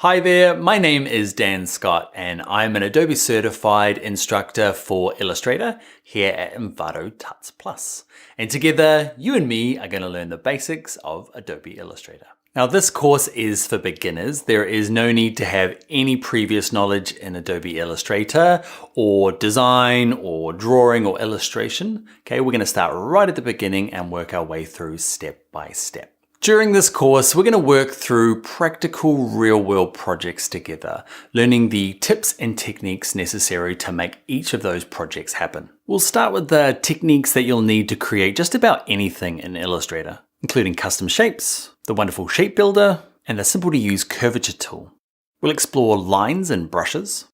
Hi there, my name is Dan Scott and I'm an Adobe certified instructor for Illustrator here at Envato Tuts Plus. And together, you and me are going to learn the basics of Adobe Illustrator. Now this course is for beginners. There is no need to have any previous knowledge in Adobe Illustrator or design or drawing or illustration. Okay, we're going to start right at the beginning and work our way through step by step. During this course, we're going to work through practical real-world projects together, learning the tips and techniques necessary to make each of those projects happen. We'll start with the techniques that you'll need to create just about anything in Illustrator, including custom shapes, the wonderful shape builder, and the simple to use curvature tool. We'll explore lines and brushes.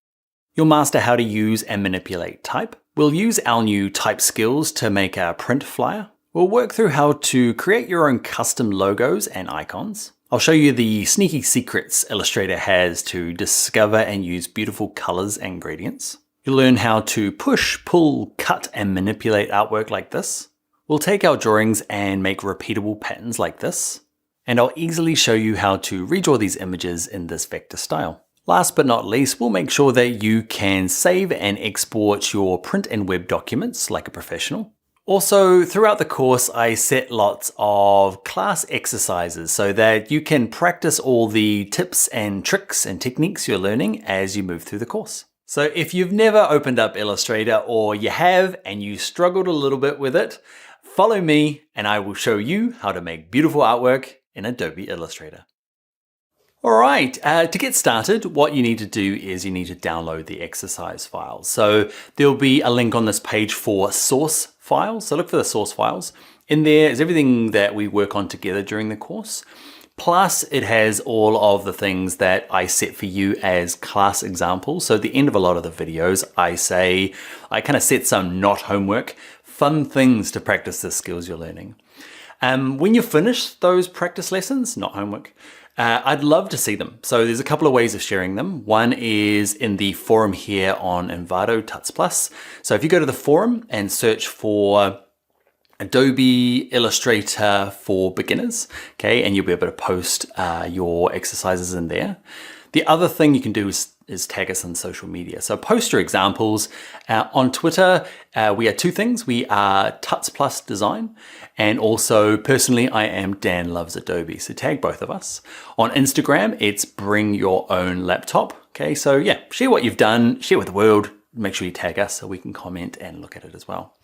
You'll master how to use and manipulate type. We'll use our new type skills to make a print flyer. We'll work through how to create your own custom logos and icons. I'll show you the sneaky secrets Illustrator has to discover and use beautiful colors and gradients. You'll learn how to push, pull, cut, and manipulate artwork like this. We'll take our drawings and make repeatable patterns like this. And I'll easily show you how to redraw these images in this vector style. Last but not least, we'll make sure that you can save and export your print and web documents like a professional. Also, throughout the course, I set lots of class exercises so that you can practice all the tips and tricks and techniques you're learning as you move through the course. So if you've never opened up Illustrator or you have and you struggled a little bit with it, follow me and I will show you how to make beautiful artwork in Adobe Illustrator. All right, to get started, what you need to do is you need to download the exercise files. So there'll be a link on this page for source files. So look for the source files. In there is everything that we work on together during the course. Plus it has all of the things that I set for you as class examples. So at the end of a lot of the videos, I kind of set some not homework, fun things to practice the skills you're learning. When you finish those practice lessons, not homework, I'd love to see them. So there's a couple of ways of sharing them. One is in the forum here on Envato Tuts Plus. So if you go to the forum and search for Adobe Illustrator for beginners, okay, and you'll be able to post your exercises in there. The other thing you can do is tag us on social media. So post your examples. On Twitter, we are two things. We are Tuts Plus Design, and also personally, I am Dan Loves Adobe. So tag both of us. On Instagram, it's Bring Your Own Laptop. Okay, so yeah, share what you've done, share with the world. Make sure you tag us so we can comment and look at it as well.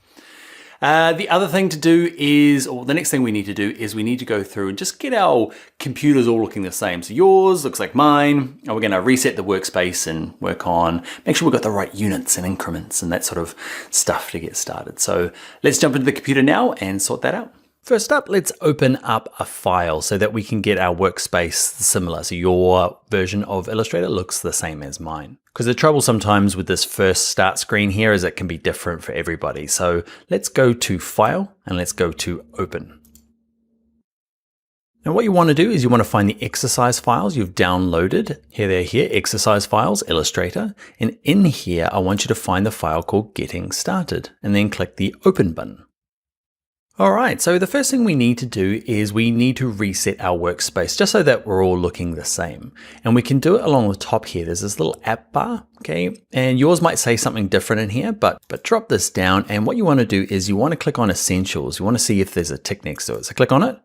The other thing to do is, or the next thing we need to do is we need to go through and just get our computers all looking the same. So yours looks like mine, and we're going to reset the workspace and work on, make sure we've got the right units and increments and that sort of stuff to get started. So let's jump into the computer now and sort that out. First up, let's open up a file so that we can get our workspace similar. So your version of Illustrator looks the same as mine. Because the trouble sometimes with this first start screen here is it can be different for everybody. So let's go to File and let's go to Open. Now what you want to do is you want to find the exercise files you've downloaded. Here they're here, exercise files, Illustrator. And in here, I want you to find the file called Getting Started and then click the Open button. All right, so the first thing we need to do is we need to reset our workspace just so that we're all looking the same. And we can do it along the top here. There's this little app bar, okay? And yours might say something different in here, but drop this down. And what you want to do is you want to click on Essentials. You want to see if there's a tick next to it. So click on it.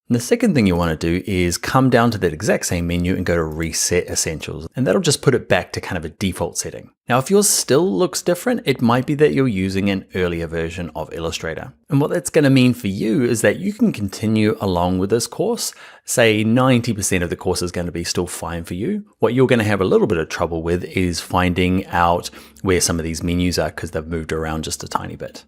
And the second thing you want to do is come down to that exact same menu and go to Reset Essentials. And that'll just put it back to kind of a default setting. Now, if yours still looks different, it might be that you're using an earlier version of Illustrator. And what that's going to mean for you is that you can continue along with this course. Say 90% of the course is going to be still fine for you. What you're going to have a little bit of trouble with is finding out where some of these menus are because they've moved around just a tiny bit.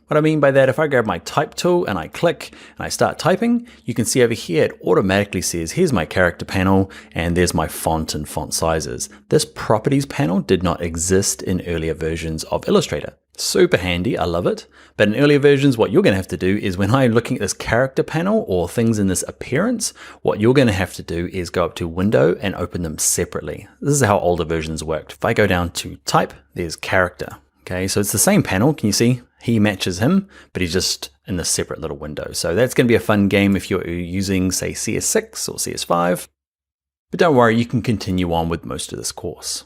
What I mean by that, if I grab my type tool and I click and I start typing, you can see over here, it automatically says, here's my character panel and there's my font and font sizes. This properties panel did not exist in earlier versions of Illustrator. Super handy, I love it. But in earlier versions, what you're gonna have to do is when I'm looking at this character panel or things in this appearance, what you're gonna have to do is go up to Window and open them separately. This is how older versions worked. If I go down to Type, there's Character. Okay, so it's the same panel, can you see? He matches him, but he's just in this separate little window. So that's going to be a fun game if you're using, say, CS6 or CS5. But don't worry, you can continue on with most of this course.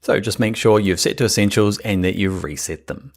So just make sure you've set to essentials and that you've reset them.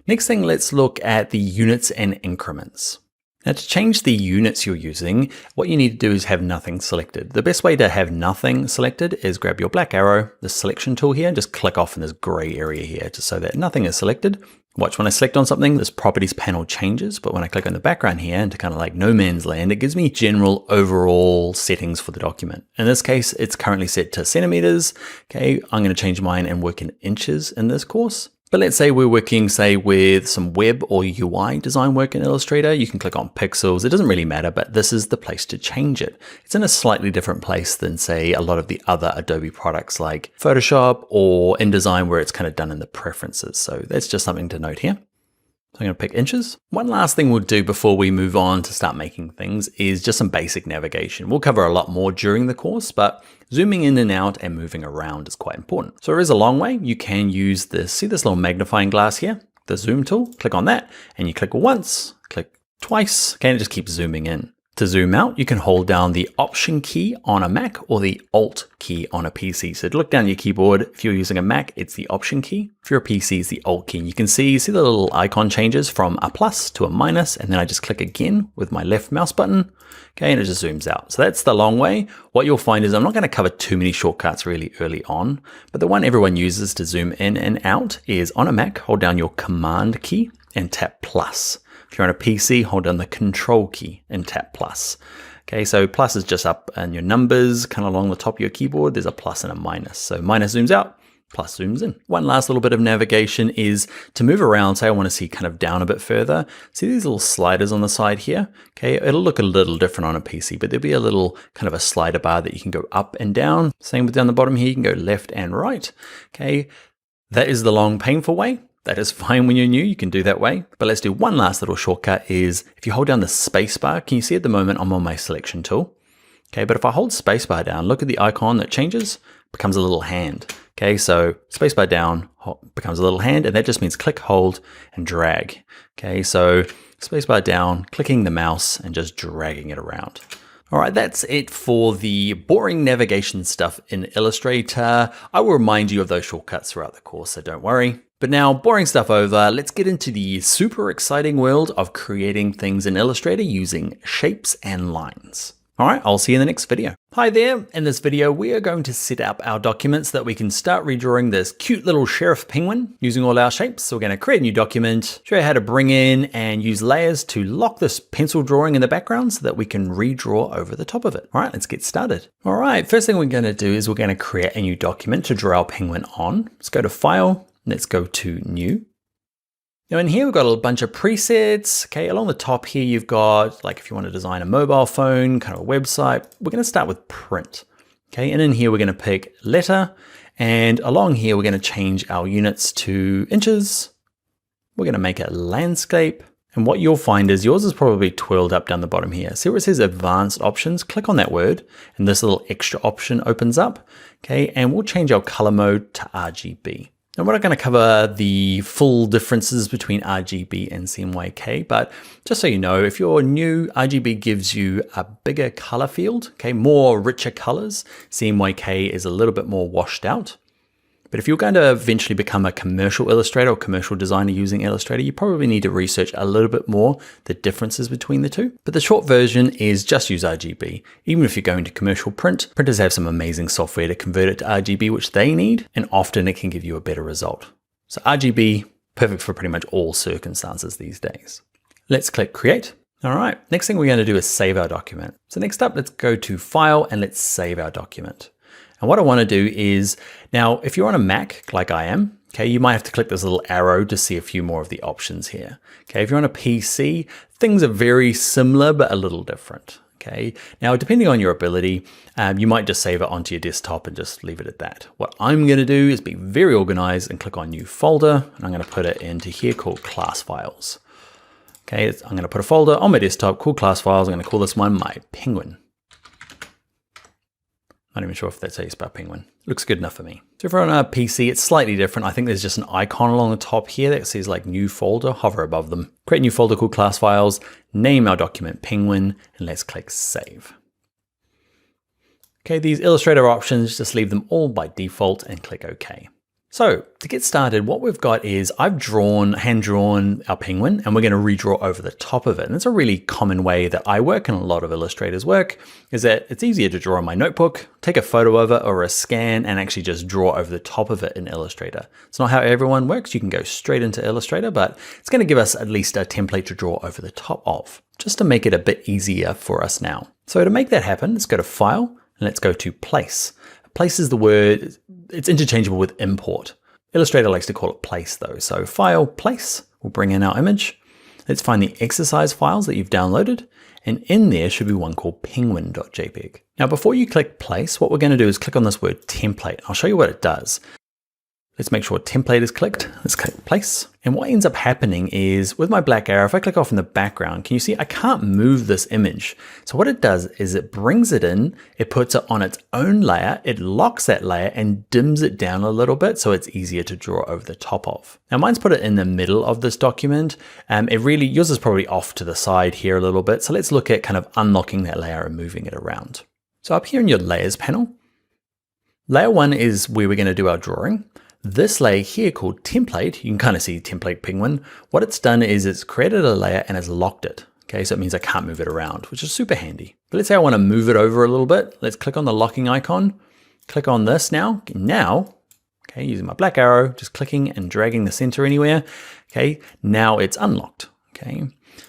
Next thing, let's look at the units and increments. Now to change the units you're using, what you need to do is have nothing selected. The best way to have nothing selected is grab your black arrow, the selection tool here, and just click off in this gray area here, just so that nothing is selected. Watch when I select on something, this properties panel changes, but when I click on the background here into kind of like no man's land, it gives me general overall settings for the document. In this case, it's currently set to centimeters. Okay, I'm going to change mine and work in inches in this course. But let's say we're working, say, with some web or UI design work in Illustrator. You can click on pixels. It doesn't really matter, but this is the place to change it. It's in a slightly different place than, say, a lot of the other Adobe products like Photoshop or InDesign, where it's kind of done in the preferences. So that's just something to note here. So I'm going to pick inches. One last thing we'll do before we move on to start making things is just some basic navigation. We'll cover a lot more during the course, but zooming in and out and moving around is quite important. So there is a long way. You can use this, see this little magnifying glass here, the zoom tool, click on that and you click once, click twice, okay, and it just keeps zooming in. To zoom out, you can hold down the Option key on a Mac or the Alt key on a PC. So to look down your keyboard, if you're using a Mac, it's the Option key. If you're a PC, it's the Alt key. And you can see the little icon changes from a plus to a minus, and then I just click again with my left mouse button, okay, and it just zooms out. So that's the long way. What you'll find is I'm not going to cover too many shortcuts really early on, but the one everyone uses to zoom in and out is on a Mac, hold down your Command key and tap plus. If you're on a PC, hold down the Control key and tap plus. Okay, so plus is just up and your numbers kind of along the top of your keyboard. There's a plus and a minus. So minus zooms out, plus zooms in. One last little bit of navigation is to move around. Say I want to see kind of down a bit further. See these little sliders on the side here? Okay, it'll look a little different on a PC, but there'll be a little kind of a slider bar that you can go up and down. Same with down the bottom here, you can go left and right. Okay, that is the long, painful way. That is fine when you're new, you can do that way. But let's do one last little shortcut is if you hold down the space bar, can you see at the moment I'm on my selection tool? Okay, but if I hold space bar down, look at the icon that changes, becomes a little hand. Okay, so space bar down becomes a little hand, and that just means click, hold, and drag. Okay, so space bar down, clicking the mouse and just dragging it around. All right, that's it for the boring navigation stuff in Illustrator. I will remind you of those shortcuts throughout the course, so don't worry. But now, boring stuff over, let's get into the super exciting world of creating things in Illustrator using shapes and lines. All right, I'll see you in the next video. Hi there, in this video, we are going to set up our document so that we can start redrawing this cute little sheriff penguin using all our shapes. So we're gonna create a new document, show you how to bring in and use layers to lock this pencil drawing in the background so that we can redraw over the top of it. All right, let's get started. All right, first thing we're gonna do is we're gonna create a new document to draw our penguin on. Let's go to File, let's go to New. Now in here, we've got a bunch of presets. Okay, along the top here, you've got like if you want to design a mobile phone, kind of a website, we're going to start with print. Okay, and in here, we're going to pick letter. And along here, we're going to change our units to inches. We're going to make it landscape. And what you'll find is yours is probably twirled up down the bottom here. See where it says advanced options? Click on that word and this little extra option opens up. Okay, and we'll change our color mode to RGB. Now we're not going to cover the full differences between RGB and CMYK, but just so you know, if you're new, RGB gives you a bigger color field, okay, more richer colors. CMYK is a little bit more washed out. But if you're going to eventually become a commercial illustrator or commercial designer using Illustrator, you probably need to research a little bit more the differences between the two. But the short version is just use RGB. Even if you're going to commercial print, printers have some amazing software to convert it to RGB, which they need, and often it can give you a better result. So RGB, perfect for pretty much all circumstances these days. Let's click Create. All right, next thing we're going to do is save our document. So next up, let's go to File and let's save our document. And what I want to do is, now if you're on a Mac like I am, okay, you might have to click this little arrow to see a few more of the options here. Okay, if you're on a PC, things are very similar but a little different. Okay, now depending on your ability, you might just save it onto your desktop and just leave it at that. What I'm going to do is be very organized and click on New Folder, and I'm going to put it into here called Class Files. Okay, I'm going to put a folder on my desktop called Class Files. I'm going to call this one my Penguin. Not even sure if that's how you spell penguin. Looks good enough for me. So if you're on a PC, it's slightly different. I think there's just an icon along the top here that says like new folder, hover above them. Create a new folder called Class Files, name our document Penguin, and let's click Save. Okay, these Illustrator options, just leave them all by default and click OK. So to get started, what we've got is I've hand drawn our penguin and we're going to redraw over the top of it. And it's a really common way that I work and a lot of illustrators work is that it's easier to draw on my notebook, take a photo of it or a scan and actually just draw over the top of it in Illustrator. It's not how everyone works. You can go straight into Illustrator, but it's going to give us at least a template to draw over the top of, just to make it a bit easier for us now. So to make that happen, let's go to File and let's go to Place. Place is the word, it's interchangeable with import. Illustrator likes to call it place though. So File, Place, we'll bring in our image. Let's find the exercise files that you've downloaded. And in there should be one called penguin.jpg. Now, before you click Place, what we're going to do is click on this word template. I'll show you what it does. Let's make sure template is clicked. Let's click Place. And what ends up happening is with my black arrow, if I click off in the background, can you see I can't move this image. So what it does is it brings it in, it puts it on its own layer, it locks that layer and dims it down a little bit so it's easier to draw over the top of. Now mine's put it in the middle of this document. Yours is probably off to the side here a little bit. So let's look at kind of unlocking that layer and moving it around. So up here in your layers panel, layer 1 is where we're going to do our drawing. This layer here called template, you can kind of see template penguin. What it's done is it's created a layer and it's locked it. Okay, so it means I can't move it around, which is super handy. But let's say I want to move it over a little bit. Let's click on the locking icon, click on this now. Now, okay, using my black arrow, just clicking and dragging the center anywhere. Okay, now it's unlocked. Okay,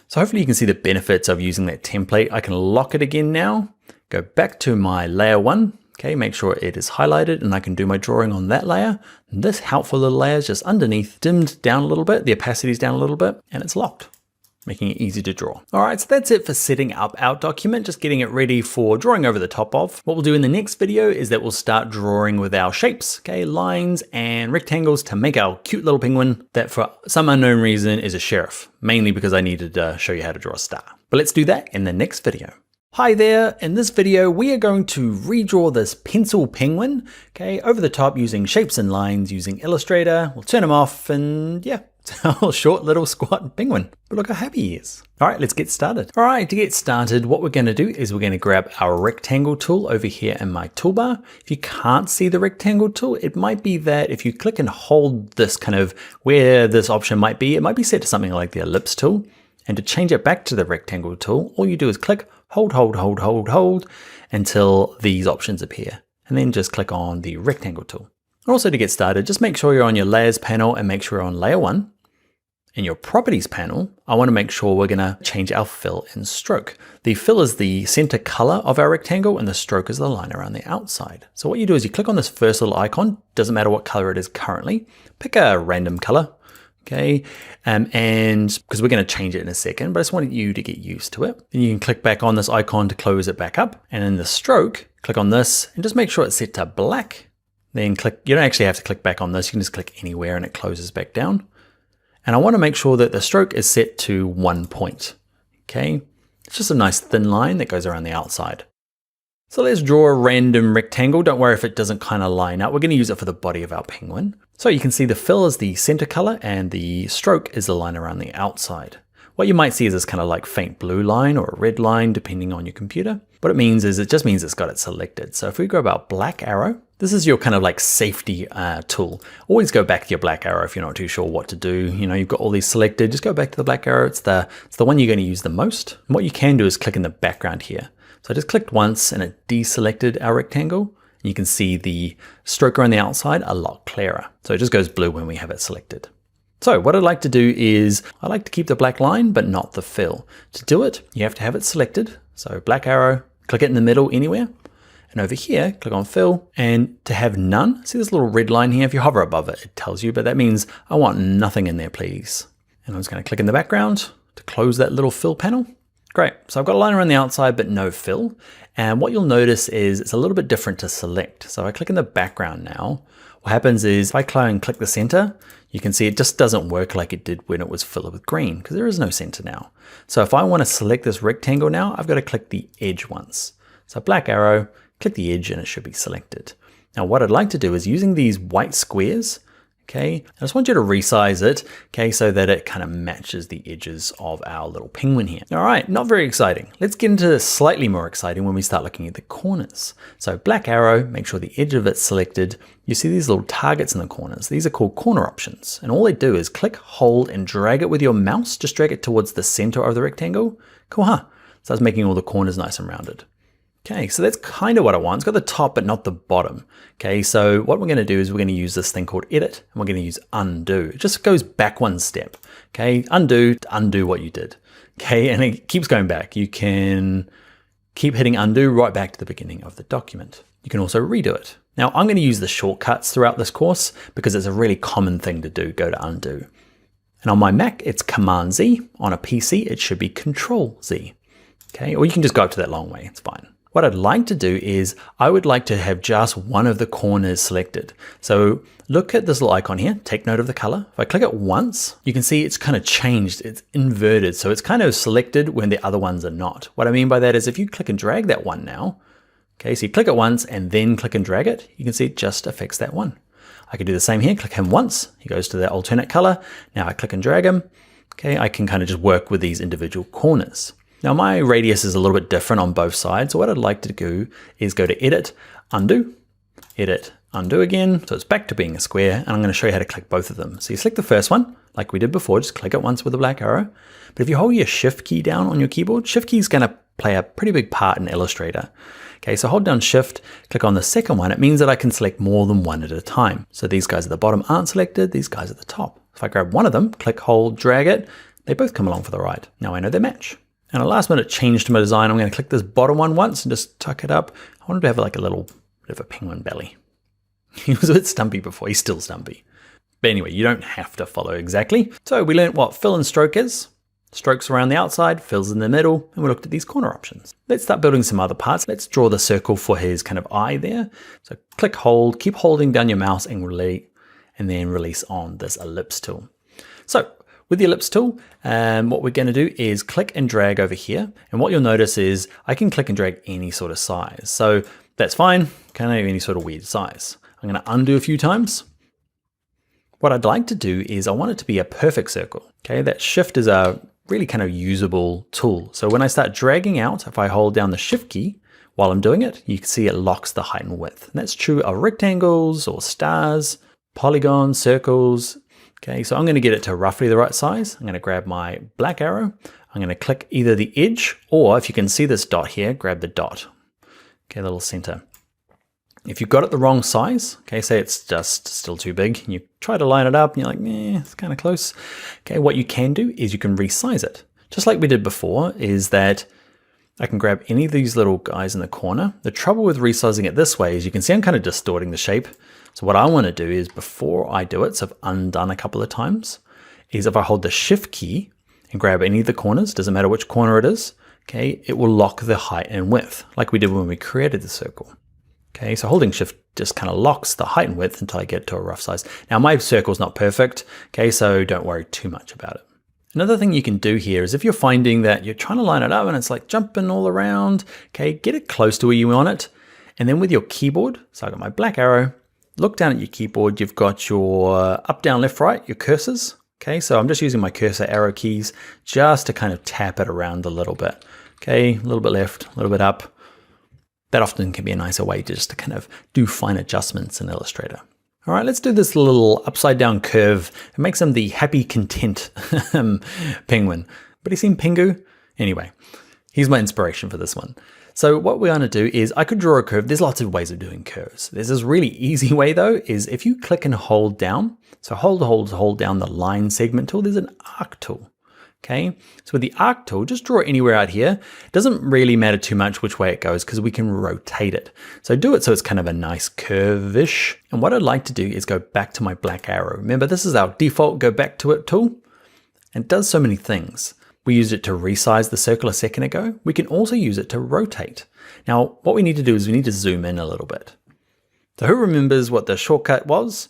so hopefully you can see the benefits of using that template. I can lock it again now, go back to my layer 1. Okay, make sure it is highlighted and I can do my drawing on that layer. And this helpful little layer is just underneath, dimmed down a little bit, the opacity is down a little bit, and it's locked, making it easy to draw. All right, so that's it for setting up our document, just getting it ready for drawing over the top of. What we'll do in the next video is that we'll start drawing with our shapes, okay, lines and rectangles to make our cute little penguin that for some unknown reason is a sheriff, mainly because I needed to show you how to draw a star. But let's do that in the next video. Hi there, in this video we are going to redraw this pencil penguin, okay, over the top using shapes and lines using Illustrator. We'll turn him off and yeah, it's our short little squat penguin. But look how happy he is. All right, let's get started. All right, to get started, what we're going to do is we're going to grab our rectangle tool over here in my toolbar. If you can't see the rectangle tool, it might be that if you click and hold this kind of where this option might be, it might be set to something like the ellipse tool. And to change it back to the rectangle tool, all you do is click, hold until these options appear. And then just click on the rectangle tool. And also to get started, just make sure you're on your layers panel and make sure you're on layer 1. In your properties panel, I want to make sure we're going to change our fill and stroke. The fill is the center color of our rectangle and the stroke is the line around the outside. So what you do is you click on this first little icon, doesn't matter what color it is currently, pick a random color. Okay, and because we're going to change it in a second, but I just wanted you to get used to it. Then you can click back on this icon to close it back up. And in the stroke, click on this and just make sure it's set to black. Then click, you don't actually have to click back on this. You can just click anywhere and it closes back down. And I want to make sure that the stroke is set to 1 point. Okay, it's just a nice thin line that goes around the outside. So let's draw a random rectangle. Don't worry if it doesn't kind of line up. We're going to use it for the body of our penguin. So you can see the fill is the center color and the stroke is the line around the outside. What you might see is this kind of like faint blue line or a red line, depending on your computer. What it means is it just means it's got it selected. So if we go about black arrow, this is your kind of like safety tool. Always go back to your black arrow if you're not too sure what to do. You know, you've got all these selected, just go back to the black arrow. It's the one you're going to use the most. And what you can do is click in the background here. So I just clicked once and it deselected our rectangle. You can see the stroke around the outside a lot clearer. So it just goes blue when we have it selected. So what I'd like to do is I like to keep the black line, but not the fill. To do it, you have to have it selected. So black arrow, click it in the middle anywhere. And over here, click on fill and to have none. See this little red line here? If you hover above it, it tells you, but that means I want nothing in there, please. And I'm just going to click in the background to close that little fill panel. Great, so I've got a line around the outside, but no fill. And what you'll notice is it's a little bit different to select. So I click in the background now. What happens is if I click the center, you can see it just doesn't work like it did when it was filled with green because there is no center now. So if I want to select this rectangle now, I've got to click the edge once. So black arrow, click the edge and it should be selected. Now what I'd like to do is using these white squares, Okay, I just want you to resize it, okay, so that it kind of matches the edges of our little penguin here. All right, not very exciting. Let's get into slightly more exciting when we start looking at the corners. So black arrow, make sure the edge of it's selected. You see these little targets in the corners. These are called corner options. And all they do is click, hold, and drag it with your mouse. Just drag it towards the center of the rectangle. Cool, huh? So that's making all the corners nice and rounded. Okay, so that's kind of what I want. It's got the top, but not the bottom. Okay, so what we're gonna do is we're gonna use this thing called edit, and we're gonna use undo. It just goes back one step. Okay, undo to undo what you did. Okay, and it keeps going back. You can keep hitting undo right back to the beginning of the document. You can also redo it. Now I'm gonna use the shortcuts throughout this course because it's a really common thing to do, go to undo. And on my Mac, it's Command Z. On a PC, it should be Control Z. Okay, or you can just go up to that long way, it's fine. What I'd like to do is I would like to have just one of the corners selected. So look at this little icon here, take note of the color. If I click it once, you can see it's kind of changed, it's inverted. So it's kind of selected when the other ones are not. What I mean by that is if you click and drag that one now, okay, so you click it once and then click and drag it, you can see it just affects that one. I could do the same here, click him once, he goes to the alternate color. Now I click and drag him, okay, I can kind of just work with these individual corners. Now my radius is a little bit different on both sides. So what I'd like to do is go to edit, undo again. So it's back to being a square, and I'm going to show you how to click both of them. So you select the first one, like we did before, just click it once with the black arrow. But if you hold your shift key down on your keyboard, shift key is going to play a pretty big part in Illustrator. Okay, so hold down shift, click on the second one. It means that I can select more than one at a time. So these guys at the bottom aren't selected, these guys at the top. If I grab one of them, click, hold, drag it, they both come along for the ride. Now I know they match. And a last minute change to my design, I'm going to click this bottom one once and just tuck it up. I wanted to have like a little bit of a penguin belly. He was a bit stumpy before, he's still stumpy. But anyway, you don't have to follow exactly. So we learned what fill and stroke is. Strokes around the outside, fills in the middle, and we looked at these corner options. Let's start building some other parts. Let's draw the circle for his kind of eye there. So click, hold, keep holding down your mouse and then release on this ellipse tool. So with the ellipse tool, what we're going to do is click and drag over here. And what you'll notice is I can click and drag any sort of size. So that's fine, can't have any sort of weird size. I'm going to undo a few times. What I'd like to do is I want it to be a perfect circle. Okay, that shift is a really kind of usable tool. So when I start dragging out, if I hold down the shift key while I'm doing it, you can see it locks the height and width. And that's true of rectangles or stars, polygons, circles. Okay, so I'm going to get it to roughly the right size. I'm going to grab my black arrow. I'm going to click either the edge, or if you can see this dot here, grab the dot. Okay, the little center. If you've got it the wrong size, okay, say it's just still too big, and you try to line it up and you're like, it's kind of close. Okay, what you can do is you can resize it. Just like we did before, is that I can grab any of these little guys in the corner. The trouble with resizing it this way is you can see I'm kind of distorting the shape. So what I want to do is before I do it, so I've undone a couple of times, is if I hold the shift key and grab any of the corners, doesn't matter which corner it is, okay, it will lock the height and width like we did when we created the circle. Okay, so holding shift just kind of locks the height and width until I get to a rough size. Now my circle's not perfect, okay, so don't worry too much about it. Another thing you can do here is if you're finding that you're trying to line it up and it's like jumping all around, okay, get it close to where you want it. And then with your keyboard, so I got my black arrow, look down at your keyboard, you've got your up, down, left, right, your cursors. Okay, so I'm just using my cursor arrow keys just to kind of tap it around a little bit. Okay, a little bit left, a little bit up. That often can be a nicer way just to kind of do fine adjustments in Illustrator. All right, let's do this little upside down curve. It makes him the happy, content penguin. But he seemed Pingu. Anyway, here's my inspiration for this one. So what we're gonna do is I could draw a curve. There's lots of ways of doing curves. There's this really easy way though, is if you click and hold down, so hold down the line segment tool, there's an arc tool. Okay, so with the arc tool, just draw it anywhere out here. It doesn't really matter too much which way it goes because we can rotate it. So do it so it's kind of a nice curve-ish. And what I'd like to do is go back to my black arrow. Remember, this is our default go back to it tool. And it does so many things. We used it to resize the circle a second ago. We can also use it to rotate. Now, what we need to do is we need to zoom in a little bit. So who remembers what the shortcut was?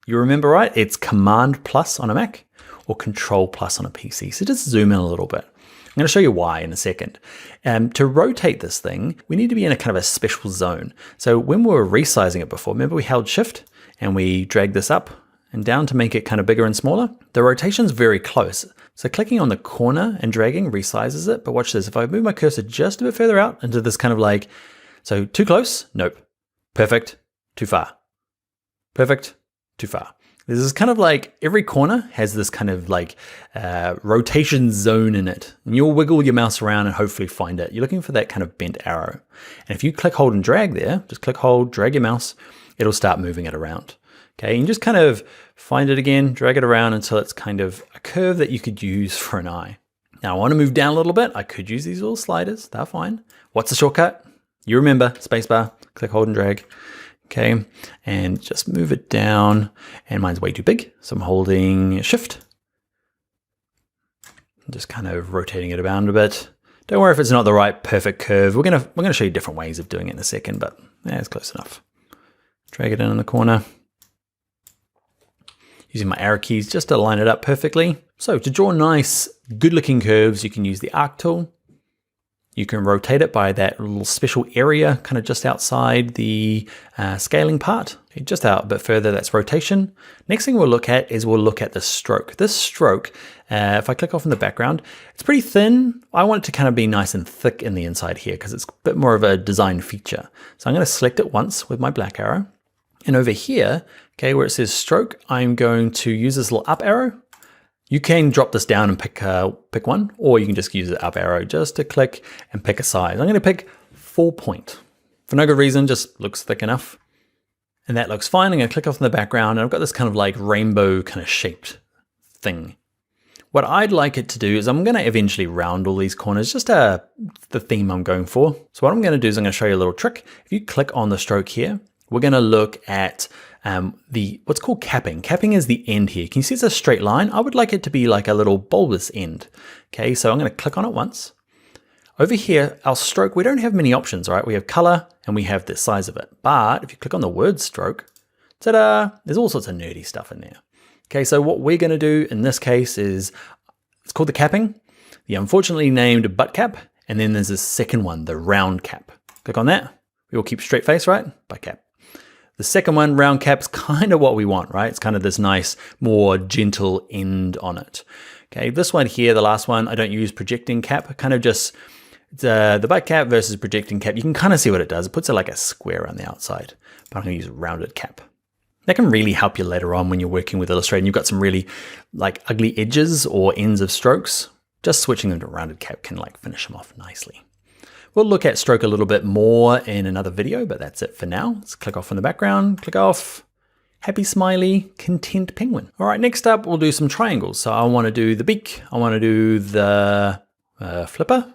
You remember, right? It's Command plus on a Mac or Control plus on a PC. So just zoom in a little bit. I'm going to show you why in a second. To rotate this thing, we need to be in a kind of a special zone. So when we were resizing it before, remember we held Shift and we dragged this up and down to make it kind of bigger and smaller. The rotation's very close. So clicking on the corner and dragging resizes it, but watch this. If I move my cursor just a bit further out into this kind of like, so too close, nope. Perfect, too far. Perfect, too far. This is kind of like every corner has this kind of like rotation zone in it. And you'll wiggle your mouse around and hopefully find it. You're looking for that kind of bent arrow. And if you click, hold, and drag there, just click, hold, drag your mouse, it'll start moving it around. Okay, and just kind of find it again, drag it around until it's kind of a curve that you could use for an eye. Now I want to move down a little bit. I could use these little sliders, they're fine. What's the shortcut? You remember, spacebar, click, hold, and drag. Okay, and just move it down, and mine's way too big, so I'm holding Shift. Just kind of rotating it around a bit. Don't worry if it's not the right perfect curve. We're gonna show you different ways of doing it in a second, but yeah, it's close enough. Drag it in the corner. Using my arrow keys just to line it up perfectly. So to draw nice, good-looking curves, you can use the arc tool. You can rotate it by that little special area, kind of just outside the scaling part. Okay, just out a bit further, that's rotation. Next thing we'll look at is we'll look at the stroke. This stroke, if I click off in the background, it's pretty thin. I want it to kind of be nice and thick in the inside here because it's a bit more of a design feature. So I'm going to select it once with my black arrow. And over here, okay, where it says stroke, I'm going to use this little up arrow. You can drop this down and pick one, or you can just use the up arrow just to click and pick a size. I'm going to pick 4 point. For no good reason, just looks thick enough. And that looks fine. I'm going to click off in the background, and I've got this kind of like rainbow kind of shaped thing. What I'd like it to do is I'm going to eventually round all these corners, just the theme I'm going for. So what I'm going to do is I'm going to show you a little trick. If you click on the stroke here, we're going to look at what's called capping. Capping is the end here. Can you see it's a straight line? I would like it to be like a little bulbous end. Okay, so I'm going to click on it once. Over here, our stroke, we don't have many options, right? We have color and we have the size of it. But if you click on the word stroke, ta-da, there's all sorts of nerdy stuff in there. Okay, so what we're going to do in this case is, it's called the capping, the unfortunately named butt cap, and then there's this second one, the round cap. Click on that. We will keep straight face, right? Butt cap. The second one, round cap's kind of what we want, right? It's kind of this nice, more gentle end on it. Okay, this one here, the last one, I don't use projecting cap, kind of just the butt cap versus projecting cap. You can kind of see what it does. It puts it like a square on the outside, but I'm gonna use a rounded cap. That can really help you later on when you're working with Illustrator and you've got some really like ugly edges or ends of strokes. Just switching them to rounded cap can like finish them off nicely. We'll look at stroke a little bit more in another video, but that's it for now. Let's click off in the background, click off, happy smiley, content penguin. All right, next up, we'll do some triangles. So I want to do the beak. I want to do the flipper,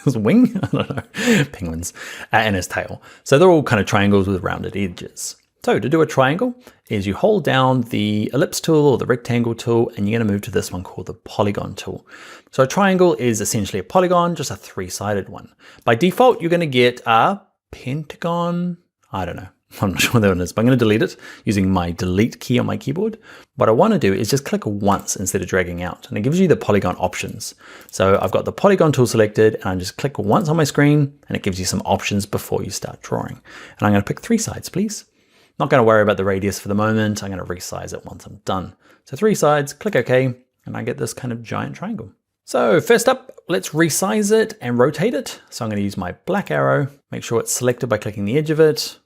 his wing, I don't know, penguins, and his tail. So they're all kind of triangles with rounded edges. So to do a triangle is you hold down the ellipse tool or the rectangle tool, and you're going to move to this one called the polygon tool. So a triangle is essentially a polygon, just a three-sided one. By default, you're going to get a pentagon. I don't know. I'm not sure what that one is, but I'm going to delete it using my delete key on my keyboard. What I want to do is just click once instead of dragging out, and it gives you the polygon options. So I've got the polygon tool selected, and I just click once on my screen, and it gives you some options before you start drawing. And I'm going to pick 3 sides, please. Not going to worry about the radius for the moment. I'm going to resize it once I'm done. So 3 sides, click OK, and I get this kind of giant triangle. So first up, let's resize it and rotate it. So I'm going to use my black arrow, make sure it's selected by clicking the edge of it.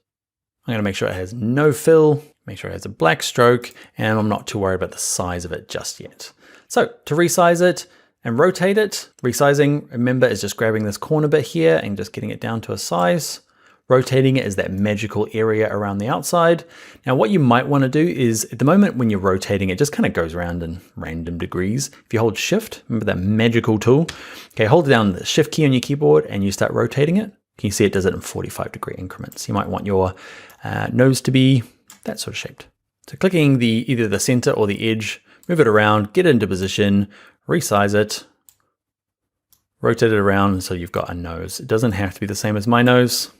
I'm going to make sure it has no fill, make sure it has a black stroke, and I'm not too worried about the size of it just yet. So to resize it and rotate it, resizing, remember, is just grabbing this corner bit here and just getting it down to a size. Rotating it is that magical area around the outside. Now what you might want to do is, at the moment when you're rotating, it just kind of goes around in random degrees. If you hold Shift, remember that magical tool? Okay, hold down the Shift key on your keyboard and you start rotating it. Can you see it does it in 45-degree increments? You might want your nose to be that sort of shaped. So clicking either the center or the edge, move it around, get it into position, resize it, rotate it around so you've got a nose. It doesn't have to be the same as my nose.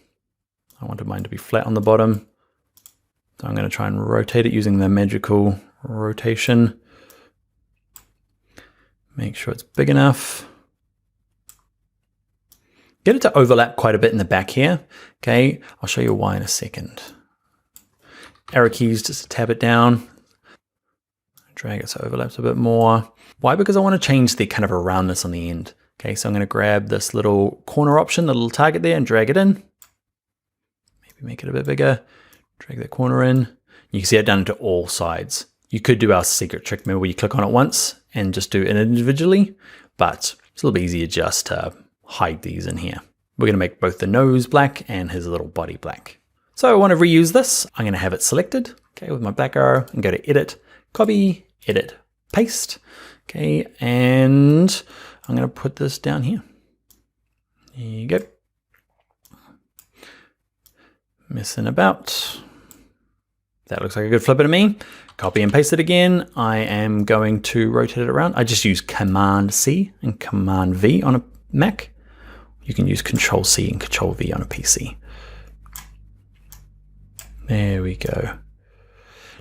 I wanted mine to be flat on the bottom. So I'm going to try and rotate it using the magical rotation. Make sure it's big enough. Get it to overlap quite a bit in the back here. Okay, I'll show you why in a second. Arrow keys just to tab it down. Drag it so it overlaps a bit more. Why? Because I want to change the kind of a roundness on the end. Okay, so I'm going to grab this little corner option, the little target there, and drag it in. Maybe make it a bit bigger. Drag that corner in. You can see it done into all sides. You could do our secret trick, remember, where you click on it once and just do it individually, but it's a little bit easier just to hide these in here. We're going to make both the nose black and his little body black. So I want to reuse this. I'm going to have it selected, okay, with my black arrow, and go to Edit, Copy, Edit, Paste, okay, and I'm going to put this down here. There you go. Messing about. That looks like a good flipper to me. Copy and paste it again. I am going to rotate it around. I just use Command C and Command V on a Mac. You can use Control C and Control V on a PC. There we go.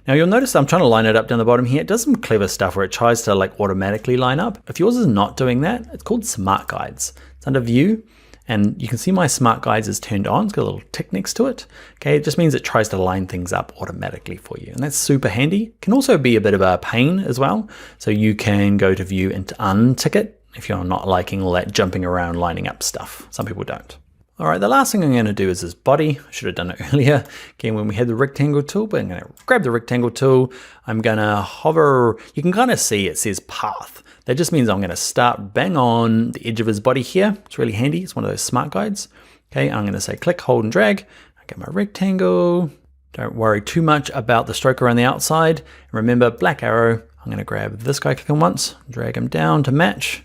Now you'll notice I'm trying to line it up down the bottom here. It does some clever stuff where it tries to like automatically line up. If yours is not doing that, it's called Smart Guides. It's under View, and you can see my Smart Guides is turned on. It's got a little tick next to it. Okay, it just means it tries to line things up automatically for you, and that's super handy. It can also be a bit of a pain as well. So you can go to View and untick it if you're not liking all that jumping around lining up stuff. Some people don't. All right, the last thing I'm going to do is this body. I should have done it earlier. Again, when we had the rectangle tool, but I'm going to grab the rectangle tool. I'm going to hover. You can kind of see it says path. That just means I'm going to start bang on the edge of his body here. It's really handy. It's one of those smart guides. Okay, I'm going to say click, hold, and drag. I get my rectangle. Don't worry too much about the stroke around the outside. And remember, black arrow. I'm going to grab this guy, click him once, drag him down to match.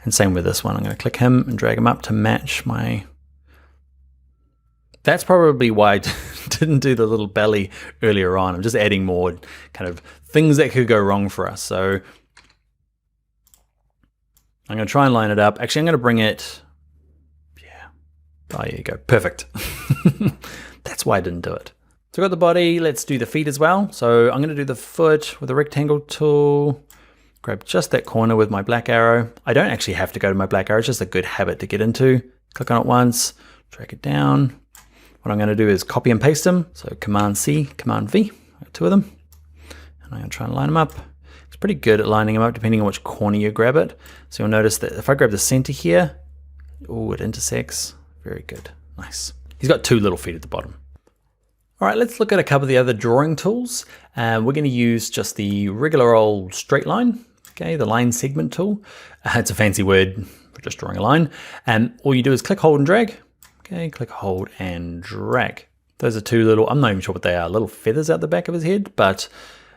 And same with this one. I'm going to click him and drag him up to match my... That's probably why I didn't do the little belly earlier on. I'm just adding more kind of things that could go wrong for us. So I'm going to try and line it up. Actually, I'm going to bring it, yeah. Oh, there you go. Perfect. That's why I didn't do it. So I've got the body. Let's do the feet as well. So I'm going to do the foot with the rectangle tool. Grab just that corner with my black arrow. I don't actually have to go to my black arrow. It's just a good habit to get into. Click on it once, drag it down. What I'm going to do is copy and paste them. So Command C, Command V, two of them. And I'm going to try and line them up. It's pretty good at lining them up depending on which corner you grab it. So you'll notice that if I grab the center here, oh, it intersects. Very good. Nice. He's got two little feet at the bottom. All right, let's look at a couple of the other drawing tools. We're going to use just the regular old straight line. Okay, the line segment tool. It's a fancy word for just drawing a line. And all you do is click, hold, and drag. Okay, click, hold, and drag. Those are two little, I'm not even sure what they are, little feathers out the back of his head, but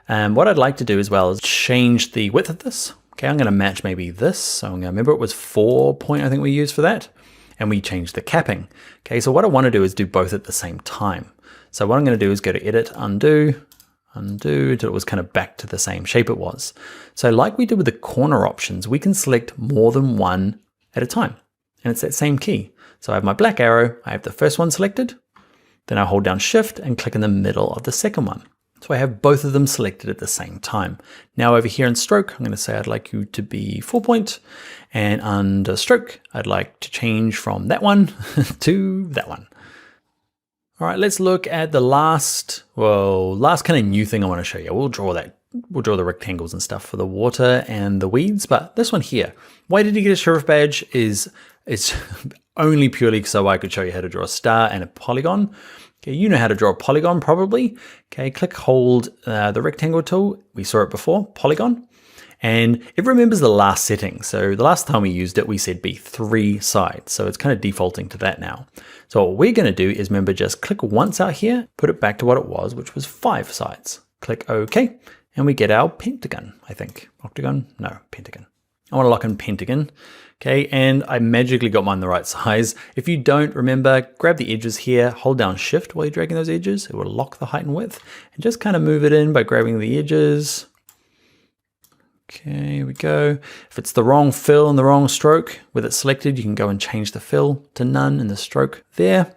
what I'd like to do as well is change the width of this. Okay, I'm gonna match maybe this. So I'm gonna remember it was 4 point, I think we used for that, and we changed the capping. Okay, so what I wanna do is do both at the same time. So what I'm gonna do is go to Edit, Undo, Undo, until it was kind of back to the same shape it was. So like we did with the corner options, we can select more than one at a time, and it's that same key. So I have my black arrow, I have the first one selected, then I hold down Shift and click in the middle of the second one. So I have both of them selected at the same time. Now over here in stroke, I'm going to say I'd like you to be 4 point, and under stroke, I'd like to change from that one to that one. All right, let's look at the last kind of new thing I want to show you. We'll draw the rectangles and stuff for the water and the weeds, but this one here, why did you get a sheriff badge is it's only purely so I could show you how to draw a star and a polygon. Okay, you know how to draw a polygon probably. Okay, click, hold the rectangle tool. We saw it before, polygon. And it remembers the last setting. So the last time we used it, we said be 3 sides. So it's kind of defaulting to that now. So what we're gonna do is remember just click once out here, put it back to what it was, which was 5 sides. Click OK, and we get our pentagon, I think. Octagon? No, pentagon. I want to lock in pentagon. Okay, and I magically got mine the right size. If you don't, remember, grab the edges here, hold down Shift while you're dragging those edges. It will lock the height and width, and just kind of move it in by grabbing the edges. Okay, here we go. If it's the wrong fill and the wrong stroke with it selected, you can go and change the fill to none and the stroke there.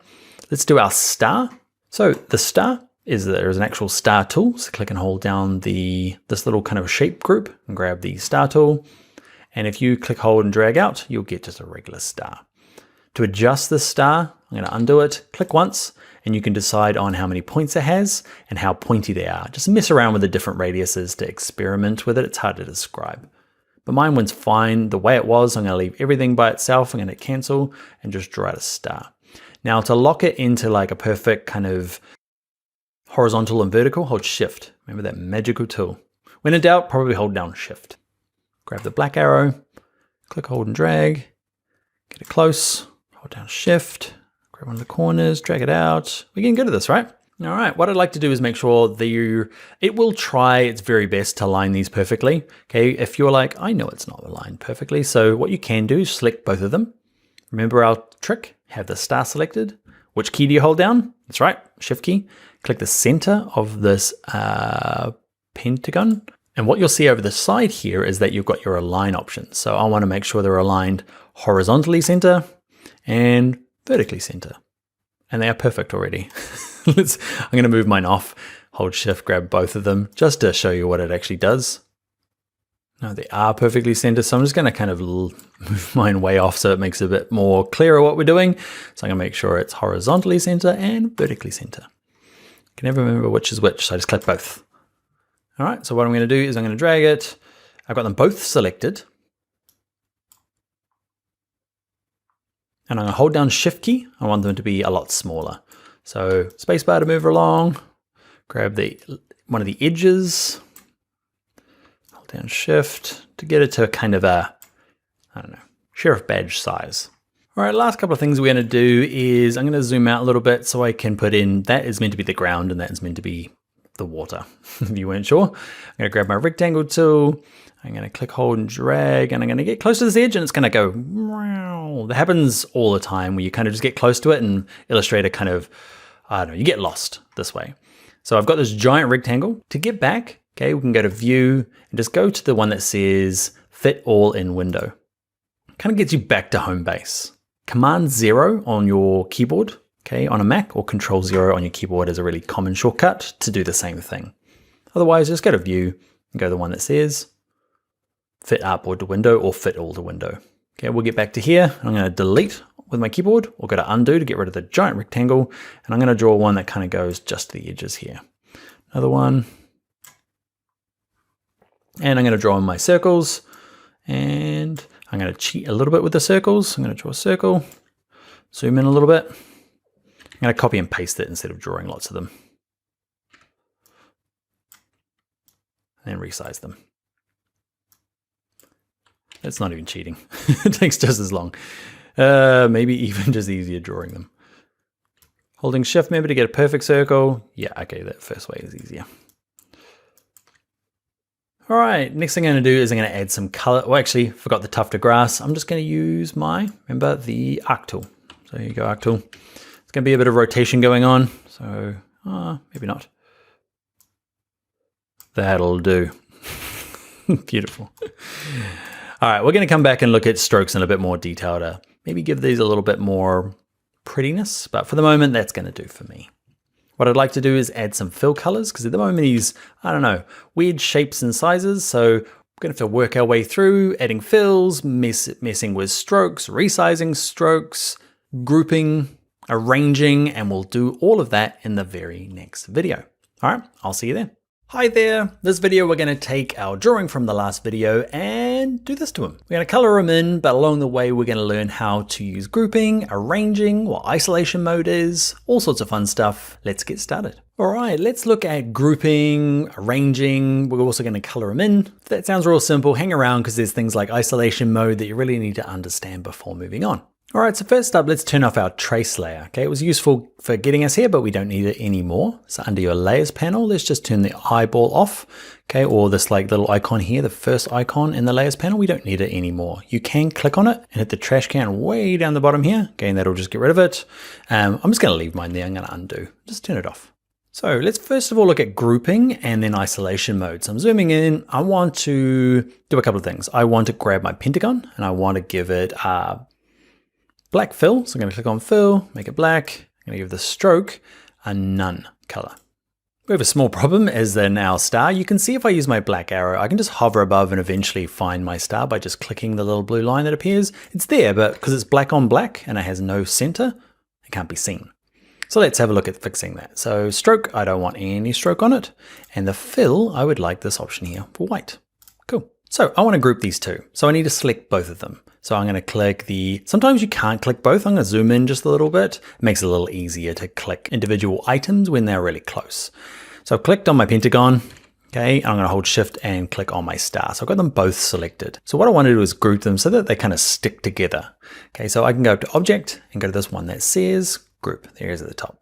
Let's do our star. So the star is there's an actual star tool. So click and hold down this little kind of shape group and grab the star tool. And if you click, hold, and drag out, you'll get just a regular star. To adjust this star, I'm going to undo it, click once, and you can decide on how many points it has and how pointy they are. Just mess around with the different radiuses to experiment with it. It's hard to describe. But mine was fine the way it was. I'm going to leave everything by itself. I'm going to cancel and just draw out a star. Now to lock it into like a perfect kind of horizontal and vertical, hold Shift. Remember that magical tool. When in doubt, probably hold down Shift. Grab the black arrow, click, hold and drag, get it close, hold down Shift, grab one of the corners, drag it out. We're getting good at this, right? All right, what I'd like to do is make sure that it will try its very best to align these perfectly. Okay, if you're like, I know it's not aligned perfectly, so what you can do is select both of them. Remember our trick, have the star selected. Which key do you hold down? That's right, Shift key. Click the center of this pentagon. And what you'll see over the side here is that you've got your align options. So I want to make sure they're aligned horizontally center and vertically center. And they are perfect already. I'm going to move mine off, hold Shift, grab both of them just to show you what it actually does. No, they are perfectly centered. So I'm just going to kind of move mine way off so it makes it a bit more clearer what we're doing. So I'm going to make sure it's horizontally center and vertically center. I can never remember which is which, so I just click both. All right, so what I'm going to do is I'm going to drag it. I've got them both selected. And I'm going to hold down Shift key. I want them to be a lot smaller. So spacebar to move along. Grab one of the edges. Hold down Shift to get it to a kind of a, I don't know, sheriff badge size. All right, last couple of things we're going to do is I'm going to zoom out a little bit so I can put in, that is meant to be the ground and that is meant to be the water, if you weren't sure. I'm going to grab my rectangle tool. I'm going to click, hold, and drag, and I'm going to get close to this edge, and it's going to go, wow. That happens all the time where you kind of just get close to it, and Illustrator kind of, I don't know, you get lost this way. So I've got this giant rectangle. To get back, okay, we can go to View, and just go to the one that says Fit All in Window. Kind of gets you back to home base. Command 0 on your keyboard. Okay, on a Mac, or Control 0 on your keyboard is a really common shortcut to do the same thing. Otherwise, just go to View and go to the one that says Fit Up or to Window or Fit All to Window. Okay, we'll get back to here. I'm going to delete with my keyboard or go to Undo to get rid of the giant rectangle. And I'm going to draw one that kind of goes just to the edges here. Another one. And I'm going to draw in my circles. And I'm going to cheat a little bit with the circles. I'm going to draw a circle, zoom in a little bit. I'm going to copy and paste it instead of drawing lots of them. And then resize them. It's not even cheating. It takes just as long. Maybe even just easier drawing them. Holding Shift, remember to get a perfect circle. Yeah, okay, that first way is easier. All right, next thing I'm going to do is I'm going to add some color. Well, actually, forgot the tuft of grass. I'm just going to use the arc tool. So here you go, arc tool. It's going to be a bit of rotation going on, so maybe not. That'll do. Beautiful. All right, we're going to come back and look at strokes in a bit more detail to maybe give these a little bit more prettiness, but for the moment, that's going to do for me. What I'd like to do is add some fill colors, because at the moment these, I don't know, weird shapes and sizes, so we're going to have to work our way through adding fills, messing with strokes, resizing strokes, grouping, arranging, and we'll do all of that in the very next video. All right, I'll see you there. Hi there. This video, we're going to take our drawing from the last video and do this to him. We're going to color him in, but along the way, we're going to learn how to use grouping, arranging, what isolation mode is, all sorts of fun stuff. Let's get started. All right, let's look at grouping, arranging. We're also going to color them in. If that sounds real simple, hang around because there's things like isolation mode that you really need to understand before moving on. All right, so first up, let's turn off our trace layer. Okay, it was useful for getting us here, but we don't need it anymore. So under your layers panel, let's just turn the eyeball off. Okay, or this like little icon here, the first icon in the layers panel, we don't need it anymore. You can click on it and hit the trash can way down the bottom here. Okay, and that'll just get rid of it. I'm just gonna leave mine there, I'm gonna undo, just turn it off. So let's first of all look at grouping and then isolation mode. So I'm zooming in, I want to do a couple of things. I want to grab my pentagon and I want to give it black fill. So I'm going to click on fill, make it black. I'm going to give the stroke a none color. We have a small problem as in our star. You can see if I use my black arrow, I can just hover above and eventually find my star by just clicking the little blue line that appears. It's there, but because it's black on black and it has no center, it can't be seen. So let's have a look at fixing that. So stroke, I don't want any stroke on it. And the fill, I would like this option here for white. Cool. So I want to group these two. So I need to select both of them. So I'm going to click sometimes you can't click both. I'm going to zoom in just a little bit. It makes it a little easier to click individual items when they're really close. So I've clicked on my pentagon. Okay, I'm going to hold shift and click on my star. So I've got them both selected. So what I want to do is group them so that they kind of stick together. Okay, so I can go to object and go to this one that says group. There it is at the top.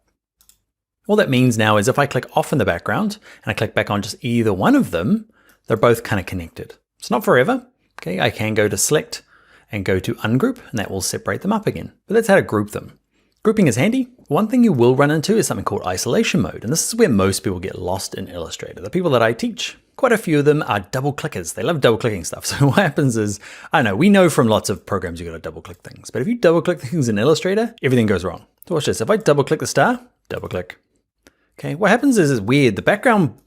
All that means now is if I click off in the background and I click back on just either one of them, they're both kind of connected. It's not forever. Okay, I can go to select and go to ungroup and that will separate them up again. But that's how to group them. Grouping is handy. One thing you will run into is something called isolation mode. And this is where most people get lost in Illustrator. The people that I teach, quite a few of them are double clickers. They love double clicking stuff. So what happens is, I know, we know from lots of programs you got to double click things. But if you double click things in Illustrator, everything goes wrong. So watch this. If I double click the star, double click. Okay, what happens is it's weird. The background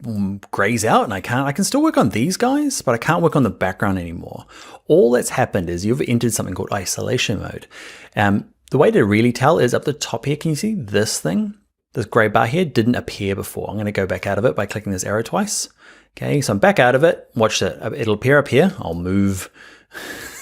grays out and I can still work on these guys, but I can't work on the background anymore. All that's happened is you've entered something called isolation mode. The way to really tell is up the top here. Can you see this thing? This gray bar here didn't appear before. I'm going to go back out of it by clicking this arrow twice. Okay, so I'm back out of it. Watch that. It'll appear up here. I'll move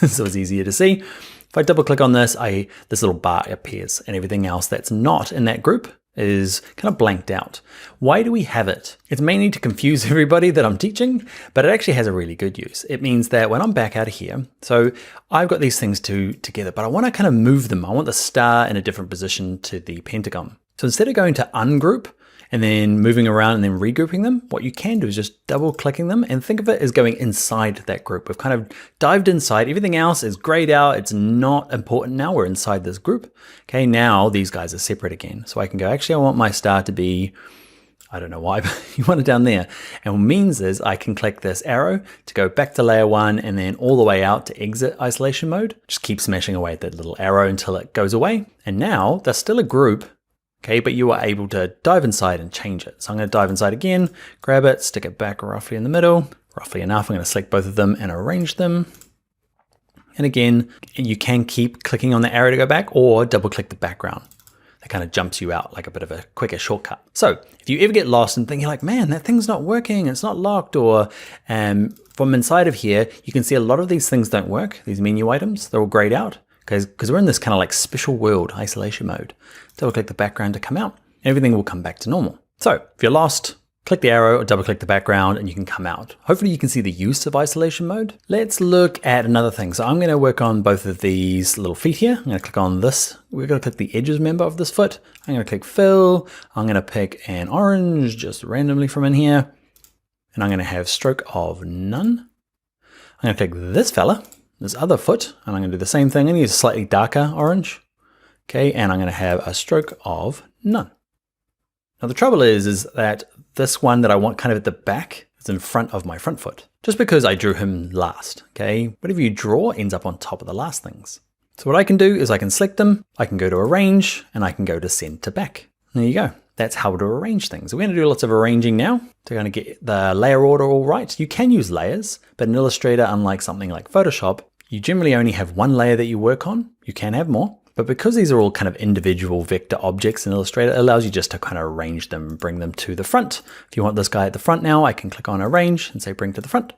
so it's easier to see. If I double click on this, this little bar appears and everything else that's not in that group is kind of blanked out. Why do we have it? It's mainly to confuse everybody that I'm teaching, but it actually has a really good use. It means that when I'm back out of here, so I've got these things together, but I want to kind of move them. I want the star in a different position to the pentagon. So instead of going to ungroup and then moving around and then regrouping them, what you can do is just double clicking them and think of it as going inside that group. We've kind of dived inside. Everything else is grayed out. It's not important now. We're inside this group. Okay, now these guys are separate again. So I can go, actually, I want my star to be, I don't know why, but you want it down there. And what it means is I can click this arrow to go back to layer 1 and then all the way out to exit isolation mode. Just keep smashing away at that little arrow until it goes away. And now there's still a group. Okay, but you are able to dive inside and change it. So I'm going to dive inside again, grab it, stick it back roughly in the middle, roughly enough. I'm going to select both of them and arrange them. And again, you can keep clicking on the arrow to go back or double click the background. That kind of jumps you out like a bit of a quicker shortcut. So if you ever get lost and think you're like, man, that thing's not working, it's not locked, or from inside of here, you can see a lot of these things don't work. These menu items, they're all grayed out. Because we're in this kind of like special world isolation mode. Double click the background to come out. Everything will come back to normal. So if you're lost, click the arrow or double click the background and you can come out. Hopefully you can see the use of isolation mode. Let's look at another thing. So I'm going to work on both of these little feet here. I'm going to click on this. We're going to click the edges member of this foot. I'm going to click fill. I'm going to pick an orange just randomly from in here. And I'm going to have stroke of none. I'm going to click this fella, this other foot, and I'm going to do the same thing. I need a slightly darker orange. Okay, and I'm going to have a stroke of none. Now the trouble is that this one that I want kind of at the back is in front of my front foot, just because I drew him last. Okay, whatever you draw ends up on top of the last things. So what I can do is I can select them, I can go to arrange, and I can go to send to back. There you go. That's how to arrange things. We're going to do lots of arranging now to kind of get the layer order all right. You can use layers, but in Illustrator, unlike something like Photoshop, you generally only have one layer that you work on. You can have more, but because these are all kind of individual vector objects in Illustrator, it allows you just to kind of arrange them and bring them to the front. If you want this guy at the front now, I can click on arrange and say bring to the front,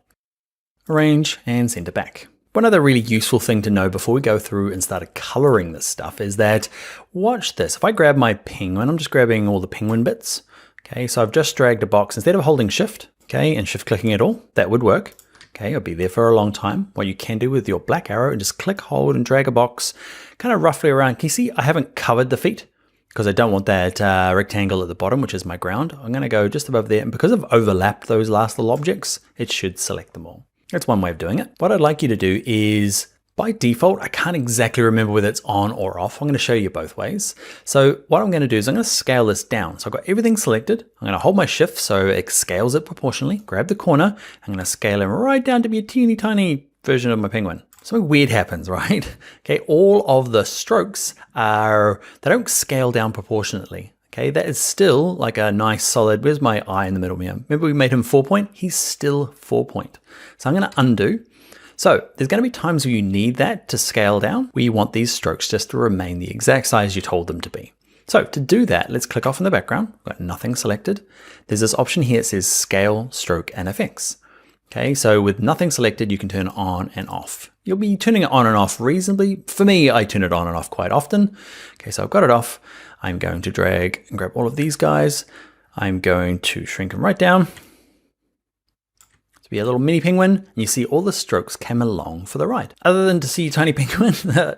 arrange, and send it back. One other really useful thing to know before we go through and start coloring this stuff is that, watch this. If I grab my penguin, I'm just grabbing all the penguin bits. Okay, so I've just dragged a box. Instead of holding shift, okay, and shift clicking it all, that would work. Okay, it'll be there for a long time. What you can do with your black arrow and just click, hold, and drag a box kind of roughly around. Can you see I haven't covered the feet because I don't want that rectangle at the bottom, which is my ground. I'm going to go just above there. And because I've overlapped those last little objects, it should select them all. That's one way of doing it. What I'd like you to do is, by default, I can't exactly remember whether it's on or off. I'm going to show you both ways. So what I'm going to do is I'm going to scale this down. So I've got everything selected. I'm going to hold my shift so it scales it proportionally. Grab the corner. I'm going to scale him right down to be a teeny tiny version of my penguin. Something weird happens, right? Okay, all of the strokes they don't scale down proportionately. Okay, that is still like a nice solid, where's my eye in the middle here? Remember we made him 4 point? He's still 4 point. So I'm going to undo. So there's going to be times where you need that to scale down, where you want these strokes just to remain the exact size you told them to be. So to do that, let's click off in the background. We've got nothing selected. There's this option here that says Scale, Stroke, and Effects. Okay, so with nothing selected, you can turn it on and off. You'll be turning it on and off reasonably. For me, I turn it on and off quite often. Okay, so I've got it off. I'm going to drag and grab all of these guys. I'm going to shrink them right down to be a little mini penguin. And you see all the strokes came along for the ride. Other than to see a tiny penguin,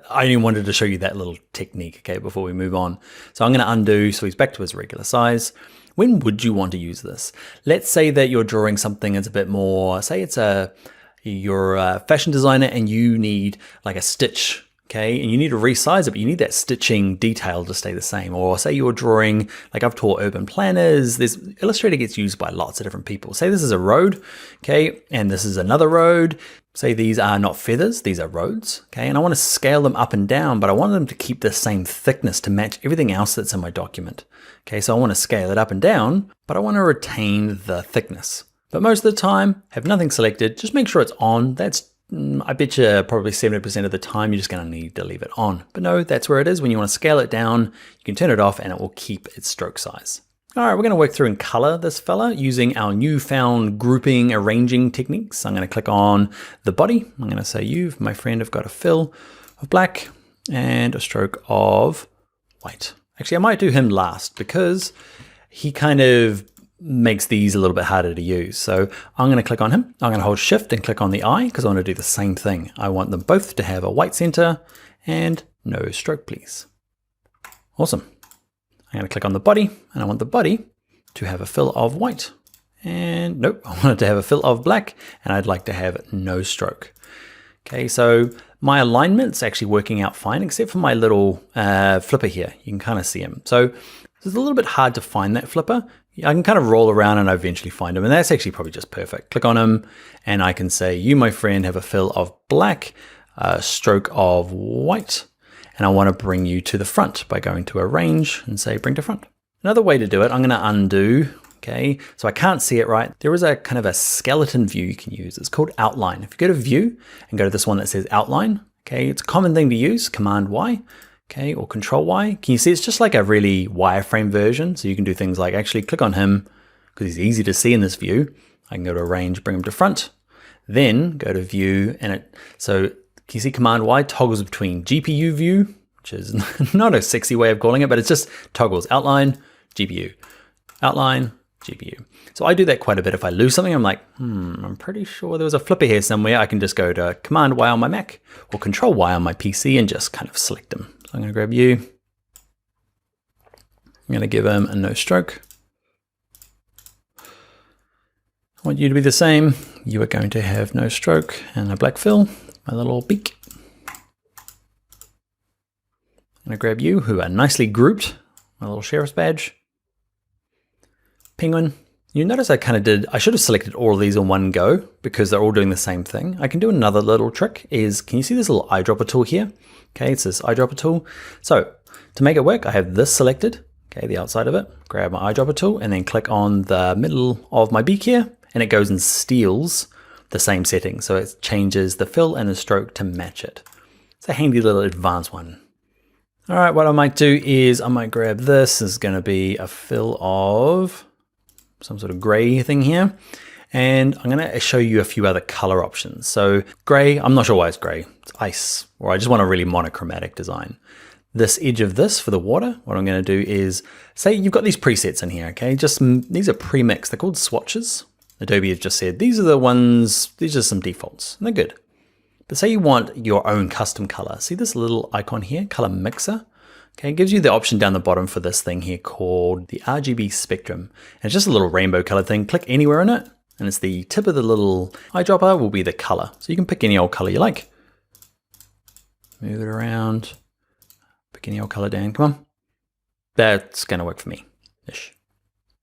I only wanted to show you that little technique, okay, before we move on. So I'm going to undo, so he's back to his regular size. When would you want to use this? Let's say that you're drawing something that's a bit more, say you're a fashion designer and you need like a stitch, okay? And you need to resize it, but you need that stitching detail to stay the same. Or say you're drawing, like I've taught urban planners, Illustrator gets used by lots of different people. Say this is a road, okay? And this is another road. Say these are not feathers, these are roads, okay? And I want to scale them up and down, but I want them to keep the same thickness to match everything else that's in my document. Okay, so I want to scale it up and down, but I want to retain the thickness. But most of the time, have nothing selected, just make sure it's on. That's, I bet you probably 70% of the time, you're just going to need to leave it on. But no, that's where it is. When you want to scale it down, you can turn it off and it will keep its stroke size. All right, we're going to work through and color this fella using our newfound grouping arranging techniques. I'm going to click on the body. I'm going to say you, my friend, have got a fill of black and a stroke of white. Actually, I might do him last because he kind of makes these a little bit harder to use. So I'm going to click on him. I'm going to hold shift and click on the eye because I want to do the same thing. I want them both to have a white center and no stroke, please. Awesome. I'm going to click on the body and I want the body to have a fill of white. And nope, I want it to have a fill of black and I'd like to have no stroke. Okay, so my alignment's actually working out fine, except for my little flipper here. You can kind of see him. So it's a little bit hard to find that flipper. I can kind of roll around and eventually find him, and that's actually probably just perfect. Click on him, and I can say, you, my friend, have a fill of black, a stroke of white, and I want to bring you to the front by going to Arrange and say, bring to front. Another way to do it, I'm going to undo. Okay, so I can't see it right. There is a kind of a skeleton view you can use. It's called Outline. If you go to View and go to this one that says Outline, okay, it's a common thing to use, Command Y, okay, or Control Y. Can you see it's just like a really wireframe version? So you can do things like actually click on him because he's easy to see in this view. I can go to Arrange, bring him to front, then go to View, and so can you see Command Y toggles between GPU view, which is not a sexy way of calling it, but it's just toggles Outline, GPU, Outline, GPU. So I do that quite a bit. If I lose something, I'm like, I'm pretty sure there was a flipper here somewhere. I can just go to Command Y on my Mac or Control Y on my PC and just kind of select them. So I'm going to grab you. I'm going to give him a no stroke. I want you to be the same. You are going to have no stroke and a black fill, my little beak. I'm going to grab you, who are nicely grouped, my little sheriff's badge. Penguin. You notice I should have selected all of these in one go because they're all doing the same thing. I can do another little trick is, can you see this little eyedropper tool here? Okay, it's this eyedropper tool. So to make it work, I have this selected, okay, the outside of it, grab my eyedropper tool and then click on the middle of my beak here and it goes and steals the same setting. So it changes the fill and the stroke to match it. It's a handy little advanced one. All right, what I might do is I might grab this. This is going to be a fill of some sort of gray thing here. And I'm going to show you a few other color options. So gray, I'm not sure why it's gray. It's ice, or I just want a really monochromatic design. This edge of this for the water, what I'm going to do is, say you've got these presets in here, okay? These are pre-mixed. They're called swatches. Adobe has just said, these are the ones, these are some defaults, and they're good. But say you want your own custom color. See this little icon here, color mixer? Okay, it gives you the option down the bottom for this thing here called the RGB spectrum. And it's just a little rainbow color thing. Click anywhere in it, and it's the tip of the little eyedropper will be the color. So you can pick any old color you like. Move it around, pick any old color down, come on. That's gonna work for me, ish.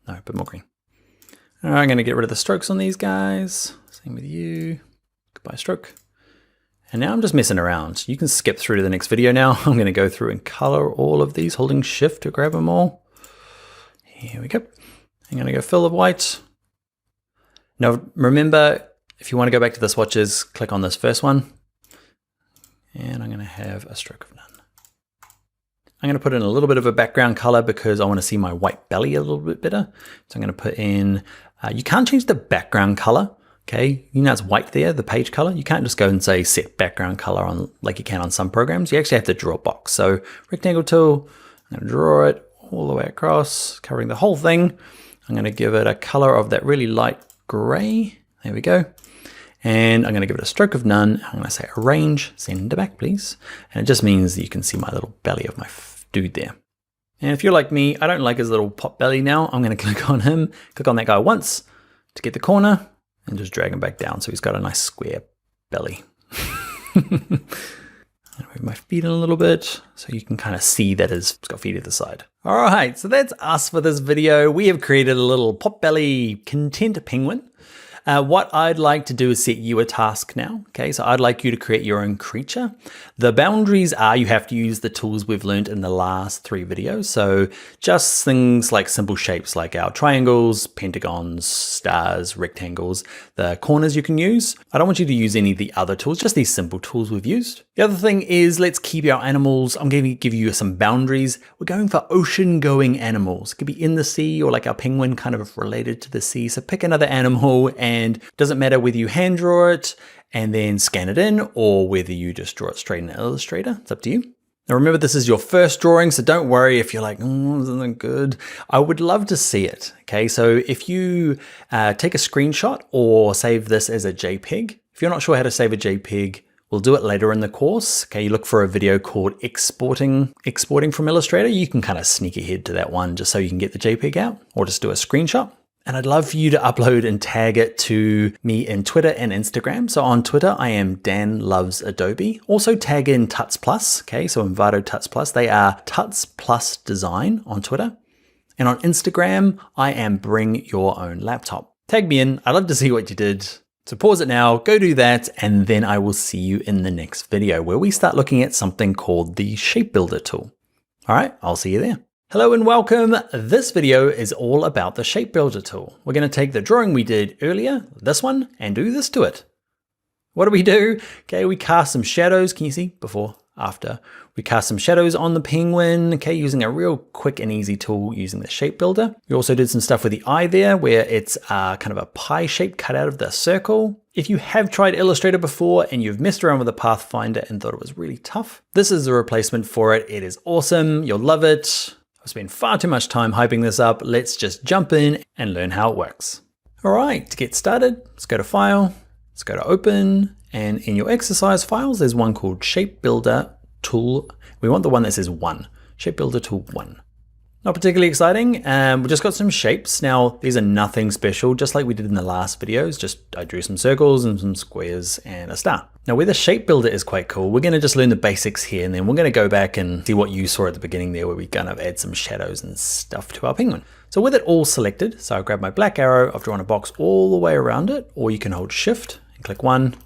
No, a bit more green. All right, I'm gonna get rid of the strokes on these guys. Same with you, goodbye stroke. And now I'm just messing around. You can skip through to the next video now. I'm going to go through and color all of these, holding shift to grab them all. Here we go. I'm going to go fill of white. Now remember, if you want to go back to the swatches, click on this first one. And I'm going to have a stroke of none. I'm going to put in a little bit of a background color because I want to see my white belly a little bit better. So I'm going to put in, you can't change the background color. Okay, you know it's white there, the page color. You can't just go and say set background color on like you can on some programs. You actually have to draw a box. So rectangle tool, I'm going to draw it all the way across, covering the whole thing. I'm going to give it a color of that really light gray. There we go. And I'm going to give it a stroke of none. I'm going to say arrange, send it back, please. And it just means that you can see my little belly of my dude there. And if you're like me, I don't like his little pot belly now. I'm going to click on him, click on that guy once to get the corner and just drag him back down. So he's got a nice square belly. Move my feet in a little bit so you can kind of see that it's got feet either side. All right, so that's us for this video. We have created a little pot belly content penguin. What I'd like to do is set you a task now. Okay, so I'd like you to create your own creature. The boundaries are you have to use the tools we've learned in the last 3 videos. So just things like simple shapes like our triangles, pentagons, stars, rectangles, the corners you can use. I don't want you to use any of the other tools, just these simple tools we've used. The other thing is let's keep our animals. I'm going to give you some boundaries. We're going for ocean going animals. It could be in the sea or like our penguin kind of related to the sea. So pick another animal and doesn't matter whether you hand draw it and then scan it in or whether you just draw it straight in Illustrator. It's up to you. Now remember, this is your first drawing, so don't worry if you're like, oh, isn't that good? I would love to see it. Okay, so if you take a screenshot or save this as a JPEG, if you're not sure how to save a JPEG, we'll do it later in the course. Okay, you look for a video called exporting from Illustrator. You can kind of sneak ahead to that one just so you can get the JPEG out or just do a screenshot. And I'd love for you to upload and tag it to me in Twitter and Instagram. So on Twitter, I am Dan Loves Adobe. Also tag in Tuts Plus, okay? So Envato Tuts Plus, they are Tuts Plus Design on Twitter. And on Instagram, I am Bring Your Own Laptop. Tag me in, I'd love to see what you did. So pause it now, go do that, and then I will see you in the next video where we start looking at something called the Shape Builder tool. All right, I'll see you there. Hello and welcome. This video is all about the Shape Builder tool. We're going to take the drawing we did earlier, this one, and do this to it. What do we do? Okay, we cast some shadows. Can you see before, after? We cast some shadows on the penguin, okay, using a real quick and easy tool using the Shape Builder. We also did some stuff with the eye there where it's kind of a pie shape cut out of the circle. If you have tried Illustrator before and you've messed around with the Pathfinder and thought it was really tough, this is the replacement for it. It is awesome. You'll love it. I've spent far too much time hyping this up. Let's just jump in and learn how it works. All right, to get started, let's go to File, let's go to Open, and in your exercise files, there's one called Shape Builder Tool. We want the one that says 1, Shape Builder Tool 1. Not particularly exciting. We just got some shapes. Now, these are nothing special, just like we did in the last videos. Just I drew some circles and some squares and a star. Now, where the Shape Builder is quite cool, we're gonna just learn the basics here, and then we're gonna go back and see what you saw at the beginning there, where we kind of add some shadows and stuff to our penguin. So with it all selected, so I grab my black arrow, I've drawn a box all the way around it, or you can hold Shift and click 1,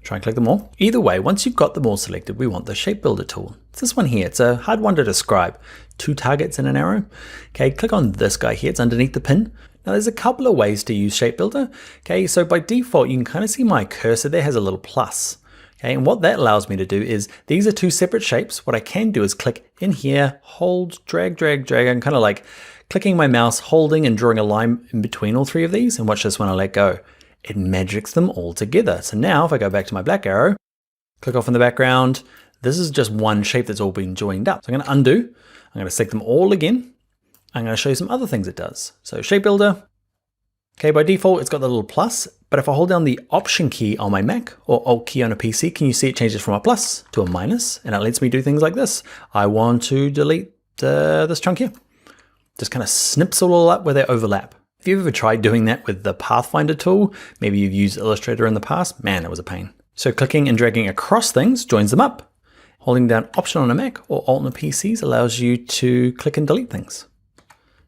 try and click them all. Either way, once you've got them all selected, we want the Shape Builder tool. It's this one here. It's a hard one to describe. 2 targets and an arrow. Okay, click on this guy here. It's underneath the pin. Now there's a couple of ways to use Shape Builder. Okay, so by default, you can kind of see my cursor there has a little plus. Okay, and what that allows me to do is, these are 2 separate shapes. What I can do is click in here, hold, drag, drag, drag. I'm kind of like clicking my mouse, holding and drawing a line in between all 3 of these. And watch this when I let go. It magics them all together. So now if I go back to my black arrow, click off in the background, this is just one shape that's all been joined up. So I'm going to undo. I'm going to select them all again. I'm going to show you some other things it does. So Shape Builder. Okay, by default, it's got the little plus, but if I hold down the Option key on my Mac or Alt key on a PC, can you see it changes from a plus to a minus? And it lets me do things like this. I want to delete this chunk here. Just kind of snips it all up where they overlap. If you've ever tried doing that with the Pathfinder tool, maybe you've used Illustrator in the past, man, that was a pain. So clicking and dragging across things joins them up. Holding down Option on a Mac or Alt on a PC allows you to click and delete things.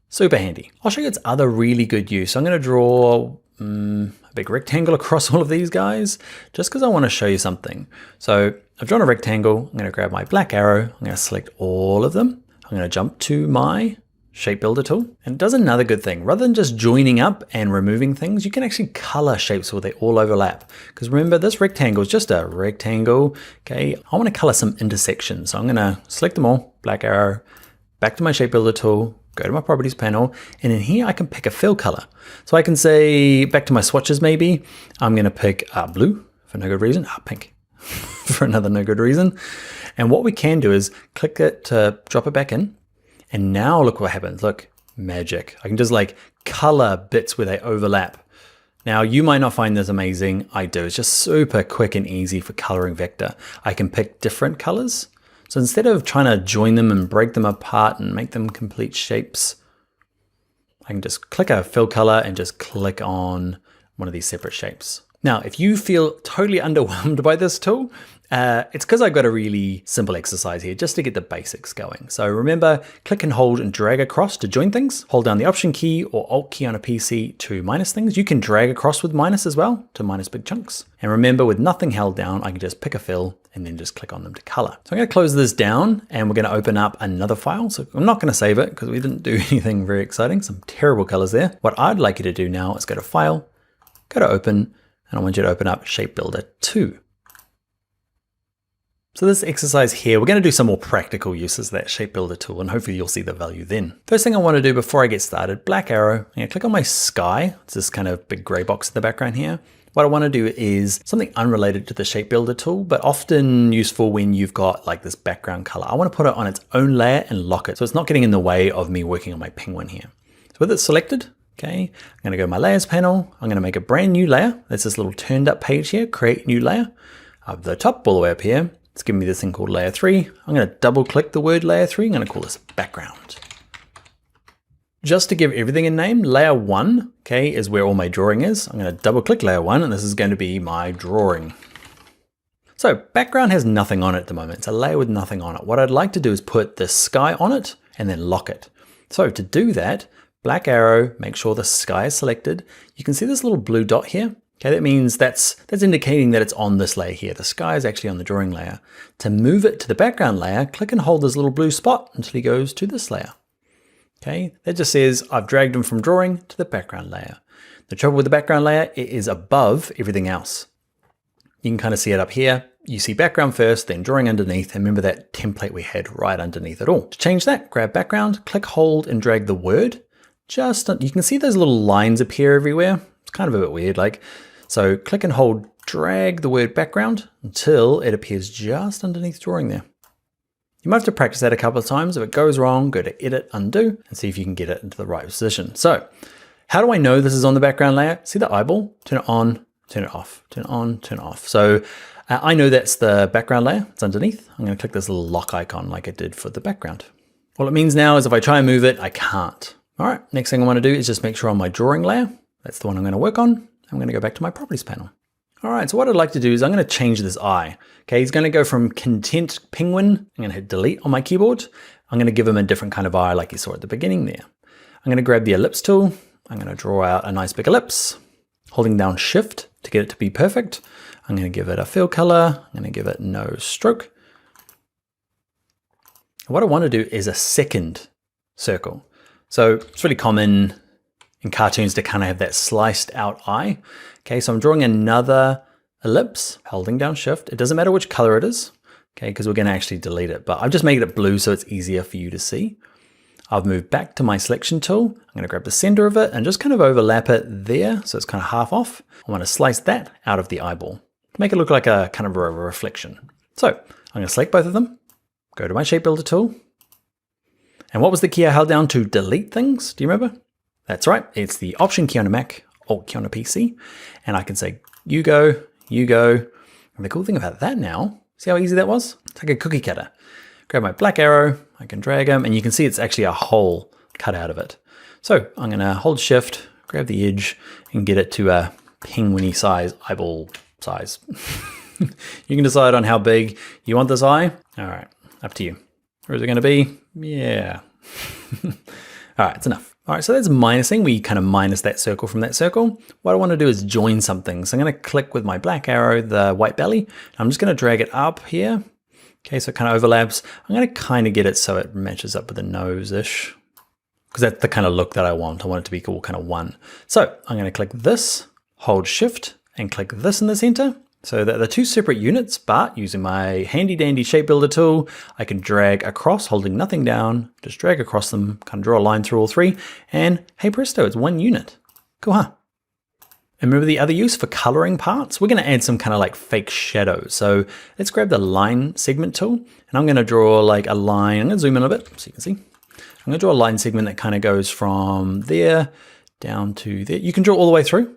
Super handy. I'll show you its other really good use. I'm going to draw a big rectangle across all of these guys, just because I want to show you something. So I've drawn a rectangle. I'm going to grab my black arrow. I'm going to select all of them. I'm going to jump to my Shape Builder tool, and it does another good thing. Rather than just joining up and removing things, you can actually color shapes where they all overlap. Because remember, this rectangle is just a rectangle. Okay, I want to color some intersections. So I'm going to select them all, black arrow, back to my shape builder tool, go to my properties panel, and in here I can pick a fill color. So I can say, back to my swatches maybe, I'm gonna pick blue for no good reason, pink for another no good reason. And what we can do is click it to drop it back in. And now look what happens, look, magic. I can just like color bits where they overlap. Now you might not find this amazing, I do. It's just super quick and easy for coloring vector. I can pick different colors. So instead of trying to join them and break them apart and make them complete shapes, I can just click a fill color and just click on one of these separate shapes. Now, if you feel totally underwhelmed by this tool, it's because I've got a really simple exercise here just to get the basics going. So remember, click and hold and drag across to join things. Hold down the Option key or Alt key on a PC to minus things. You can drag across with minus as well to minus big chunks. And remember, with nothing held down, I can just pick a fill and then just click on them to color. So I'm going to close this down and we're going to open up another file. So I'm not going to save it because we didn't do anything very exciting. Some terrible colors there. What I'd like you to do now is go to File, go to Open, and I want you to open up Shape Builder 2. So this exercise here, we're going to do some more practical uses of that Shape Builder tool, and hopefully you'll see the value then. First thing I want to do before I get started, black arrow, I'm going to click on my sky. It's this kind of big gray box in the background here. What I want to do is something unrelated to the Shape Builder tool, but often useful when you've got like this background color. I want to put it on its own layer and lock it, so it's not getting in the way of me working on my penguin here. So with it selected, okay, I'm going to go to my layers panel. I'm going to make a brand new layer. That's this little turned up page here, create new layer. Up the top all the way up here, it's giving me this thing called layer 3. I'm going to double click the word layer 3. I'm going to call this background. Just to give everything a name, layer 1, okay, is where all my drawing is. I'm going to double click layer 1 and this is going to be my drawing. So background has nothing on it at the moment. It's a layer with nothing on it. What I'd like to do is put the sky on it and then lock it. So to do that, black arrow, make sure the sky is selected. You can see this little blue dot here. Okay, that means that's indicating that it's on this layer here. The sky is actually on the drawing layer. To move it to the background layer, click and hold this little blue spot until he goes to this layer. Okay, that just says I've dragged him from drawing to the background layer. The trouble with the background layer, it is above everything else. You can kind of see it up here. You see background first, then drawing underneath, and remember that template we had right underneath it all. To change that, grab background, click, hold, and drag the word. You can see those little lines appear everywhere. It's kind of a bit weird, like, so click and hold, drag the word background until it appears just underneath drawing there. You might have to practice that a couple of times. If it goes wrong, go to edit, undo, and see if you can get it into the right position. So how do I know this is on the background layer? See the eyeball, turn it on, turn it off, turn it on, turn it off. So I know that's the background layer, it's underneath. I'm gonna click this little lock icon like I did for the background. All it means now is if I try and move it, I can't. All right, next thing I wanna do is just make sure on my drawing layer, that's the one I'm gonna work on. I'm gonna go back to my properties panel. All right, so what I'd like to do is I'm gonna change this eye. Okay, he's gonna go from content penguin. I'm gonna hit delete on my keyboard. I'm gonna give him a different kind of eye like you saw at the beginning there. I'm gonna grab the ellipse tool. I'm gonna draw out a nice big ellipse, holding down shift to get it to be perfect. I'm gonna give it a fill color. I'm gonna give it no stroke. What I wanna do is a second circle. So it's really common in cartoons to kind of have that sliced out eye. Okay, so I'm drawing another ellipse, holding down shift. It doesn't matter which color it is, okay, because we're gonna actually delete it, but I've just made it blue so it's easier for you to see. I've moved back to my selection tool. I'm gonna grab the center of it and just kind of overlap it there so it's kind of half off. I wanna slice that out of the eyeball to make it look like a kind of a reflection. So I'm gonna select both of them, go to my Shape Builder tool. And what was the key I held down to delete things? Do you remember? That's right, it's the Option key on a Mac, Alt key on a PC. And I can say, you go, you go. And the cool thing about that now, see how easy that was? It's like a cookie cutter. Grab my black arrow, I can drag them, and you can see it's actually a hole cut out of it. So I'm gonna hold shift, grab the edge, and get it to a penguin-y size, eyeball size. You can decide on how big you want this eye. All right, up to you. Where is it gonna be? Yeah. All right, it's enough. All right, so that's minusing. We kind of minus that circle from that circle. What I want to do is join something. So I'm going to click with my black arrow, the white belly. I'm just going to drag it up here. Okay, so it kind of overlaps. I'm going to kind of get it so it matches up with the nose-ish, because that's the kind of look that I want. I want it to be all kind of one. So I'm going to click this, hold shift, and click this in the center. so that they're two separate units, but using my handy dandy shape builder tool, I can drag across, holding nothing down, just drag across them, kind of draw a line through all three, and hey presto, it's one unit. Cool, huh? And remember the other use for coloring parts? We're gonna add some kind of like fake shadows. So let's grab the line segment tool, and I'm gonna draw like a line. I'm gonna zoom in a bit so you can see. I'm gonna draw a line segment that kind of goes from there down to there. You can draw all the way through.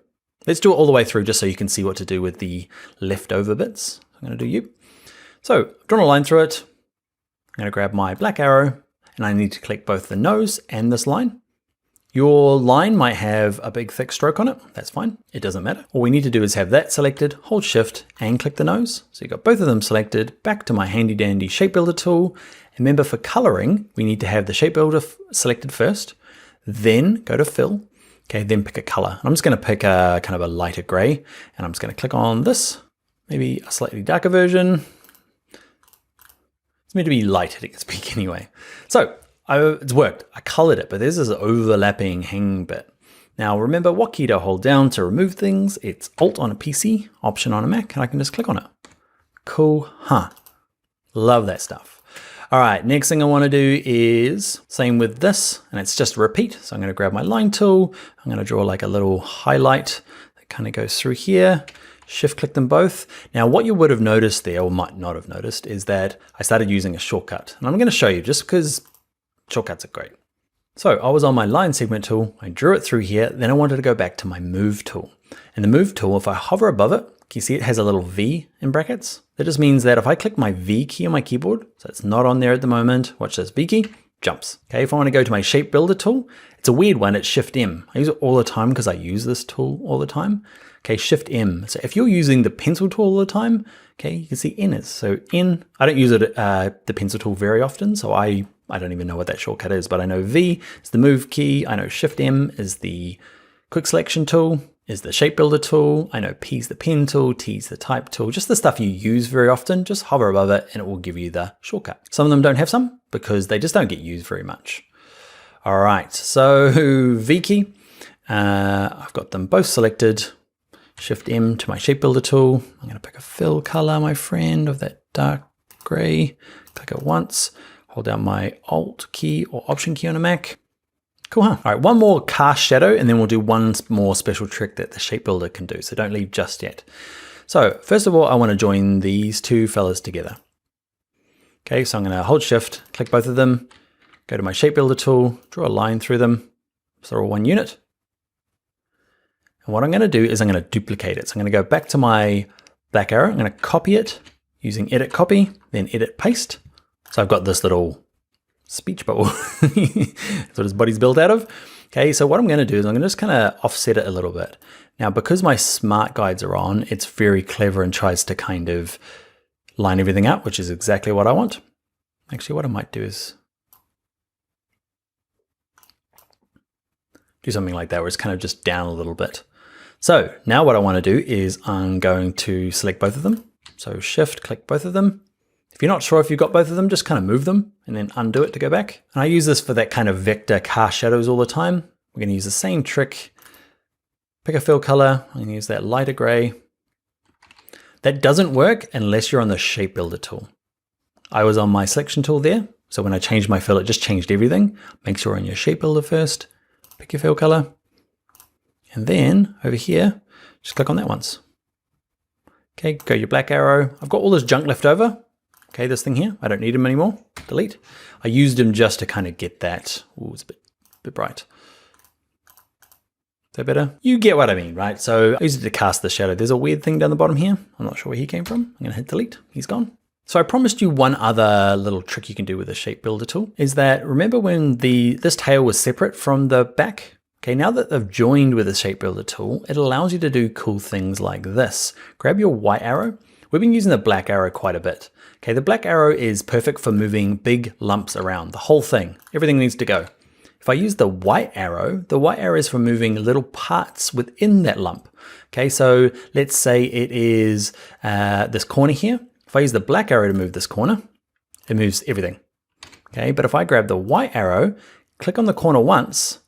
Let's do it all the way through just so you can see what to do with the leftover bits. I'm gonna do you. So I've drawn a line through it. I'm gonna grab my black arrow, and I need to click both the nose and this line. Your line might have a big thick stroke on it. That's fine. It doesn't matter. All we need to do is have that selected, hold shift and click the nose. So you've got both of them selected. Back to my handy dandy shape builder tool. And remember for coloring, we need to have the shape builder selected first, then go to fill. Okay, then pick a color. I'm just going to pick a kind of a lighter gray, and I'm just going to click on this, maybe a slightly darker version. It's meant to be light hitting its peak anyway. So it's worked. I colored it, but there's this overlapping hang bit. Now remember what key to hold down to remove things. It's Alt on a PC, Option on a Mac, and I can just click on it. Cool, huh? Love that stuff. All right, next thing I want to do is same with this, and it's just a repeat. So I'm going to grab my line tool. I'm going to draw like a little highlight that kind of goes through here. Shift click them both. Now what you would have noticed there, or might not have noticed, is that I started using a shortcut. And I'm going to show you just because shortcuts are great. So I was on my line segment tool, I drew it through here, then I wanted to go back to my move tool. And the move tool, if I hover above it, can you see it has a little V in brackets? That just means that if I click my V key on my keyboard, so it's not on there at the moment, watch this, V key, jumps. Okay, if I want to go to my shape builder tool, it's a weird one, it's Shift M. I use it all the time because I use this tool all the time. Okay, Shift M. So if you're using the pencil tool all the time, okay, you can see N is. So N, I don't use it, the pencil tool very often, so I don't even know what that shortcut is, but I know V is the move key. I know Shift M is the quick selection tool, is the shape builder tool. I know P is the pen tool, T is the type tool, just the stuff you use very often. Just hover above it and it will give you the shortcut. Some of them don't have some because they just don't get used very much. All right, so V key, I've got them both selected. Shift M to my shape builder tool. I'm gonna pick a fill color, my friend, of that dark gray. Click it once. Hold down my Alt key or Option key on a Mac. Cool, huh? All right, one more cast shadow, and then we'll do one more special trick that the shape builder can do, so don't leave just yet. So first of all, I want to join these two fellas together. Okay, so I'm going to hold shift, click both of them, go to my shape builder tool, draw a line through them, so they're all one unit. And what I'm going to do is I'm going to duplicate it. So I'm going to go back to my black arrow, I'm going to copy it using edit copy, then edit paste. So I've got this little speech bubble. That's what his body's built out of. Okay, so what I'm going to do is I'm going to just kind of offset it a little bit. Now, because my smart guides are on, it's very clever and tries to kind of line everything up, which is exactly what I want. Actually, what I might do is do something like that, where it's kind of just down a little bit. So now what I want to do is I'm going to select both of them. So shift, click both of them. If you're not sure if you've got both of them, just kind of move them and then undo it to go back. And I use this for that kind of vector cast shadows all the time. We're going to use the same trick. Pick a fill color. I'm going to use that lighter gray. That doesn't work unless you're on the shape builder tool. I was on my selection tool there. So when I changed my fill, it just changed everything. Make sure you're on your shape builder first. Pick your fill color. And then over here, just click on that once. Okay, go your black arrow. I've got all this junk left over. Okay, this thing here, I don't need them anymore. Delete. I used them just to kind of get that. Ooh, it's a bit bright. Is that better? You get what I mean, right? So I used it to cast the shadow. There's a weird thing down the bottom here. I'm not sure where he came from. I'm gonna hit delete, he's gone. So I promised you one other little trick you can do with the shape builder tool is that, remember when this tail was separate from the back? Okay, now that they've joined with the shape builder tool, it allows you to do cool things like this. Grab your white arrow. We've been using the black arrow quite a bit. Okay, the black arrow is perfect for moving big lumps around, the whole thing. Everything needs to go. If I use the white arrow is for moving little parts within that lump. Okay, so let's say it is this corner here. If I use the black arrow to move this corner, it moves everything. Okay, but if I grab the white arrow, click on the corner once,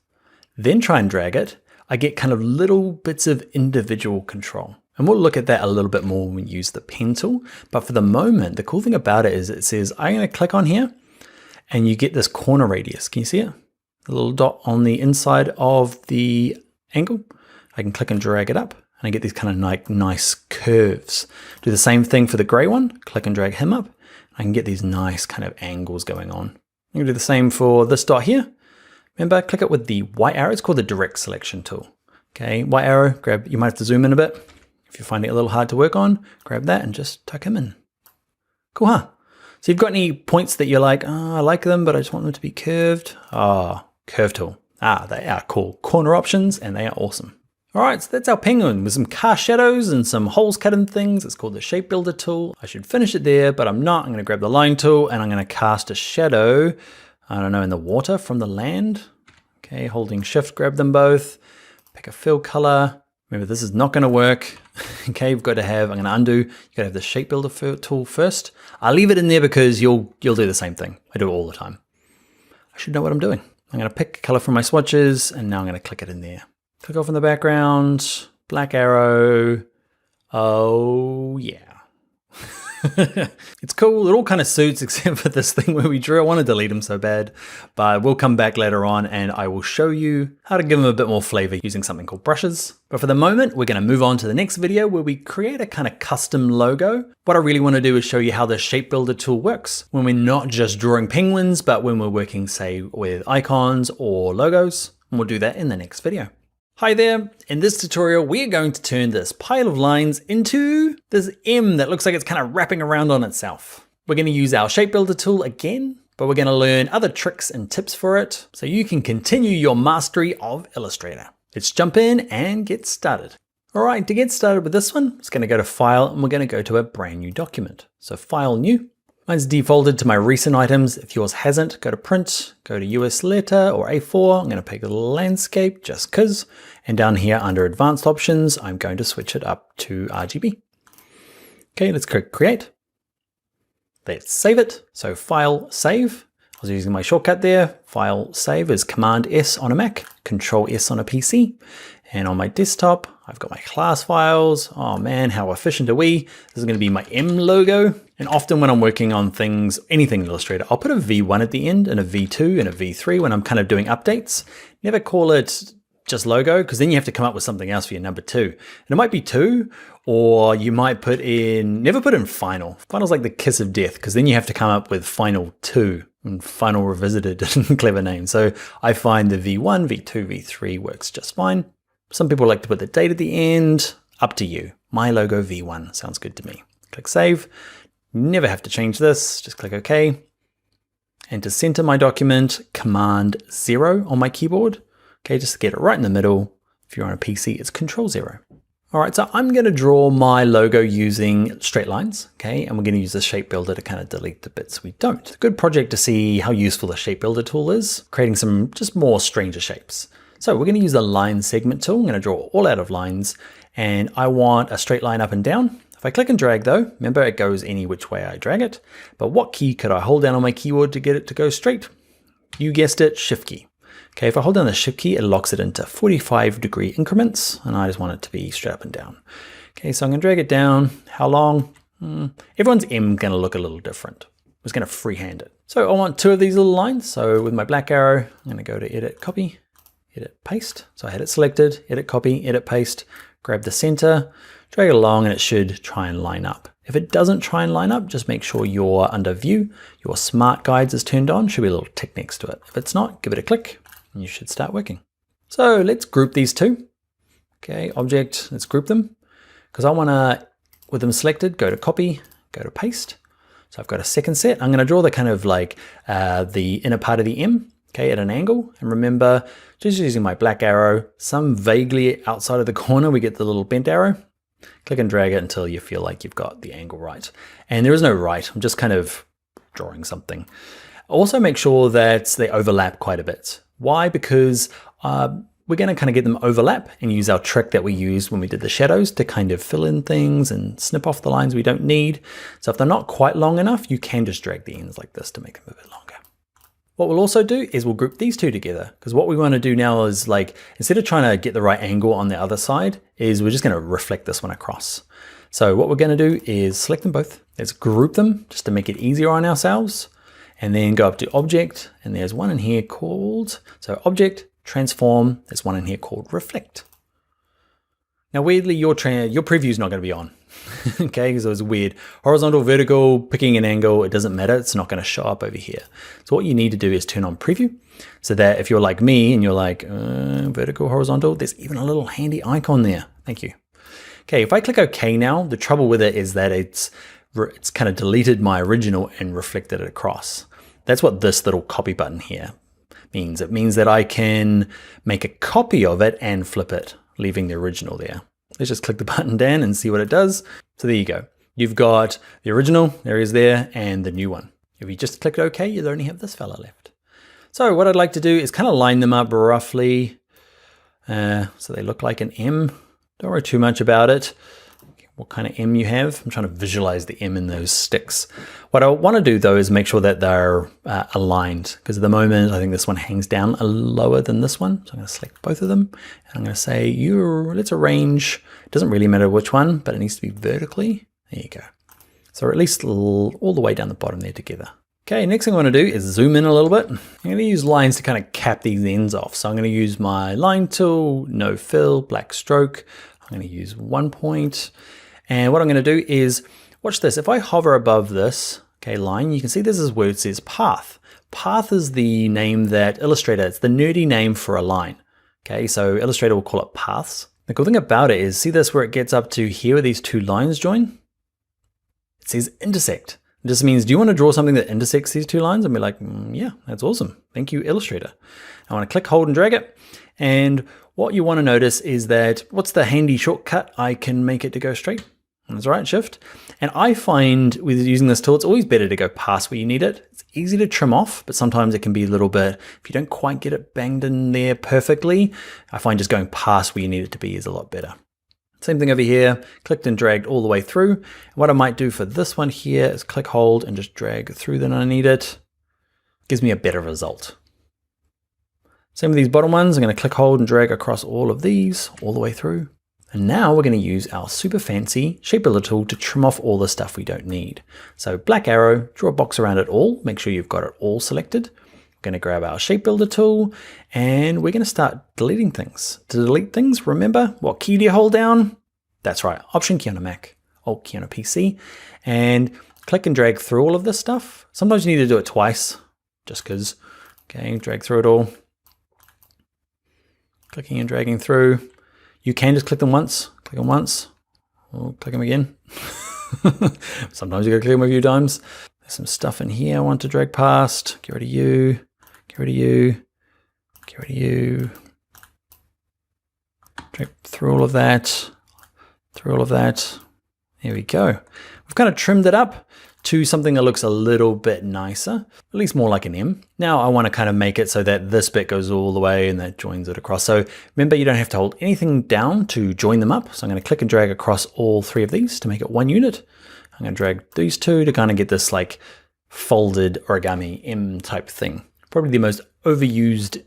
then try and drag it, I get kind of little bits of individual control. And we'll look at that a little bit more when we use the pen tool. But for the moment, the cool thing about it is it says, I'm going to click on here and you get this corner radius. Can you see it? The little dot on the inside of the angle. I can click and drag it up and I get these kind of like nice curves. Do the same thing for the gray one. Click and drag him up. I can get these nice kind of angles going on. You can do the same for this dot here. Remember, click it with the white arrow. It's called the direct selection tool. Okay, white arrow, grab, you might have to zoom in a bit. If you're finding it a little hard to work on, grab that and just tuck him in. Cool, huh? So you've got any points that you're like, oh, I like them, but I just want them to be curved. Ah, curve tool. Ah, they are cool. Corner options, and they are awesome. All right, so that's our penguin with some cast shadows and some holes cut in things. It's called the shape builder tool. I should finish it there, but I'm not. I'm gonna grab the line tool and I'm gonna cast a shadow, I don't know, in the water from the land. Okay, holding shift, grab them both. Pick a fill color. Remember, this is not gonna work. Okay, you've got to have, I'm gonna undo, you gotta have the shape builder tool first. I'll leave it in there because you'll do the same thing. I do it all the time. I should know what I'm doing. I'm gonna pick a color from my swatches and now I'm gonna click it in there. Click off in the background, black arrow. Oh yeah. It's cool, it all kind of suits except for this thing where we drew. I want to delete them so bad, but we'll come back later on and I will show you how to give them a bit more flavor using something called brushes. But for the moment, we're going to move on to the next video where we create a kind of custom logo. What I really want to do is show you how the shape builder tool works when we're not just drawing penguins, but when we're working, say, with icons or logos. And we'll do that in the next video. Hi there, in this tutorial we are going to turn this pile of lines into this M that looks like it's kind of wrapping around on itself. We're going to use our shape builder tool again, but we're going to learn other tricks and tips for it so you can continue your mastery of Illustrator. Let's jump in and get started. All right, to get started with this one, it's going to go to File and we're going to go to a brand new document. So File, New. Mine's defaulted to my recent items. If yours hasn't, go to Print, go to US Letter or A4. I'm going to pick a landscape just because. And down here under Advanced Options, I'm going to switch it up to RGB. Okay, let's click Create. Let's save it. So File, Save. I was using my shortcut there. File, Save is Command S on a Mac, Control S on a PC. And on my desktop, I've got my class files. Oh man, how efficient are we? This is going to be my M logo. And often when I'm working on things, anything in Illustrator, I'll put a V1 at the end and a V2 and a V3 when I'm kind of doing updates. Never call it just logo, because then you have to come up with something else for your number 2. And it might be 2, or you might put in, never put in final. Final's like the kiss of death, because then you have to come up with final 2 and final revisited, clever name. So I find the V1, V2, V3 works just fine. Some people like to put the date at the end, up to you. My logo V1 sounds good to me. Click Save. Never have to change this, just click OK. And to center my document, Command 0 on my keyboard. Okay, just to get it right in the middle. If you're on a PC, it's Control 0. All right, so I'm going to draw my logo using straight lines, okay? And we're going to use the shape builder to kind of delete the bits we don't. It's a good project to see how useful the shape builder tool is, creating some just more stranger shapes. So we're going to use the line segment tool. I'm going to draw all out of lines and I want a straight line up and down. If I click and drag though, remember it goes any which way I drag it, but what key could I hold down on my keyboard to get it to go straight? You guessed it, Shift key. Okay, if I hold down the Shift key, it locks it into 45-degree increments, and I just want it to be straight up and down. Okay, so I'm gonna drag it down. How long? Everyone's M gonna look a little different. I'm just gonna freehand it. So I want 2 of these little lines. So with my black arrow, I'm gonna go to Edit, Copy, Edit, Paste. So I had it selected, Edit, Copy, Edit, Paste, grab the center, drag it along, and it should try and line up. If it doesn't try and line up, just make sure you're under View, your Smart Guides is turned on, should be a little tick next to it. If it's not, give it a click, and you should start working. So let's group these 2. Okay, Object, let's group them. Because I wanna, with them selected, go to Copy, go to Paste. So I've got a second set. I'm gonna draw the kind of like the inner part of the M, okay, at an angle. And remember, just using my black arrow, some vaguely outside of the corner, we get the little bent arrow. Click and drag it until you feel like you've got the angle right. And there is no right, I'm just kind of drawing something. Also make sure that they overlap quite a bit. Why? Because we're gonna kind of get them overlap and use our trick that we used when we did the shadows to kind of fill in things and snip off the lines we don't need. So if they're not quite long enough, you can just drag the ends like this to make them a bit longer. What we'll also do is we'll group these two together, because what we want to do now is, like, instead of trying to get the right angle on the other side, is we're just going to reflect this one across. So what we're going to do is select them both. Let's group them just to make it easier on ourselves, and then go up to Object, and there's one in here called, so Object, Transform, there's one in here called Reflect. Now weirdly, your preview is not going to be on, okay, because it was weird. Horizontal, vertical, picking an angle, it doesn't matter, it's not going to show up over here. So what you need to do is turn on preview, so that if you're like me and you're like, vertical, horizontal, there's even a little handy icon there. Thank you. Okay, if I click OK now, the trouble with it is that it's kind of deleted my original and reflected it across. That's what this little copy button here means. It means that I can make a copy of it and flip it, leaving the original there. Let's just click the button down and see what it does. So there you go. You've got the original, there he is there, and the new one. If you just click OK, you'll only have this fella left. So what I'd like to do is kind of line them up roughly so they look like an M. Don't worry too much about it, what kind of M you have. I'm trying to visualize the M in those sticks. What I want to do though is make sure that they're aligned, because at the moment I think this one hangs down lower than this one. So I'm going to select both of them, and I'm going to say let's arrange, it doesn't really matter which one, but it needs to be vertically. There you go. So at least all the way down the bottom there together. Okay, next thing I want to do is zoom in a little bit. I'm going to use lines to kind of cap these ends off. So I'm going to use my line tool, no fill, black stroke. I'm going to use 1 point. And what I'm going to do is, watch this. If I hover above this, okay, line, you can see this is where it says path. Path is the name that Illustrator, it's the nerdy name for a line. Okay, so Illustrator will call it paths. The cool thing about it is, see this where it gets up to here where these two lines join? It says intersect. It just means, do you want to draw something that intersects these two lines? And be like, yeah, that's awesome. Thank you, Illustrator. I want to click, hold, and drag it. And what you want to notice is that, what's the handy shortcut? I can make it to go straight. That's right, Shift. And I find with using this tool, it's always better to go past where you need it. It's easy to trim off, but sometimes it can be a little bit, if you don't quite get it banged in there perfectly, I find just going past where you need it to be is a lot better. Same thing over here, clicked and dragged all the way through. And what I might do for this one here is click, hold, and just drag through then I need it. Gives me a better result. Same with these bottom ones, I'm going to click, hold, and drag across all of these, all the way through. And now we're going to use our super fancy shape builder tool to trim off all the stuff we don't need. So black arrow, draw a box around it all, make sure you've got it all selected. We're going to grab our shape builder tool, and we're going to start deleting things. To delete things, remember, what key do you hold down? That's right, Option key on a Mac, Alt key on a PC, and click and drag through all of this stuff. Sometimes you need to do it twice, just because. Okay, drag through it all. Clicking and dragging through. You can just click them once, click them once, or click them again. Sometimes you gotta click them a few times. There's some stuff in here I want to drag past. Get rid of you, get rid of you, get rid of you. Drag through all of that, through all of that. There we go. We've kind of trimmed it up to something that looks a little bit nicer, at least more like an M. Now I want to kind of make it so that this bit goes all the way and that joins it across. So remember, you don't have to hold anything down to join them up. So I'm going to click and drag across all three of these to make it one unit. I'm going to drag these two to kind of get this like folded origami M type thing. Probably the most overused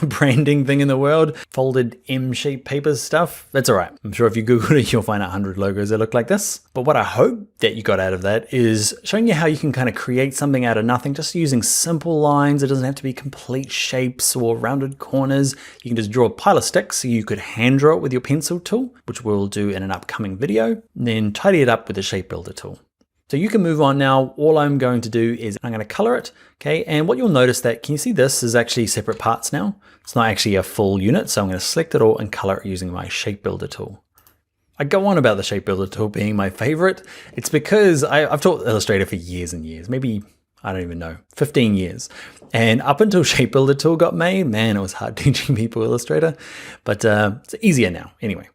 branding thing in the world. Folded M-shaped paper stuff. That's all right. I'm sure if you Google it, you'll find 100 logos that look like this. But what I hope that you got out of that is showing you how you can kind of create something out of nothing, just using simple lines. It doesn't have to be complete shapes or rounded corners. You can just draw a pile of sticks. So you could hand draw it with your pencil tool, which we'll do in an upcoming video, and then tidy it up with the shape builder tool. So you can move on now. All I'm going to do is I'm going to color it. Okay. And what you'll notice that, can you see this is actually separate parts now? It's not actually a full unit. So I'm going to select it all and color it using my shape builder tool. I go on about the shape builder tool being my favorite. It's because I've taught Illustrator for years and years, maybe, I don't even know, 15 years. And up until shape builder tool got made, man, it was hard teaching people Illustrator, but it's easier now anyway.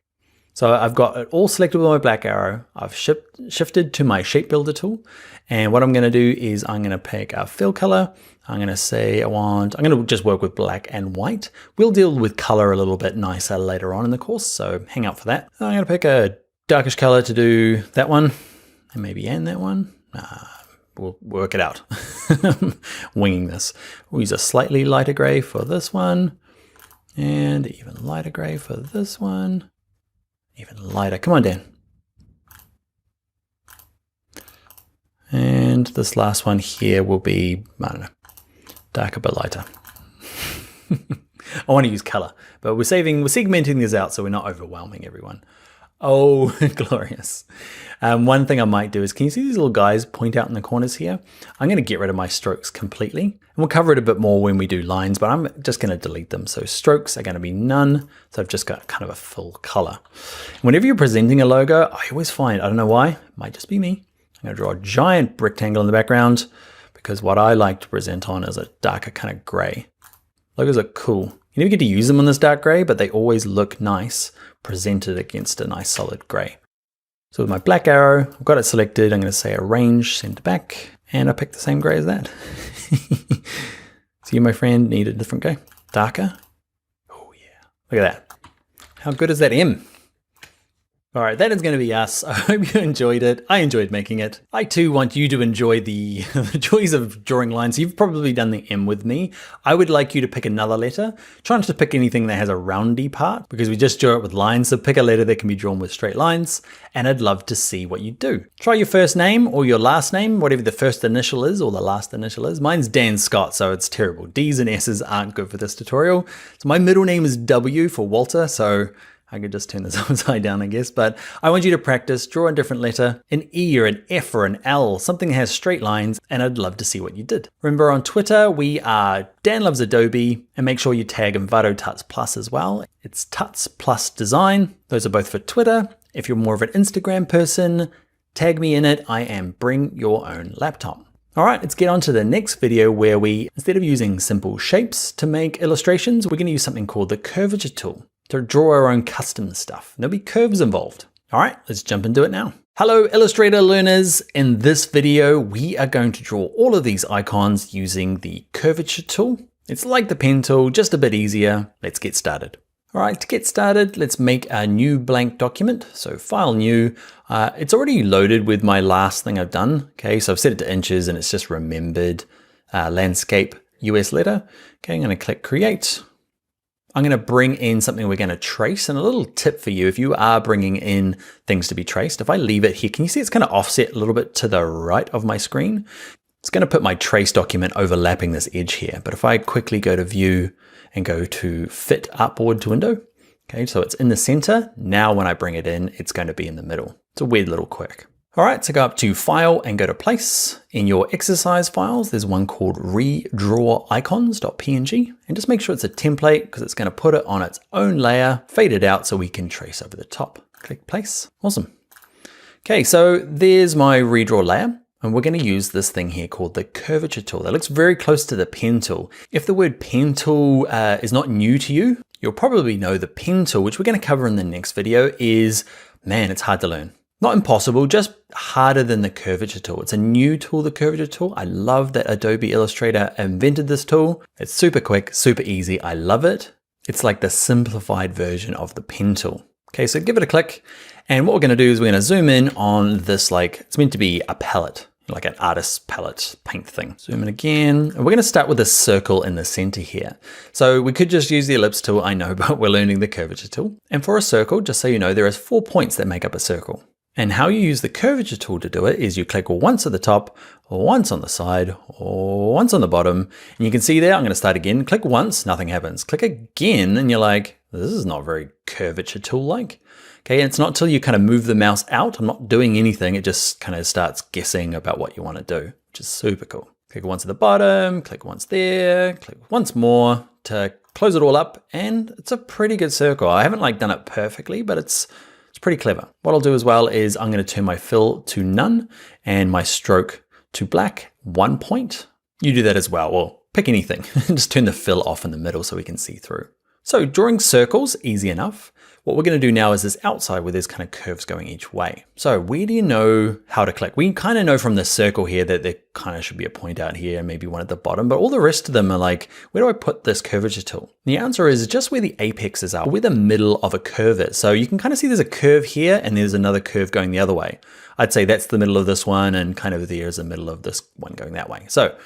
So I've got it all selected with my black arrow. I've shifted to my shape builder tool. And what I'm going to do is I'm going to pick a fill color. I'm going to say I'm going to just work with black and white. We'll deal with color a little bit nicer later on in the course, so hang out for that. I'm going to pick a darkish color to do that one, and maybe that one. we'll work it out. Winging this. We'll use a slightly lighter gray for this one, and even lighter gray for this one. Even lighter. Come on, Dan. And this last one here will be, I don't know, darker but lighter. I want to use color, but we're segmenting this out so we're not overwhelming everyone. Oh, glorious. One thing I might do is, can you see these little guys point out in the corners here? I'm going to get rid of my strokes completely. And we'll cover it a bit more when we do lines, but I'm just going to delete them. So strokes are going to be none. So I've just got kind of a full color. Whenever you're presenting a logo, I always find, I don't know why, it might just be me. I'm going to draw a giant rectangle in the background because what I like to present on is a darker kind of gray. Logos are cool. You never get to use them on this dark gray, but they always look nice presented against a nice solid gray. So with my black arrow, I've got it selected. I'm going to say arrange center back, and I picked the same gray as that. So you, my friend, need a different gray. Darker. Oh yeah, look at that. How good is that M? All right, that is going to be us. I hope you enjoyed it. I enjoyed making it. I too want you to enjoy the joys of drawing lines. You've probably done the M with me. I would like you to pick another letter. Try not to pick anything that has a roundy part because we just drew it with lines. So pick a letter that can be drawn with straight lines, and I'd love to see what you do. Try your first name or your last name, whatever the first initial is or the last initial is. Mine's Dan Scott, so it's terrible. D's and S's aren't good for this tutorial. So my middle name is W for Walter, so I could just turn this upside down, I guess, but I want you to practice, draw a different letter, an E or an F or an L, something that has straight lines, and I'd love to see what you did. Remember on Twitter, we are Dan Loves Adobe, and make sure you tag Envato Tuts Plus as well. It's Tuts Plus Design. Those are both for Twitter. If you're more of an Instagram person, tag me in it. I am Bring Your Own Laptop. All right, let's get on to the next video where we, instead of using simple shapes to make illustrations, we're going to use something called the Curvature tool to draw our own custom stuff. There'll be curves involved. All right, let's jump into it now. Hello, Illustrator learners. In this video, we are going to draw all of these icons using the Curvature tool. It's like the pen tool, just a bit easier. Let's get started. All right, to get started, let's make a new blank document. So File New. It's already loaded with my last thing I've done. Okay, so I've set it to inches and it's just remembered landscape US letter. Okay, I'm gonna click Create. I'm going to bring in something we're going to trace, and a little tip for you, if you are bringing in things to be traced, if I leave it here, can you see it's kind of offset a little bit to the right of my screen? It's going to put my trace document overlapping this edge here. But if I quickly go to View and go to Fit Upward to Window, okay, so it's in the center. Now when I bring it in, it's going to be in the middle. It's a weird little quirk. All right, so go up to File and go to Place. In your exercise files, there's one called redrawicons.png, and just make sure it's a template because it's going to put it on its own layer, fade it out so we can trace over the top. Click Place. Awesome. Okay, so there's my redraw layer, and we're going to use this thing here called the Curvature tool. That looks very close to the pen tool. If the word pen tool is not new to you, you'll probably know the pen tool, which we're going to cover in the next video, is, man, it's hard to learn. Not impossible, just harder than the Curvature tool. It's a new tool, the Curvature tool. I love that Adobe Illustrator invented this tool. It's super quick, super easy. I love it. It's like the simplified version of the pen tool. Okay, so give it a click. And what we're gonna do is we're gonna zoom in on this, like, it's meant to be a palette, like an artist's palette paint thing. Zoom in again. And we're gonna start with a circle in the center here. So we could just use the ellipse tool, I know, but we're learning the Curvature tool. And for a circle, just so you know, there is 4 points that make up a circle. And how you use the Curvature tool to do it is you click once at the top, or once on the side, or once on the bottom. And you can see there, I'm gonna start again. Click once, nothing happens. Click again, and you're like, this is not very Curvature tool-like. Okay, and it's not until you kind of move the mouse out, I'm not doing anything, it just kind of starts guessing about what you wanna do, which is super cool. Click once at the bottom, click once there, click once more to close it all up, and it's a pretty good circle. I haven't like done it perfectly, but it's pretty clever. What I'll do as well is I'm going to turn my fill to none and my stroke to black, 1 point. You do that as well. Well, pick anything. Just turn the fill off in the middle so we can see through. So drawing circles, easy enough. What we're going to do now is this outside where there's kind of curves going each way. So where do you know how to click? We kind of know from the circle here that there kind of should be a point out here and maybe one at the bottom, but all the rest of them are like, where do I put this curvature tool? The answer is just where the apexes are, where the middle of a curve is. So you can kind of see there's a curve here and there's another curve going the other way. I'd say that's the middle of this one and kind of there's the middle of this one going that way. So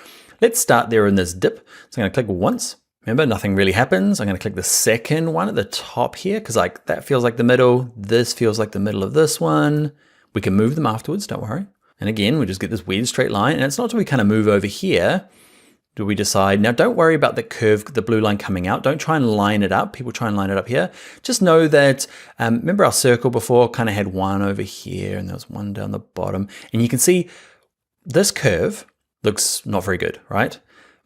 let's start there in this dip. So I'm going to click once. Remember, nothing really happens. I'm going to click the second one at the top here because like that feels like the middle. This feels like the middle of this one. We can move them afterwards, don't worry. And again, we just get this weird straight line. And it's not till we kind of move over here do we decide. Now, don't worry about the curve, the blue line coming out. Don't try and line it up. People try and line it up here. Just know that, remember our circle before kind of had one over here and there was one down the bottom. And you can see this curve looks not very good, right?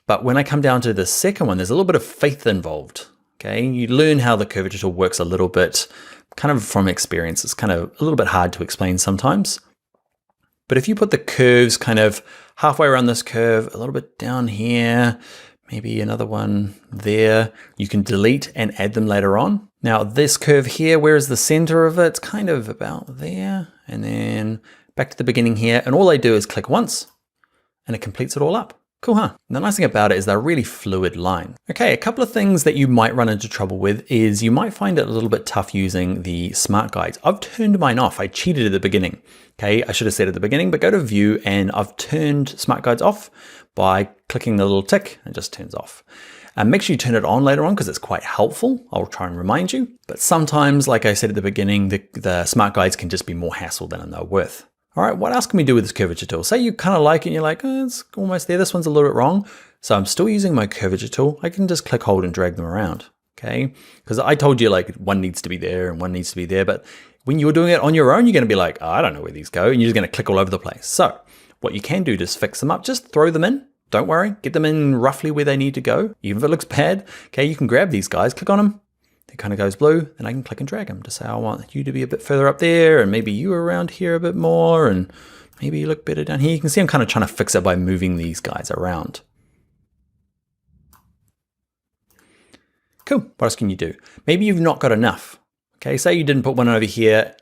But when I come down to the second one, there's a little bit of faith involved, okay? You learn how the curvature tool works a little bit, kind of from experience. It's kind of a little bit hard to explain sometimes. But if you put the curves kind of halfway around this curve, a little bit down here, maybe another one there, you can delete and add them later on. Now this curve here, where is the center of it? It's kind of about there. And then back to the beginning here. And all I do is click once and it completes it all up. Cool, huh? And the nice thing about it is they're a really fluid line. Okay, a couple of things that you might run into trouble with is you might find it a little bit tough using the smart guides. I've turned mine off. I cheated at the beginning. Okay, I should have said at the beginning, but go to view and I've turned smart guides off by clicking the little tick and it just turns off. And make sure you turn it on later on because it's quite helpful. I'll try and remind you. But sometimes, like I said at the beginning, the smart guides can just be more hassle than they're worth. All right, what else can we do with this curvature tool? Say you kind of like it and you're like, oh, it's almost there. This one's a little bit wrong. So I'm still using my curvature tool. I can just click, hold, and drag them around, okay? Because I told you like one needs to be there and one needs to be there. But when you're doing it on your own, you're gonna be like, oh, I don't know where these go. And you're just gonna click all over the place. So what you can do to fix them up, just throw them in. Don't worry, get them in roughly where they need to go. Even if it looks bad, okay, you can grab these guys, click on them. It kind of goes blue, and I can click and drag them to say, I want you to be a bit further up there, and maybe you around here a bit more, and maybe you look better down here. You can see I'm kind of trying to fix it by moving these guys around. Cool, what else can you do? Maybe you've not got enough. Okay, say you didn't put one over here,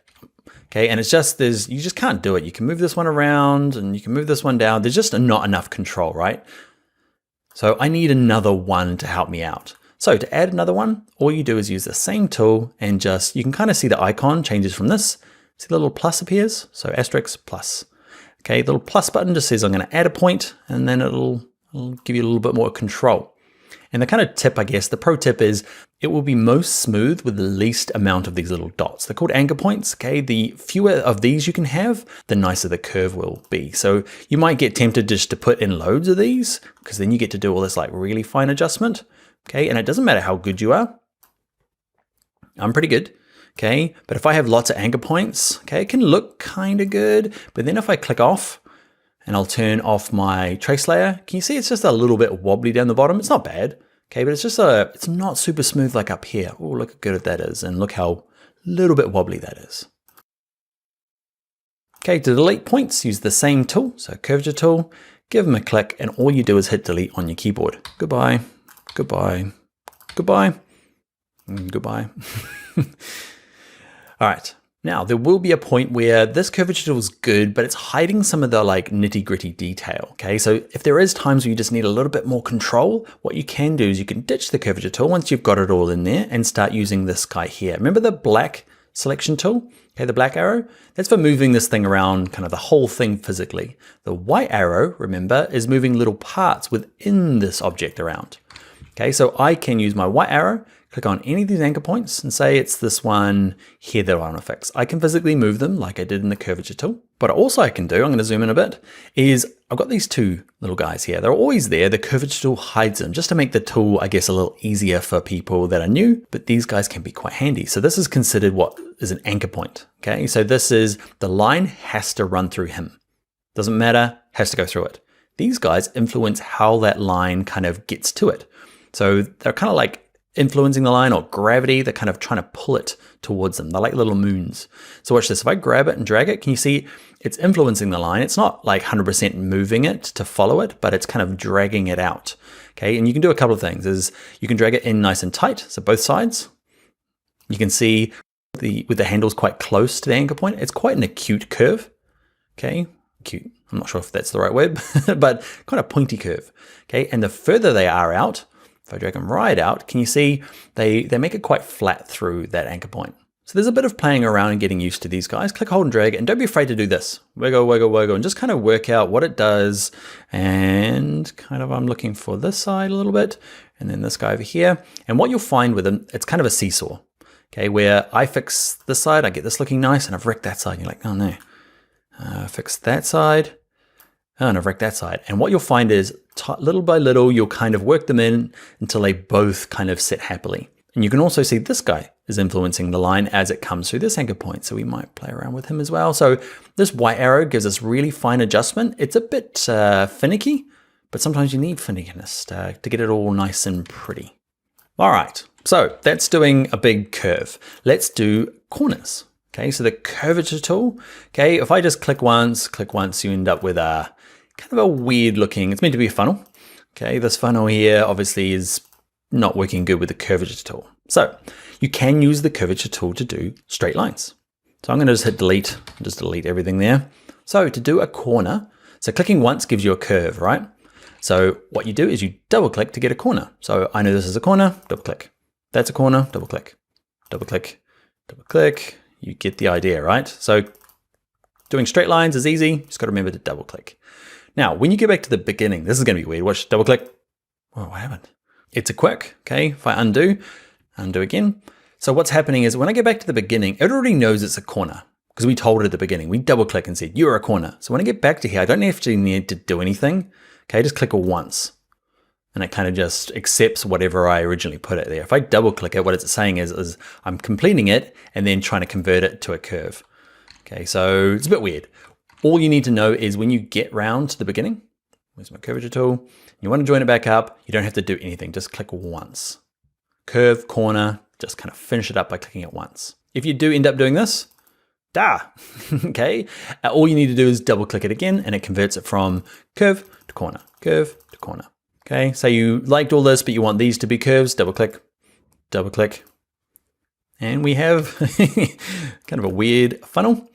okay, and it's just, you just can't do it. You can move this one around, and you can move this one down. There's just not enough control, right? So I need another one to help me out. So to add another one, all you do is use the same tool and just, you can kind of see the icon changes from this. See the little plus appears? So asterisk plus. Okay, the little plus button just says I'm going to add a point and then it'll give you a little bit more control. And the kind of tip, I guess, the pro tip is it will be most smooth with the least amount of these little dots. They're called anchor points, okay? The fewer of these you can have, the nicer the curve will be. So you might get tempted just to put in loads of these because then you get to do all this like really fine adjustment. Okay, and it doesn't matter how good you are. I'm pretty good, okay? But if I have lots of anchor points, okay, it can look kind of good. But then if I click off and I'll turn off my trace layer, can you see it's just a little bit wobbly down the bottom? It's not bad, okay? But it's just it's not super smooth like up here. Oh, look how good that is. And look how little bit wobbly that is. Okay, to delete points, use the same tool. So curvature tool, give them a click, and all you do is hit delete on your keyboard. Goodbye. Goodbye, goodbye, goodbye. All right, now there will be a point where this curvature tool is good, but it's hiding some of the like nitty gritty detail, okay? So if there is times where you just need a little bit more control, what you can do is you can ditch the curvature tool once you've got it all in there and start using this guy here. Remember the black selection tool? Okay, the black arrow, that's for moving this thing around, kind of the whole thing physically. The white arrow, remember, is moving little parts within this object around. Okay, so I can use my white arrow, click on any of these anchor points and say it's this one here that I want to fix. I can physically move them like I did in the curvature tool. But also I can do, I'm going to zoom in a bit, is I've got these two little guys here. They're always there. The curvature tool hides them just to make the tool, I guess, a little easier for people that are new, but these guys can be quite handy. So this is considered what is an anchor point. Okay, so this is the line has to run through him. Doesn't matter, has to go through it. These guys influence how that line kind of gets to it. So they're kind of like influencing the line, or gravity. They're kind of trying to pull it towards them. They're like little moons. So watch this. If I grab it and drag it, can you see it's influencing the line? It's not like 100% moving it to follow it, but it's kind of dragging it out. Okay, and you can do a couple of things. Is you can drag it in nice and tight, so both sides. You can see with the handles quite close to the anchor point, it's quite an acute curve. Okay, acute. I'm not sure if that's the right word, but kind of pointy curve. Okay, and the further they are out, if I drag them right out, can you see they make it quite flat through that anchor point. So there's a bit of playing around and getting used to these guys. Click, hold, and drag, and don't be afraid to do this. Wiggle, wiggle, wiggle, and just kind of work out what it does. And kind of, I'm looking for this side a little bit, and then this guy over here. And what you'll find with them, it's kind of a seesaw. Okay, where I fix this side, I get this looking nice, and I've wrecked that side. And you're like, oh no. Fix that side. Oh, and I've wrecked that side. And what you'll find is little by little, you'll kind of work them in until they both kind of sit happily. And you can also see this guy is influencing the line as it comes through this anchor point. So we might play around with him as well. So this white arrow gives us really fine adjustment. It's a bit finicky, but sometimes you need finickiness to get it all nice and pretty. All right, so that's doing a big curve. Let's do corners. Okay, so the curvature tool. Okay, if I just click once, you end up with a kind of a weird looking, it's meant to be a funnel. Okay, this funnel here obviously is not working good with the curvature tool. So you can use the curvature tool to do straight lines. So I'm gonna just hit delete, just delete everything there. So to do a corner, so clicking once gives you a curve, right? So what you do is you double click to get a corner. So I know this is a corner, double click. That's a corner, double click, double click, double click. You get the idea, right? So doing straight lines is easy. Just got to remember to double click. Now, when you get back to the beginning, this is going to be weird. Watch, double click. Whoa, what happened? It's a quick, okay? If I undo again. So what's happening is when I get back to the beginning, it already knows it's a corner because we told it at the beginning. We double click and said, you're a corner. So when I get back to here, I don't actually need to do anything. Okay, just click once. And it kind of just accepts whatever I originally put it there. If I double click it, what it's saying is I'm completing it and then trying to convert it to a curve. Okay, so it's a bit weird. All you need to know is when you get round to the beginning, where's my curvature tool? You want to join it back up, you don't have to do anything, just click once. Curve, corner, just kind of finish it up by clicking it once. If you do end up doing this, okay, all you need to do is double click it again and it converts it from curve to corner, curve to corner. Okay, so you liked all this, but you want these to be curves, double click, and we have kind of a weird funnel.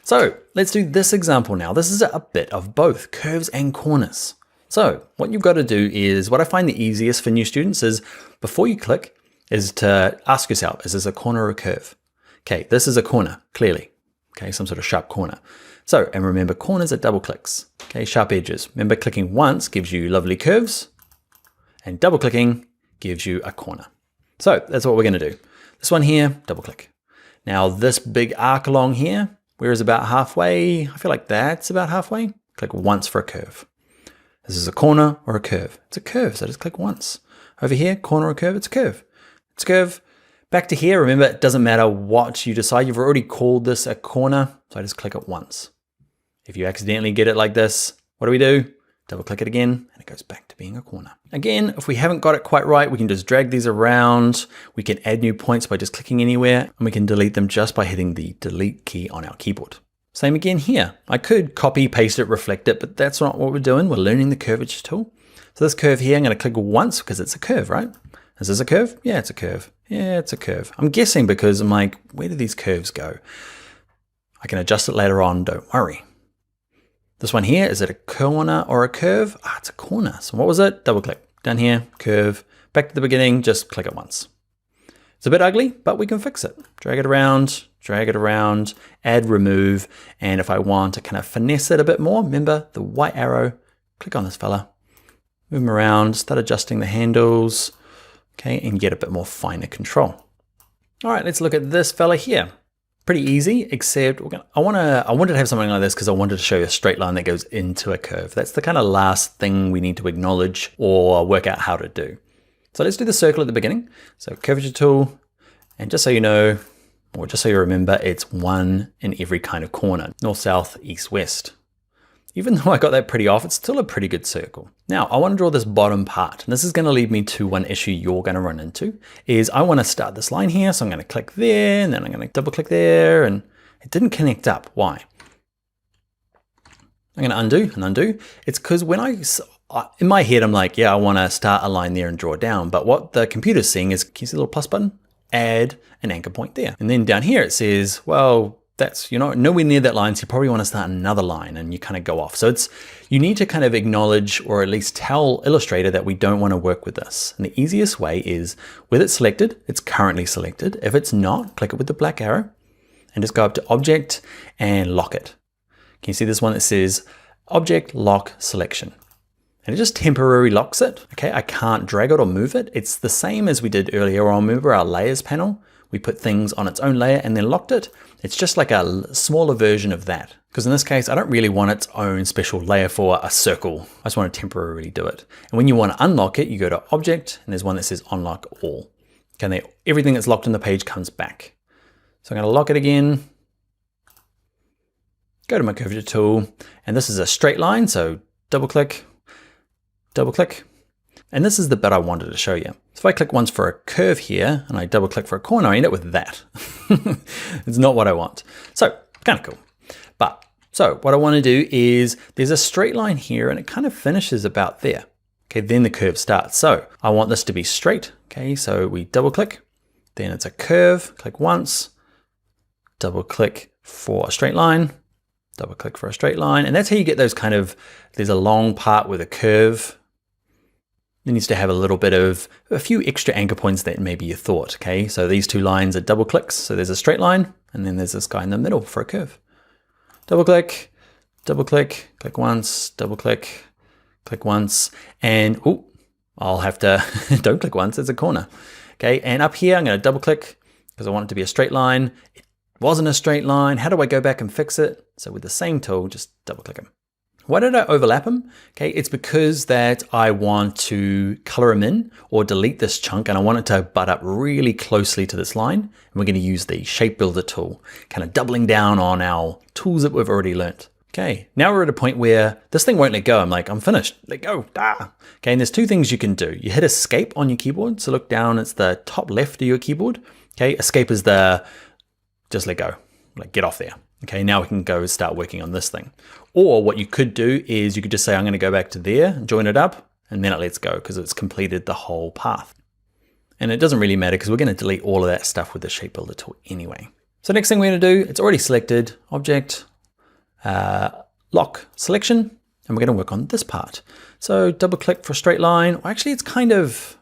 So let's do this example now. This is a bit of both curves and corners. So what you've got to do is, what I find the easiest for new students is before you click is to ask yourself, is this a corner or a curve? Okay, this is a corner, clearly. Okay, some sort of sharp corner. So, and remember corners are double clicks. Okay, sharp edges. Remember clicking once gives you lovely curves and double clicking gives you a corner. So that's what we're gonna do. This one here, double click. Now this big arc along here, where is about halfway? I feel like that's about halfway. Click once for a curve. This is a corner or a curve. It's a curve, so just click once. Over here, corner or curve, it's a curve. It's a curve. Back to here, remember it doesn't matter what you decide. You've already called this a corner, so I just click it once. If you accidentally get it like this, what do? Double click it again, and it goes back to being a corner. Again, if we haven't got it quite right, we can just drag these around. We can add new points by just clicking anywhere, and we can delete them just by hitting the delete key on our keyboard. Same again here. I could copy, paste it, reflect it, but that's not what we're doing. We're learning the curvature tool. So this curve here, I'm gonna click once because it's a curve, right? Is this a curve? Yeah, it's a curve. Yeah, it's a curve. I'm guessing because I'm like, where do these curves go? I can adjust it later on, don't worry. This one here, is it a corner or a curve? It's a corner. So what was it? Double click. Down here, curve. Back to the beginning, just click it once. It's a bit ugly, but we can fix it. Drag it around, add, remove. And if I want to kind of finesse it a bit more, remember the white arrow, click on this fella, move them around, start adjusting the handles, okay, and get a bit more finer control. All right, let's look at this fella here. Pretty easy, except I wanted to have something like this because I wanted to show you a straight line that goes into a curve. That's the kind of last thing we need to acknowledge or work out how to do. So let's do the circle at the beginning. So curvature tool, and just so you know, or just so you remember, it's one in every kind of corner, north, south, east, west. even though I got that pretty off, it's still a pretty good circle. Now I want to draw this bottom part, and this is going to lead me to one issue you're going to run into, is I want to start this line here. So I'm going to click there, and then I'm going to double click there, and it didn't connect up. Why? I'm going to undo and undo. It's because when in my head, I'm like, yeah, I want to start a line there and draw it down. But what the computer's seeing is, can you see the little plus button? Add an anchor point there. And then down here it says, well, that's, you're nowhere near that line, so you probably want to start another line, and you kind of go off. So you need to kind of acknowledge, or at least tell Illustrator that we don't want to work with this. And the easiest way is, with it selected, it's currently selected. If it's not, click it with the black arrow and just go up to Object and lock it. Can you see this one that says Object Lock Selection? And it just temporarily locks it. Okay, I can't drag it or move it. It's the same as we did earlier on. Remember our layers panel? We put things on its own layer and then locked it. It's just like a smaller version of that. Because in this case, I don't really want its own special layer for a circle. I just want to temporarily do it. And when you want to unlock it, you go to Object, and there's one that says Unlock All. Okay, everything that's locked in the page comes back. So I'm going to lock it again. Go to my curvature tool, and this is a straight line. So double click, and this is the bit I wanted to show you. So if I click once for a curve here, and I double click for a corner, I end up with that. It's not what I want. So kind of cool. So what I want to do is, there's a straight line here, and it kind of finishes about there. Okay, then the curve starts. So I want this to be straight. Okay, so we double click, then it's a curve, click once, double click for a straight line, double click for a straight line. And that's how you get those kind of, there's a long part with a curve. It needs to have a little bit of a few extra anchor points that maybe you thought. Okay, so these two lines are double clicks. So there's a straight line, and then there's this guy in the middle for a curve. Double click, click once, double click, click once, and oh, I'll have to, don't click once, it's a corner. Okay, and up here, I'm gonna double click because I want it to be a straight line. It wasn't a straight line. How do I go back and fix it? So with the same tool, just double click them. Why did I overlap them? Okay, it's because that I want to color them in or delete this chunk, and I want it to butt up really closely to this line. And we're gonna use the shape builder tool, kind of doubling down on our tools that we've already learnt. Okay, now we're at a point where this thing won't let go. I'm like, I'm finished, let go, ah. Okay, and there's two things you can do. You hit escape on your keyboard. So look down, it's the top left of your keyboard. Okay, escape is the, just let go, like get off there. Okay, now we can go start working on this thing. Or what you could do is you could just say, I'm gonna go back to there, join it up, and then it lets go because it's completed the whole path. And it doesn't really matter because we're gonna delete all of that stuff with the shape builder tool anyway. So next thing we're gonna do, it's already selected, Object, Lock Selection, and we're gonna work on this part. So double click for a straight line. Well, actually, it's kind of,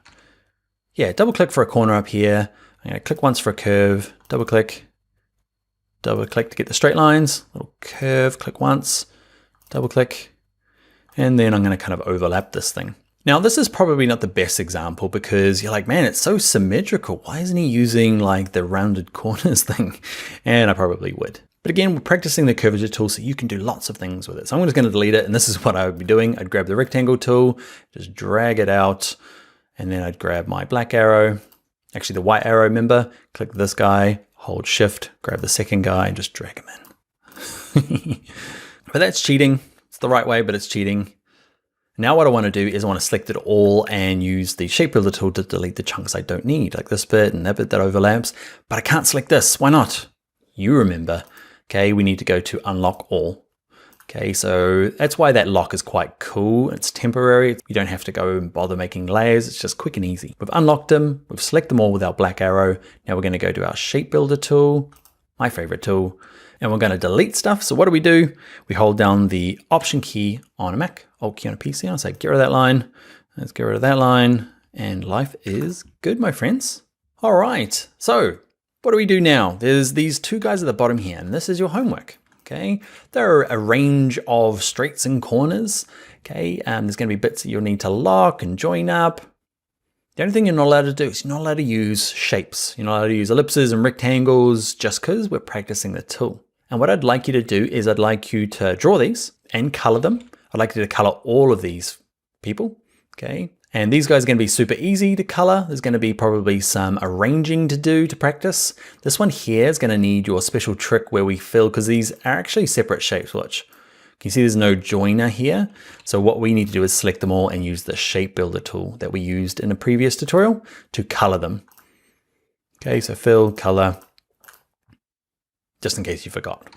yeah, double click for a corner up here. I'm gonna click once for a curve, double click to get the straight lines, little curve, click once, double click, and then I'm gonna kind of overlap this thing. Now, this is probably not the best example because you're like, man, it's so symmetrical. Why isn't he using like the rounded corners thing? And I probably would. But again, we're practicing the curvature tool so you can do lots of things with it. So I'm just gonna delete it, and this is what I would be doing. I'd grab the rectangle tool, just drag it out, and then I'd grab my black arrow, actually the white arrow, remember, click this guy, hold shift, grab the second guy, and just drag him in. But that's cheating. It's the right way, but it's cheating. Now what I want to do is I want to select it all and use the shape builder tool to delete the chunks I don't need, like this bit and that bit that overlaps, but I can't select this. Why not? You remember. Okay, we need to go to unlock all. Okay, so that's why that lock is quite cool. It's temporary. You don't have to go and bother making layers. It's just quick and easy. We've unlocked them. We've selected them all with our black arrow. Now we're going to go to our shape builder tool, my favorite tool, and we're going to delete stuff. So what do? We hold down the Option key on a Mac, Alt key on a PC. I'll say get rid of that line. Let's get rid of that line. And life is good, my friends. All right, so what do we do now? There's these two guys at the bottom here, and this is your homework. Okay, there are a range of straights and corners. Okay, there's going to be bits that you'll need to lock and join up. The only thing you're not allowed to do is you're not allowed to use shapes. You're not allowed to use ellipses and rectangles just because we're practicing the tool. And what I'd like you to do is I'd like you to draw these and color them. I'd like you to color all of these people. Okay, and these guys are going to be super easy to color. There's going to be probably some arranging to do to practice. This one here is going to need your special trick where we fill, because these are actually separate shapes, watch. Can you see there's no joiner here? So what we need to do is select them all and use the shape builder tool that we used in a previous tutorial to color them. Okay, so fill, color, just in case you forgot.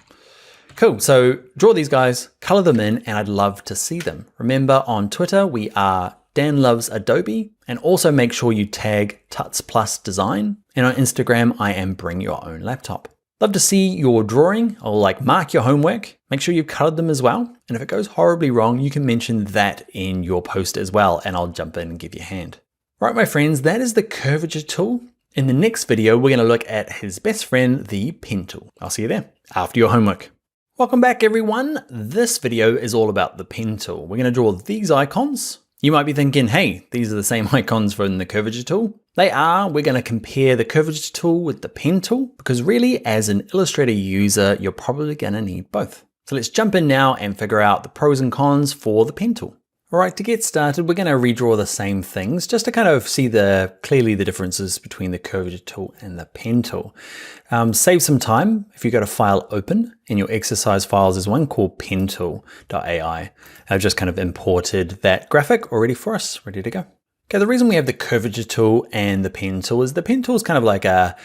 Cool, so draw these guys, color them in, and I'd love to see them. Remember on Twitter, we are Dan Loves Adobe, and also make sure you tag Tuts Plus Design. And on Instagram, I am Bring Your Own Laptop. Love to see your drawing. I'll like mark your homework. Make sure you've colored them as well. And if it goes horribly wrong, you can mention that in your post as well, and I'll jump in and give you a hand. Right, my friends, that is the curvature tool. In the next video, we're gonna look at his best friend, the pen tool. I'll see you there after your homework. Welcome back, everyone. This video is all about the pen tool. We're gonna draw these icons. You might be thinking, hey, these are the same icons from the curvature tool. They are. We're gonna compare the curvature tool with the pen tool because really, as an Illustrator user, you're probably gonna need both. So let's jump in now and figure out the pros and cons for the pen tool. All right, to get started, we're gonna redraw the same things just to kind of see clearly the differences between the curvature tool and the pen tool. Save some time. If you've got a file open in your exercise files, there's one called pentool.ai. I've just kind of imported that graphic already for us, ready to go. Okay, the reason we have the curvature tool and the pen tool is the pen tool is kind of like a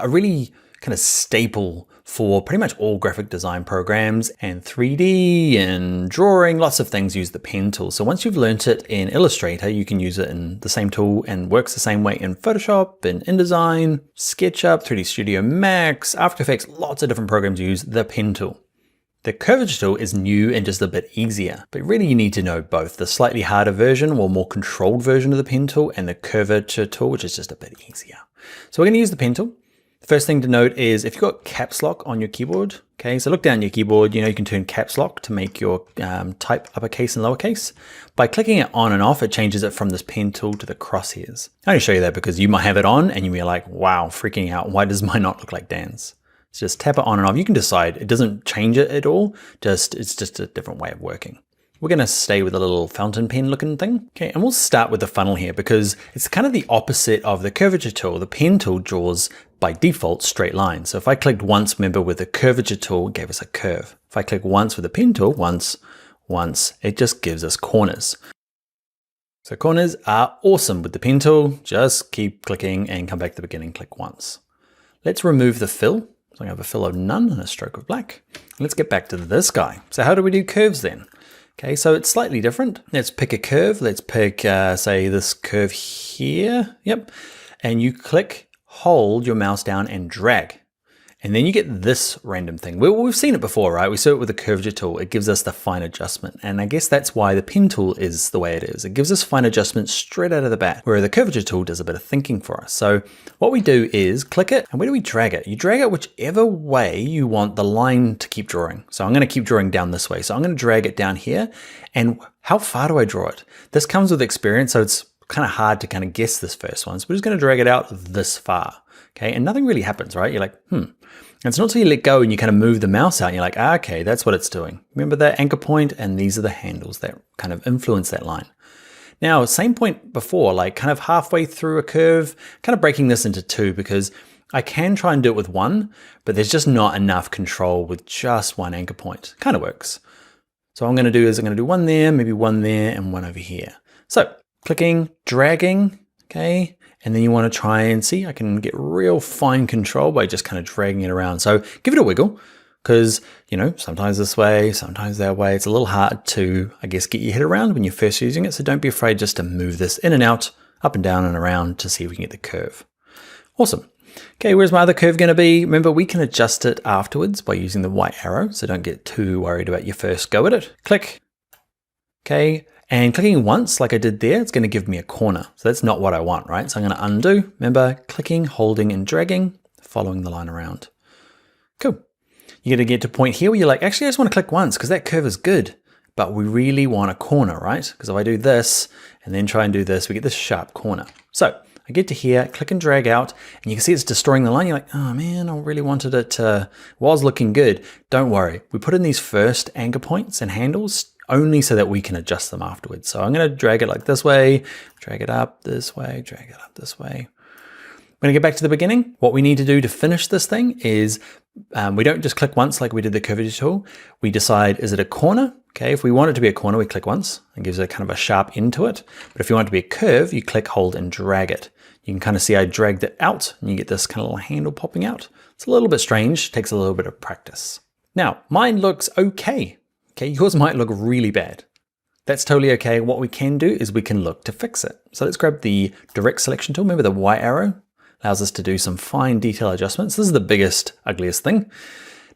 really kind of staple for pretty much all graphic design programs, and 3D and drawing, lots of things use the pen tool. So once you've learned it in Illustrator, you can use it in the same tool and works the same way in Photoshop, in InDesign, SketchUp, 3D Studio Max, After Effects, lots of different programs use the pen tool. The curvature tool is new and just a bit easier, but really you need to know both the slightly harder version or more controlled version of the pen tool and the curvature tool, which is just a bit easier. So we're going to use the pen tool. The first thing to note is if you've got caps lock on your keyboard, okay, so look down your keyboard, you can turn caps lock to make your type uppercase and lowercase. By clicking it on and off, it changes it from this pen tool to the crosshairs. I only show you that because you might have it on and you'll be like, wow, freaking out. Why does mine not look like Dan's? So just tap it on and off. You can decide. It doesn't change it at all. It's just a different way of working. We're going to stay with a little fountain pen looking thing. Okay, and we'll start with the funnel here because it's kind of the opposite of the curvature tool. The pen tool draws by default straight lines. So if I clicked once, remember with the curvature tool, it gave us a curve. If I click once with the pen tool, once, it just gives us corners. So corners are awesome with the pen tool. Just keep clicking and come back to the beginning, click once. Let's remove the fill. So I have a fill of none and a stroke of black. Let's get back to this guy. So how do we do curves then? Okay, so it's slightly different. Let's pick a curve. Let's pick, say, this curve here. Yep. And you click, hold your mouse down and drag. And then you get this random thing. We've seen it before, right? We saw it with the curvature tool. It gives us the fine adjustment. And I guess that's why the pen tool is the way it is. It gives us fine adjustment straight out of the bat, where the curvature tool does a bit of thinking for us. So what we do is click it, and where do we drag it? You drag it whichever way you want the line to keep drawing. So I'm gonna keep drawing down this way. So I'm gonna drag it down here. And how far do I draw it? This comes with experience, so it's kind of hard to kind of guess this first one. So we're just gonna drag it out this far. Okay, and nothing really happens, right? You're like, And it's not until you let go and you kind of move the mouse out and you're like, okay, that's what it's doing. Remember that anchor point, and these are the handles that kind of influence that line. Now, same point before, like kind of halfway through a curve, kind of breaking this into two because I can try and do it with one, but there's just not enough control with just one anchor point. Kind of works. So what I'm gonna do is I'm gonna do one there, maybe one there, and one over here. So clicking, dragging, okay, and then you want to try and see, I can get real fine control by just kind of dragging it around. So give it a wiggle because, sometimes this way, sometimes that way. It's a little hard to, I guess, get your head around when you're first using it. So don't be afraid just to move this in and out, up and down and around to see if we can get the curve. Awesome. Okay, where's my other curve going to be? Remember, we can adjust it afterwards by using the white arrow. So don't get too worried about your first go at it. Click. Okay. And clicking once, like I did there, it's going to give me a corner. So that's not what I want, right? So I'm going to undo. Remember, clicking, holding, and dragging, following the line around. Cool. You're going to get to a point here where you're like, actually, I just want to click once because that curve is good. But we really want a corner, right? Because if I do this and then try and do this, we get this sharp corner. So I get to here, click and drag out, and you can see it's destroying the line. You're like, oh man, I really wanted it to, was looking good. Don't worry. We put in these first anchor points and handles only so that we can adjust them afterwards. So I'm going to drag it like this way, drag it up this way, drag it up this way. I'm gonna get back to the beginning. What we need to do to finish this thing is we don't just click once like we did the curvature tool. We decide, is it a corner? Okay, if we want it to be a corner, we click once. It gives it kind of a sharp end to it. But if you want it to be a curve, you click, hold, and drag it. You can kind of see I dragged it out and you get this kind of little handle popping out. It's a little bit strange, takes a little bit of practice. Now, mine looks okay. Okay, yours might look really bad. That's totally okay. What we can do is we can look to fix it. So let's grab the direct selection tool. Remember the Y arrow allows us to do some fine detail adjustments. This is the biggest, ugliest thing.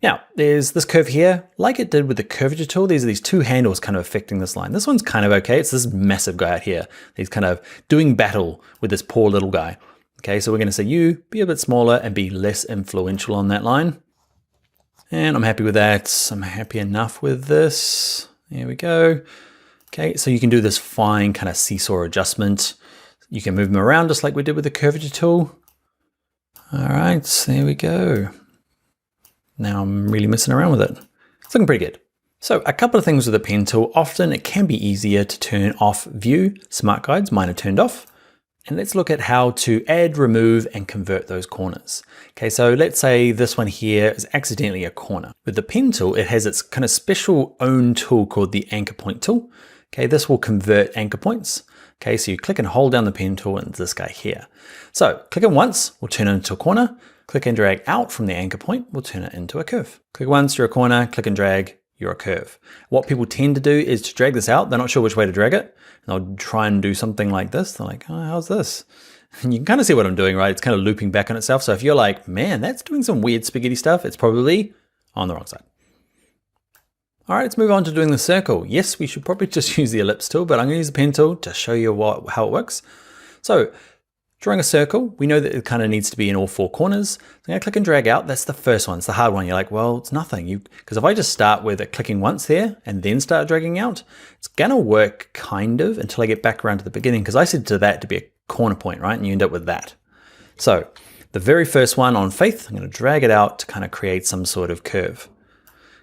Now, there's this curve here, like it did with the curvature tool. These are these two handles kind of affecting this line. This one's kind of okay. It's this massive guy out here. He's kind of doing battle with this poor little guy. Okay, so we're going to say you be a bit smaller and be less influential on that line. And I'm happy with that. I'm happy enough with this. There we go. Okay, so you can do this fine kind of seesaw adjustment. You can move them around just like we did with the curvature tool. All right, there we go. Now I'm really messing around with it. It's looking pretty good. So a couple of things with the pen tool. Often it can be easier to turn off view. Smart guides, mine are turned off. And let's look at how to add, remove, and convert those corners. Okay, so let's say this one here is accidentally a corner. With the pen tool, it has its kind of special own tool called the anchor point tool. Okay, this will convert anchor points. Okay, so you click and hold down the pen tool and this guy here. So click it once, we'll turn it into a corner. Click and drag out from the anchor point, we'll turn it into a curve. Click once, you're a corner, click and drag, you're a curve. What people tend to do is to drag this out. They're not sure which way to drag it. And they'll try and do something like this. They're like, oh, how's this? And you can kind of see what I'm doing, right? It's kind of looping back on itself. So if you're like, man, that's doing some weird spaghetti stuff, it's probably on the wrong side. All right, let's move on to doing the circle. Yes, we should probably just use the ellipse tool, but I'm gonna use the pen tool to show you how it works. So drawing a circle, we know that it kind of needs to be in all four corners. I'm gonna click and drag out. That's the first one, it's the hard one. You're like, well, it's nothing. Because if I just start with it clicking once there and then start dragging out, it's gonna work kind of until I get back around to the beginning, because I said to that to be a corner point, right? And you end up with that. So the very first one on faith, I'm gonna drag it out to kind of create some sort of curve.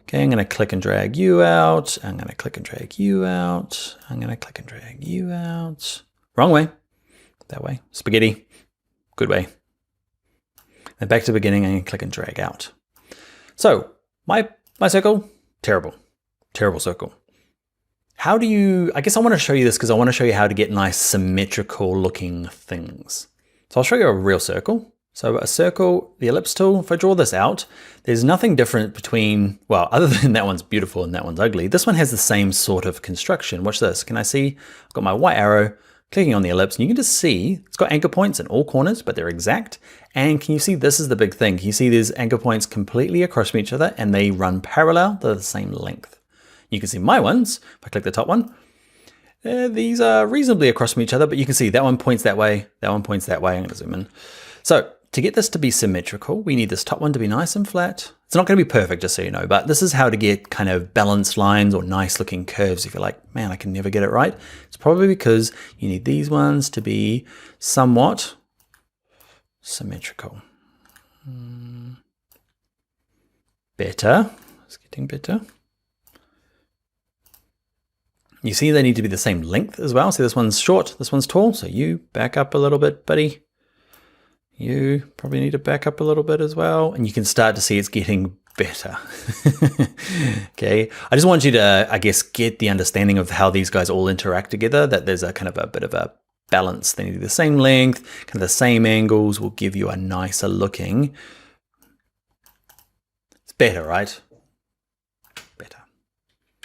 Okay, I'm gonna click and drag you out. I'm gonna click and drag you out. I'm gonna click and drag you out. Wrong way, that way, spaghetti, good way. And back to the beginning, I'm gonna click and drag out. So my circle, terrible circle. How do you, I guess I wanna show you this because I wanna show you how to get nice symmetrical looking things. So I'll show you a real circle. So a circle, the ellipse tool, if I draw this out, there's nothing different between, well, other than that one's beautiful and that one's ugly. This one has the same sort of construction. Watch this. Can I see? I've got my white arrow clicking on the ellipse, and you can just see it's got anchor points in all corners, but they're exact. And can you see this is the big thing? Can you see there's anchor points completely across from each other and they run parallel? They're the same length. You can see my ones. If I click the top one, these are reasonably across from each other, but you can see that one points that way, that one points that way. I'm gonna zoom in. So to get this to be symmetrical, we need this top one to be nice and flat. It's not going to be perfect, just so you know, but this is how to get kind of balanced lines or nice looking curves. If you're like, man, I can never get it right. It's probably because you need these ones to be somewhat symmetrical. Better, it's getting better. You see they need to be the same length as well. See, this one's short, this one's tall. So you back up a little bit, buddy. You probably need to back up a little bit as well. And you can start to see it's getting better. Okay, I just want you to, I guess, get the understanding of how these guys all interact together, that there's a kind of a bit of a balance. They need to be the same length, kind of the same angles will give you a nicer looking. It's better, right? Better.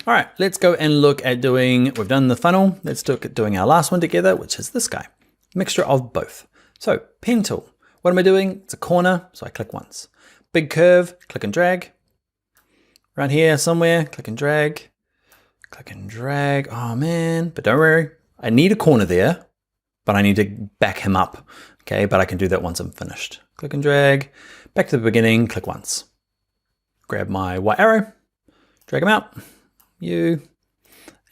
All right, let's go and look at doing, we've done the funnel. Let's look at doing our last one together, which is this guy. Mixture of both. So pen tool. What am I doing? It's a corner, so I click once. Big curve, click and drag. Right here somewhere, click and drag. Click and drag, oh man, but don't worry. I need a corner there, but I need to back him up. Okay, but I can do that once I'm finished. Click and drag, back to the beginning, click once. Grab my white arrow, drag him out,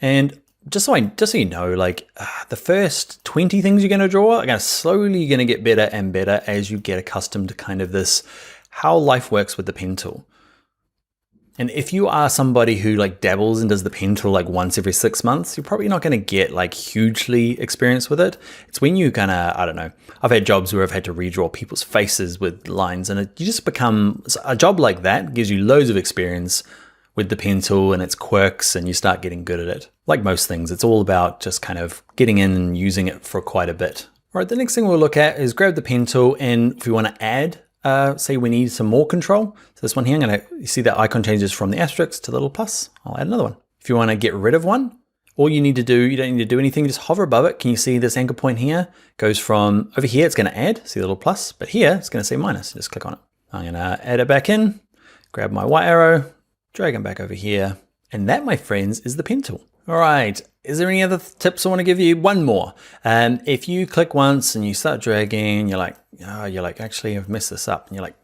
and just so you know, like the first 20 things you're gonna draw are slowly gonna get better and better as you get accustomed to kind of this, how life works with the pen tool. And if you are somebody who like dabbles and does the pen tool like once every 6 months, you're probably not gonna get like hugely experienced with it. It's when you I don't know, I've had jobs where I've had to redraw people's faces with lines, and you just become, a job like that gives you loads of experience with the pen tool and its quirks, and you start getting good at it. Like most things, it's all about just kind of getting in and using it for quite a bit. All right, the next thing we'll look at is grab the pen tool, and if we wanna add, say we need some more control. So this one here, you see that icon changes from the asterisk to the little plus. I'll add another one. If you want to get rid of one, all you need to do, you don't need to do anything, just hover above it. Can you see this anchor point here? Goes from over here, it's going to add, see the little plus, but here it's going to say minus. Just click on it. I'm going to add it back in, grab my white arrow, drag them back over here. And that, my friends, is the pen tool. All right, is there any other tips I want to give you? One more. If you click once and you start dragging, you're like, actually I've messed this up. And you're like,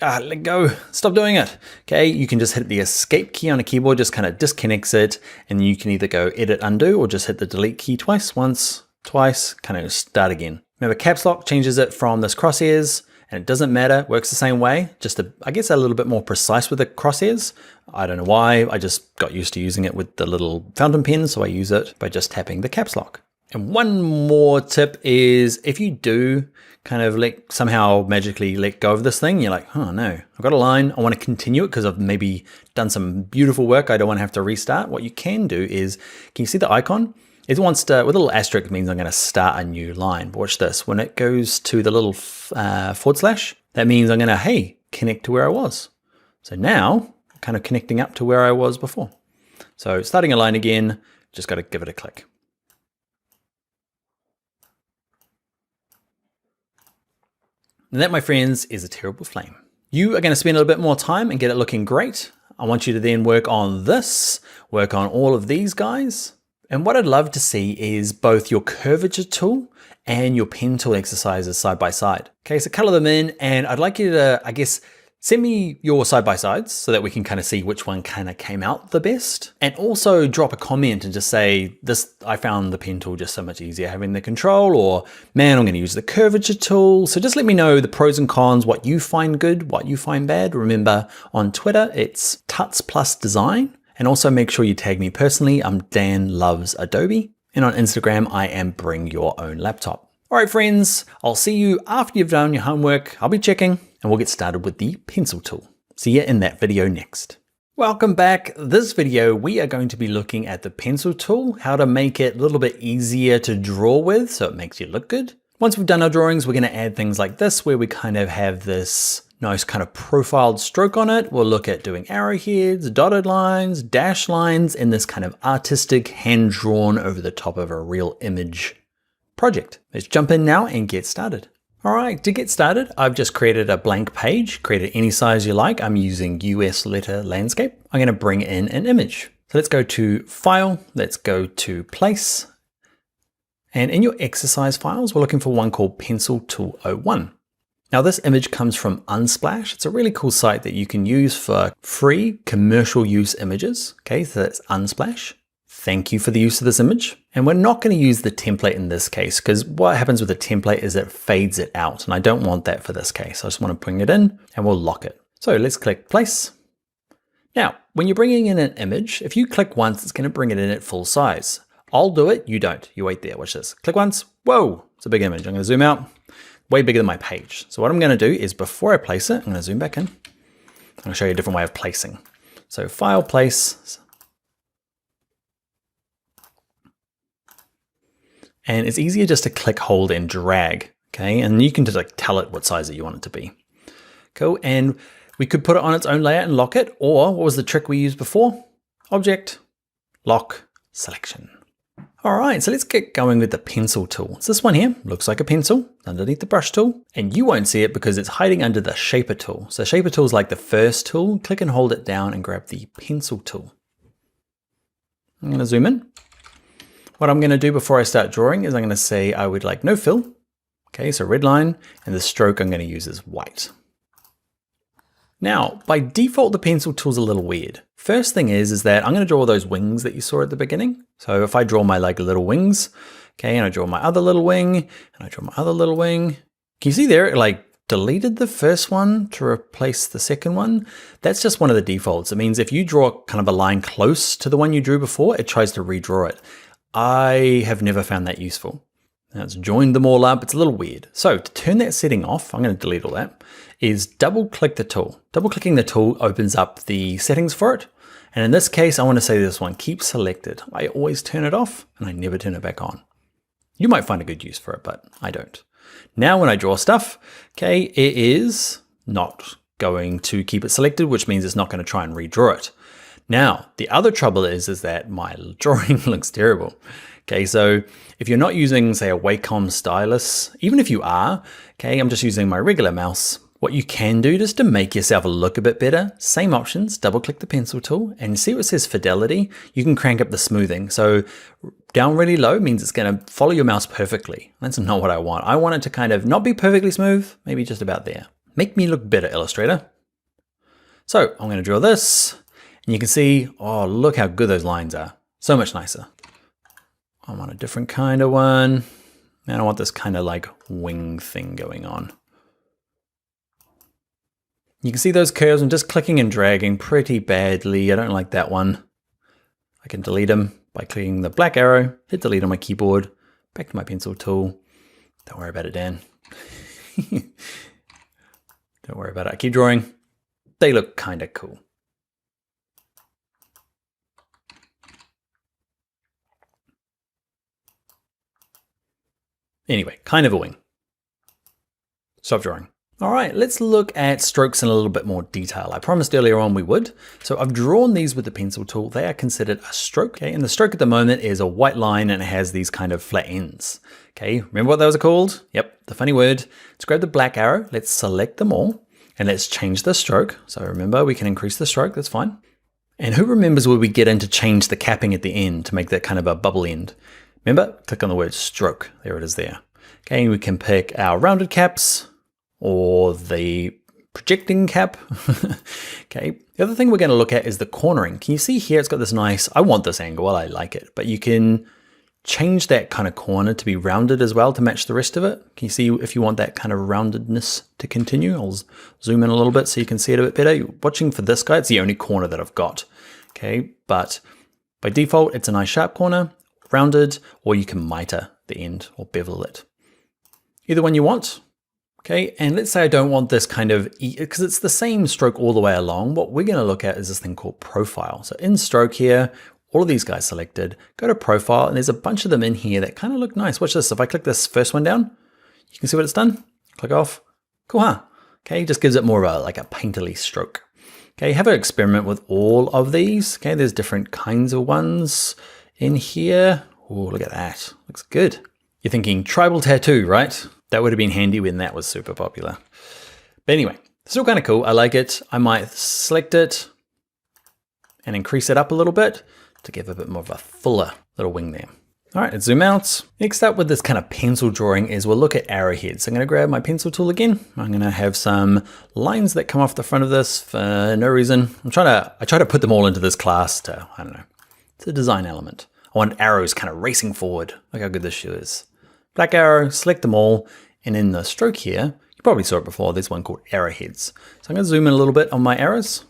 let go, stop doing it. Okay, you can just hit the escape key on a keyboard, just kind of disconnects it. And you can either go edit, undo, or just hit the delete key twice, once, twice, kind of start again. Remember, caps lock changes it from this crosshairs, and it doesn't matter, works the same way, just I guess a little bit more precise with the crosshairs. I don't know why, I just got used to using it with the little fountain pen, so I use it by just tapping the caps lock. And one more tip is if you do kind of somehow magically let go of this thing, you're like, oh no, I've got a line, I want to continue it because I've maybe done some beautiful work, I don't want to have to restart. What you can do is, can you see the icon? It wants to, with a little asterisk, means I'm going to start a new line. But watch this. When it goes to the little forward slash, that means I'm going to, hey, connect to where I was. So now, kind of connecting up to where I was before. So starting a line again, just got to give it a click. And that, my friends, is a terrible flame. You are going to spend a little bit more time and get it looking great. I want you to then work on this, work on all of these guys. And what I'd love to see is both your curvature tool and your pen tool exercises side by side. Okay, so color them in, and I'd like you to, I guess, send me your side by sides so that we can kind of see which one kind of came out the best. And also drop a comment and just say, I found the pen tool just so much easier having the control, or man, I'm going to use the curvature tool. So just let me know the pros and cons, what you find good, what you find bad. Remember, on Twitter, it's tuts+design. And also make sure you tag me personally. I'm Dan Loves Adobe. And on Instagram, I am Bring Your Own Laptop. All right, friends, I'll see you after you've done your homework. I'll be checking, and we'll get started with the pencil tool. See you in that video next. Welcome back. This video, we are going to be looking at the pencil tool, how to make it a little bit easier to draw with so it makes you look good. Once we've done our drawings, we're going to add things like this, where we kind of have this nice kind of profiled stroke on it. We'll look at doing arrowheads, dotted lines, dash lines, and this kind of artistic hand-drawn over the top of a real image project. Let's jump in now and get started. All right, to get started, I've just created a blank page, create it any size you like. I'm using US letter landscape. I'm going to bring in an image. So let's go to File, let's go to Place. And in your exercise files, we're looking for one called Pencil Tool 01. Now this image comes from Unsplash. It's a really cool site that you can use for free commercial use images. Okay, so that's Unsplash. Thank you for the use of this image. And we're not going to use the template in this case, because what happens with the template is it fades it out, and I don't want that for this case. I just want to bring it in and we'll lock it. So let's click Place. Now, when you're bringing in an image, if you click once, it's going to bring it in at full size. I'll do it, you don't. You wait there, watch this. Click once, whoa, it's a big image. I'm going to zoom out. Way bigger than my page. So what I'm going to do is before I place it, I'm going to zoom back in. I'm going to show you a different way of placing. So File, Place. And it's easier just to click, hold, and drag. Okay, and you can just like tell it what size that you want it to be. Cool, and we could put it on its own layer and lock it, or what was the trick we used before? Object, Lock, Selection. All right, so let's get going with the pencil tool. It's this one here, looks like a pencil underneath the brush tool, and you won't see it because it's hiding under the shaper tool. So shaper tool is like the first tool. Click and hold it down and grab the pencil tool. I'm gonna zoom in. What I'm gonna do before I start drawing is I'm gonna say I would like no fill. Okay, so red line, and the stroke I'm gonna use is white. Now, by default, the pencil tool's a little weird. First thing is that I'm gonna draw those wings that you saw at the beginning. So if I draw my like little wings, okay, and I draw my other little wing, and I draw my other little wing, can you see there, it like deleted the first one to replace the second one. That's just one of the defaults. It means if you draw kind of a line close to the one you drew before, it tries to redraw it. I have never found that useful. Now it's joined them all up. It's a little weird. So to turn that setting off, I'm going to delete all that, is double click the tool. Double clicking the tool opens up the settings for it. And in this case, I want to say this one, keep selected. I always turn it off and I never turn it back on. You might find a good use for it, but I don't. Now when I draw stuff, okay, it is not going to keep it selected, which means it's not going to try and redraw it. Now, the other trouble is that my drawing looks terrible. Okay, so if you're not using, say, a Wacom stylus, even if you are, okay, I'm just using my regular mouse. What you can do just to make yourself look a bit better, same options, double click the pencil tool and see what says fidelity. You can crank up the smoothing. So down really low means it's going to follow your mouse perfectly. That's not what I want. I want it to kind of not be perfectly smooth, maybe just about there. Make me look better, Illustrator. So I'm going to draw this and you can see, oh, look how good those lines are. So much nicer. I want a different kind of one. And I want this kind of like wing thing going on. You can see those curves. I'm just clicking and dragging pretty badly. I don't like that one. I can delete them by clicking the black arrow, hit delete on my keyboard, back to my pencil tool. Don't worry about it, Dan. Don't worry about it. I keep drawing. They look kind of cool. Anyway, kind of a wing. Stop drawing. All right, let's look at strokes in a little bit more detail. I promised earlier on we would. So I've drawn these with the pencil tool. They are considered a stroke. Okay, and the stroke at the moment is a white line and it has these kind of flat ends. Okay, remember what those are called? Yep, the funny word. Let's grab the black arrow. Let's select them all and let's change the stroke. So remember, we can increase the stroke. That's fine. And who remembers where we get in to change the capping at the end to make that kind of a bubble end? Remember, click on the word stroke. There it is there. Okay, we can pick our rounded caps or the projecting cap. Okay, the other thing we're going to look at is the cornering. Can you see here it's got this nice, I want this angle, I like it, but you can change that kind of corner to be rounded as well to match the rest of it. Can you see if you want that kind of roundedness to continue? I'll zoom in a little bit so you can see it a bit better. You're watching for this guy, it's the only corner that I've got. Okay, but by default, it's a nice sharp corner, rounded, or you can miter the end or bevel it. Either one you want. Okay, and let's say I don't want this kind of, because it's the same stroke all the way along. What we're going to look at is this thing called profile. So in stroke here, all of these guys selected, go to profile, and there's a bunch of them in here that kind of look nice. Watch this. If I click this first one down, you can see what it's done. Click off. Cool, huh? Okay, just gives it more of a, like a painterly stroke. Okay, have an experiment with all of these. Okay, there's different kinds of ones in here. Oh, look at that. Looks good. You're thinking tribal tattoo, right? That would have been handy when that was super popular. But anyway, still kind of cool. I like it. I might select it and increase it up a little bit to give a bit more of a fuller little wing there. All right, let's zoom out. Next up with this kind of pencil drawing is we'll look at arrowheads. So I'm gonna grab my pencil tool again. I'm gonna have some lines that come off the front of this for no reason. I try to put them all into this class to, I don't know, it's a design element. I want arrows kind of racing forward. Look how good this shoe is. Black arrow, select them all. And in the stroke here, you probably saw it before, there's one called arrowheads. So I'm gonna zoom in a little bit on my arrows.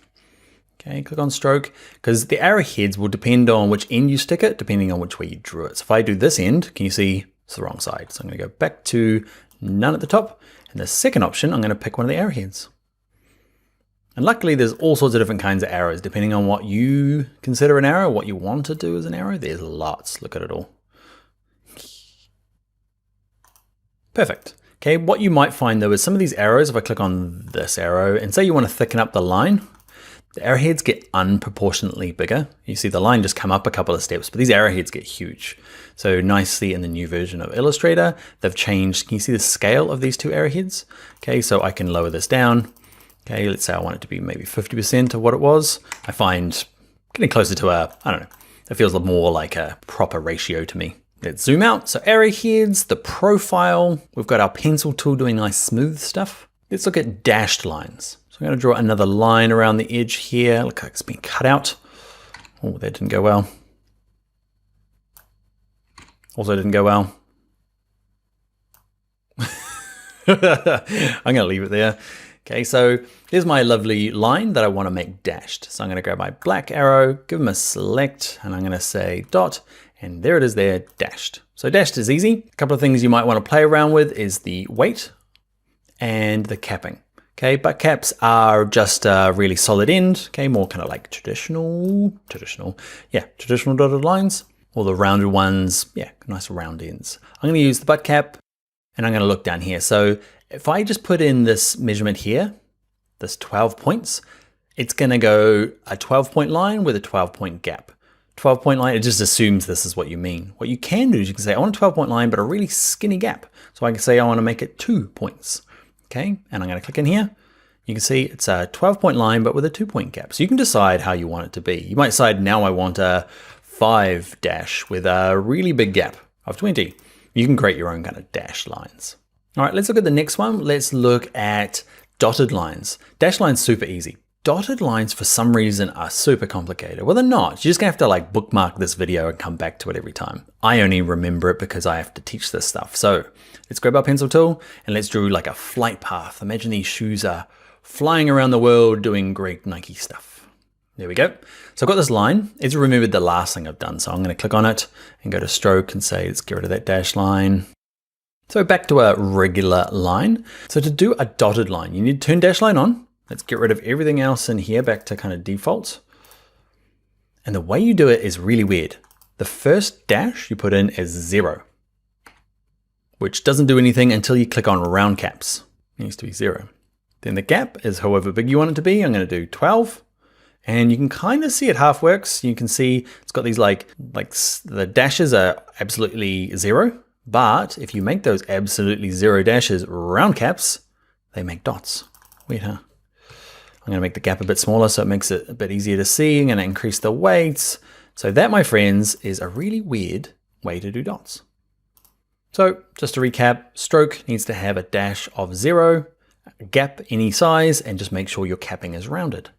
Okay, click on stroke, because the arrowheads will depend on which end you stick it, depending on which way you drew it. So if I do this end, can you see it's the wrong side? So I'm gonna go back to none at the top. And the second option, I'm gonna pick one of the arrowheads. And luckily there's all sorts of different kinds of arrows, depending on what you consider an arrow, what you want to do as an arrow. There's lots, look at it all. Perfect. Okay, what you might find though is some of these arrows, if I click on this arrow and say you want to thicken up the line, the arrowheads get unproportionately bigger. You see the line just come up a couple of steps, but these arrowheads get huge. So nicely in the new version of Illustrator, they've changed. Can you see the scale of these two arrowheads? Okay, so I can lower this down. Okay, let's say I want it to be maybe 50% of what it was. I find getting closer to a, I don't know, it feels more like a proper ratio to me. Let's zoom out. So arrowheads, the profile, we've got our pencil tool doing nice smooth stuff. Let's look at dashed lines. So I'm going to draw another line around the edge here. Look like it's been cut out. Oh, that didn't go well. Also didn't go well. I'm gonna leave it there. Okay, so here's my lovely line that I wanna make dashed. So I'm gonna grab my black arrow, give them a select, and I'm gonna say dot, and there it is there, dashed. So dashed is easy. A couple of things you might wanna play around with is the weight and the capping. Okay, butt caps are just a really solid end, okay, more kind of like traditional dotted lines, or the rounded ones, yeah, nice round ends. I'm gonna use the butt cap, and I'm gonna look down here. So if I just put in this measurement here, this 12 points, it's gonna go a 12-point line with a 12-point gap. 12-point line, it just assumes this is what you mean. What you can do is you can say, I want a 12-point line, but a really skinny gap. So I can say I wanna make it 2 points. Okay, and I'm gonna click in here. You can see it's a 12-point line, but with a 2-point gap. So you can decide how you want it to be. You might decide now I want a 5 dash with a really big gap of 20. You can create your own kind of dash lines. All right, let's look at the next one. Let's look at dotted lines. Dash lines, super easy. Dotted lines, for some reason, are super complicated. Well, they're not. You're just gonna have to like bookmark this video and come back to it every time. I only remember it because I have to teach this stuff. So let's grab our pencil tool and let's draw like a flight path. Imagine these shoes are flying around the world doing great Nike stuff. There we go. So I've got this line. It's remembered the last thing I've done. So I'm gonna click on it and go to stroke and say, let's get rid of that dash line. So back to a regular line. So to do a dotted line, you need to turn dash line on. Let's get rid of everything else in here back to kind of default. And the way you do it is really weird. The first dash you put in is 0, which doesn't do anything until you click on round caps. It needs to be 0. Then the gap is however big you want it to be. I'm going to do 12. And you can kind of see it half works. You can see it's got these like the dashes are absolutely 0. But if you make those absolutely 0 dashes round caps, they make dots. Weird, huh? I'm gonna make the gap a bit smaller so it makes it a bit easier to see. I'm gonna increase the weights. So that, my friends, is a really weird way to do dots. So just to recap, stroke needs to have a dash of 0, a gap any size, and just make sure your capping is rounded.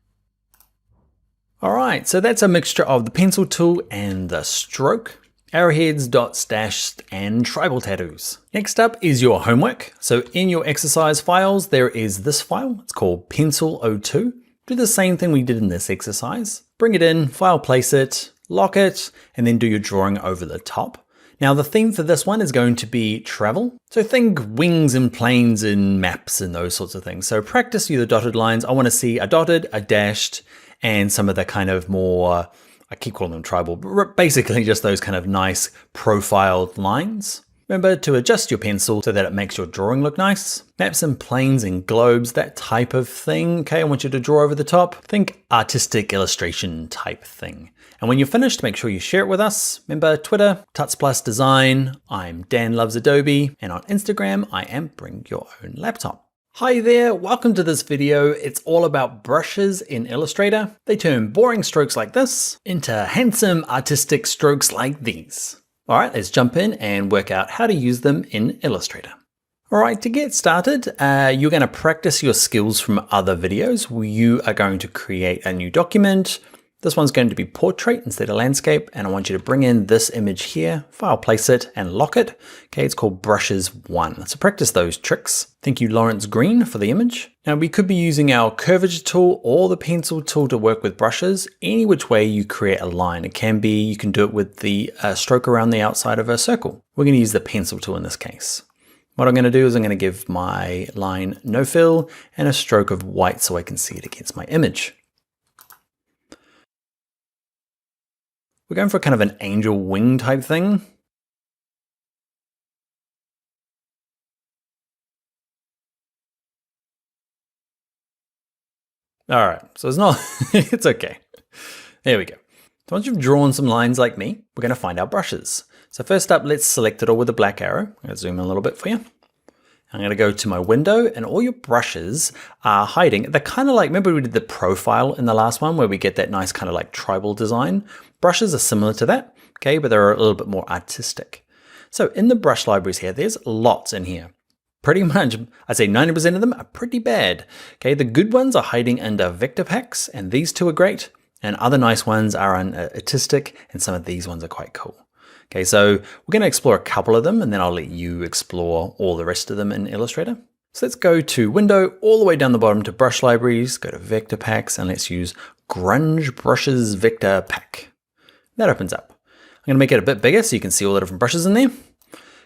All right, so that's a mixture of the pencil tool and the stroke. Arrowheads, dots, dashes, and tribal tattoos. Next up is your homework. So in your exercise files, there is this file. It's called Pencil02. Do the same thing we did in this exercise. Bring it in, file place it, lock it, and then do your drawing over the top. Now the theme for this one is going to be travel. So think wings and planes and maps and those sorts of things. So practice your dotted lines. I want to see a dotted, a dashed, and some of the kind of more, I keep calling them tribal, but basically just those kind of nice profiled lines. Remember to adjust your pencil so that it makes your drawing look nice. Maps and planes and globes, that type of thing. Okay, I want you to draw over the top. Think artistic illustration type thing. And when you're finished, make sure you share it with us. Remember Twitter, Tuts Plus Design. I'm Dan Loves Adobe. And on Instagram, I am Bring Your Own Laptop. Hi there, welcome to this video. It's all about brushes in Illustrator. They turn boring strokes like this into handsome artistic strokes like these. All right, let's jump in and work out how to use them in Illustrator. All right, to get started, you're gonna practice your skills from other videos. You are going to create a new document. This one's going to be portrait instead of landscape, and I want you to bring in this image here, file place it, and lock it. Okay, it's called Brushes 1. So practice those tricks. Thank you, Lawrence Green, for the image. Now we could be using our Curvature tool or the pencil tool to work with brushes. Any which way you create a line. It can be, you can do it with the stroke around the outside of a circle. We're gonna use the pencil tool in this case. What I'm gonna do is I'm gonna give my line no fill and a stroke of white so I can see it against my image. We're going for kind of an angel wing type thing. All right, so it's not, it's okay. There we go. So once you've drawn some lines like me, we're gonna find our brushes. So first up, let's select it all with a black arrow. I'm gonna zoom in a little bit for you. I'm gonna go to my window and all your brushes are hiding. They're kind of like, remember we did the profile in the last one where we get that nice kind of like tribal design? Brushes are similar to that, okay, but they're a little bit more artistic. So in the brush libraries here, there's lots in here. Pretty much, I'd say 90% of them are pretty bad. Okay, the good ones are hiding under vector packs, and these two are great, and other nice ones are on artistic, and some of these ones are quite cool. Okay, so we're gonna explore a couple of them, and then I'll let you explore all the rest of them in Illustrator. So let's go to Window, all the way down the bottom to Brush Libraries, go to Vector Packs, and let's use Grunge Brushes Vector Pack. That opens up. I'm gonna make it a bit bigger so you can see all the different brushes in there.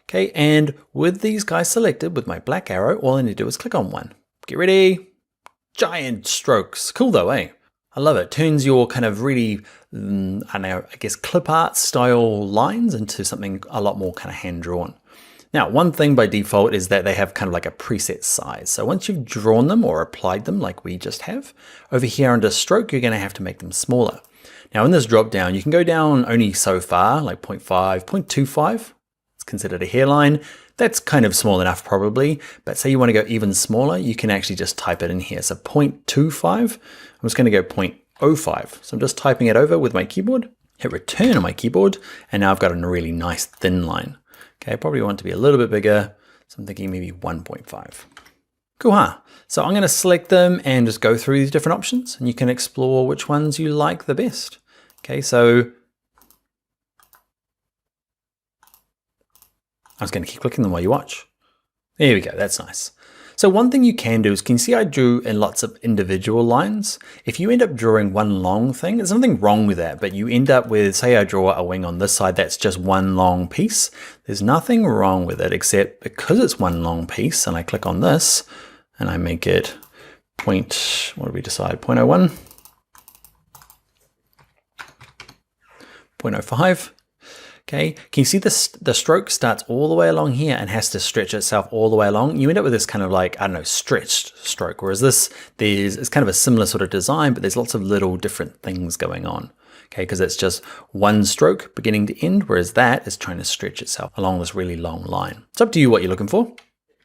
Okay, and with these guys selected with my black arrow, all I need to do is click on one. Get ready, giant strokes. Cool though, eh? I love it. Turns your kind of really, I don't know, I guess clip art style lines into something a lot more kind of hand drawn. Now, one thing by default is that they have kind of like a preset size. So once you've drawn them or applied them like we just have, over here under stroke, you're gonna have to make them smaller. Now in this drop down, you can go down only so far, like 0.5, 0.25. It's considered a hairline. That's kind of small enough probably, but say you wanna go even smaller, you can actually just type it in here. So 0.25, I'm just gonna go 0.05. So I'm just typing it over with my keyboard, hit return on my keyboard, and now I've got a really nice thin line. Okay, I probably want it to be a little bit bigger, so I'm thinking maybe 1.5. Cool, huh? So I'm gonna select them and just go through these different options, and you can explore which ones you like the best. Okay, so I'm just gonna keep clicking them while you watch. There we go, that's nice. So one thing you can do is, can you see I drew in lots of individual lines? If you end up drawing one long thing, there's nothing wrong with that, but you end up with, say I draw a wing on this side, that's just one long piece. There's nothing wrong with it, except because it's one long piece, and I click on this, and I make it what did we decide, 0.01? 0.05. Okay, can you see this? The stroke starts all the way along here and has to stretch itself all the way along. You end up with this kind of like, I don't know, stretched stroke, whereas this, it's kind of a similar sort of design, but there's lots of little different things going on. Okay, because it's just one stroke beginning to end, whereas that is trying to stretch itself along this really long line. It's up to you what you're looking for.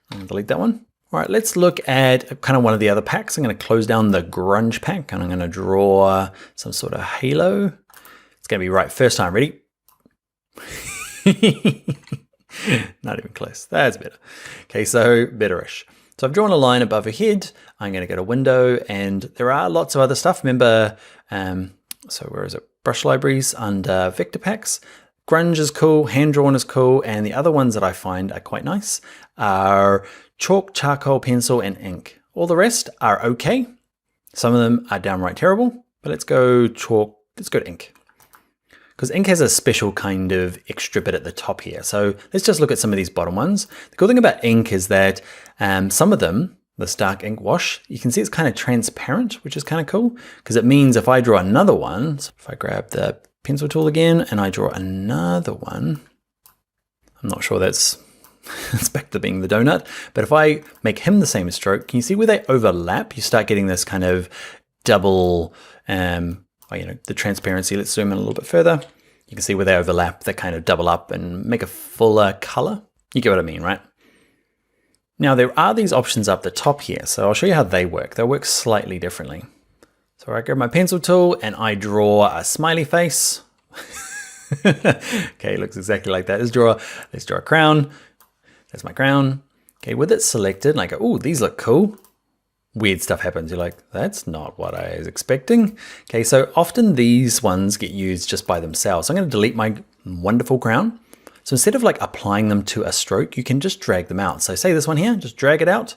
I'm gonna delete that one. All right, let's look at kind of one of the other packs. I'm gonna close down the grunge pack and I'm gonna draw some sort of halo. It's gonna be right first time, ready? Not even close. That's better. Okay, so betterish. So I've drawn a line above her head. I'm going to go to Window, and there are lots of other stuff. Remember, so where is it? Brush Libraries under Vector Packs. Grunge is cool, hand drawn is cool, and the other ones that I find are quite nice are chalk, charcoal, pencil, and ink. All the rest are okay. Some of them are downright terrible, but let's go chalk. Let's go to ink, because ink has a special kind of extra bit at the top here. So let's just look at some of these bottom ones. The cool thing about ink is that some of them, this dark ink wash, you can see it's kind of transparent, which is kind of cool, because it means if I draw another one, so if I grab the pencil tool again and I draw another one, I'm not sure that's it's back to being the donut, but if I make him the same stroke, can you see where they overlap? You start getting this kind of double, the transparency. Let's zoom in a little bit further. You can see where they overlap, they kind of double up and make a fuller color. You get what I mean, right? Now there are these options up the top here, so I'll show you how they work. They work slightly differently. So I grab my pencil tool and I draw a smiley face. Okay, it looks exactly like that. Let's draw a crown. That's my crown. Okay, with it selected, and I go, oh, these look cool. Weird stuff happens. You're like, that's not what I was expecting. Okay, so often these ones get used just by themselves. So I'm going to delete my wonderful crown. So instead of like applying them to a stroke, you can just drag them out. So say this one here, just drag it out.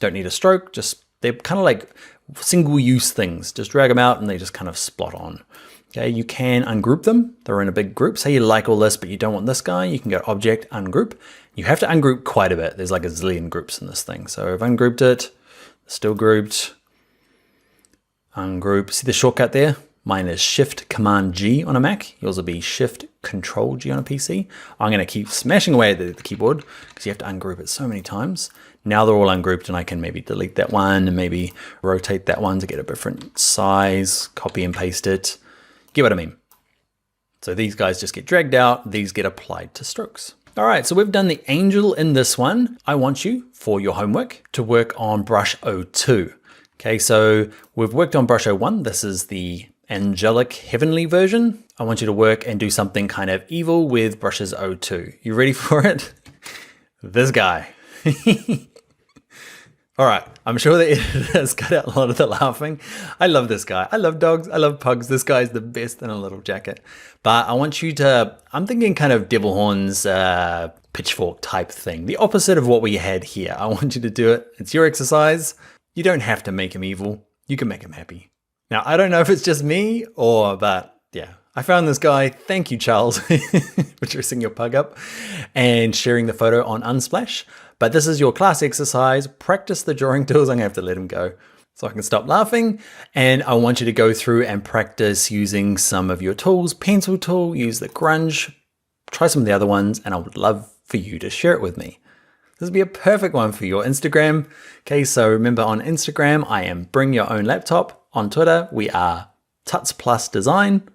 Don't need a stroke, just they're kind of like single use things. Just drag them out and they just kind of splot on. Okay, you can ungroup them. They're in a big group. Say you like all this, but you don't want this guy, you can go Object, Ungroup. You have to ungroup quite a bit. There's like a zillion groups in this thing. So I've ungrouped it. Still grouped, ungroup. See the shortcut there? Mine is Shift Command G on a Mac. Yours will be Shift Control G on a PC. I'm going to keep smashing away at the keyboard because you have to ungroup it so many times. Now they're all ungrouped and I can maybe delete that one and maybe rotate that one to get a different size, copy and paste it. Get what I mean? So these guys just get dragged out. These get applied to strokes. All right, so we've done the angel in this one. I want you, for your homework, to work on brush 02. Okay, so we've worked on brush 01. This is the angelic heavenly version. I want you to work and do something kind of evil with brushes 02. You ready for it? This guy. All All right, I'm sure the editor has cut out a lot of the laughing. I love this guy. I love dogs. I love pugs. This guy's the best in a little jacket. But I want you to, I'm thinking kind of devil horns, pitchfork type thing. The opposite of what we had here. I want you to do it. It's your exercise. You don't have to make him evil. You can make him happy. Now, I don't know if it's just me but yeah. I found this guy. Thank you, Charles, for dressing your pug up and sharing the photo on Unsplash. But this is your class exercise. Practice the drawing tools. I'm gonna have to let him go so I can stop laughing. And I want you to go through and practice using some of your tools. Pencil tool, use the grunge, try some of the other ones, and I would love for you to share it with me. This would be a perfect one for your Instagram. Okay, so remember on Instagram, I am Bring Your Own Laptop. On Twitter, we are Tuts Plus Design.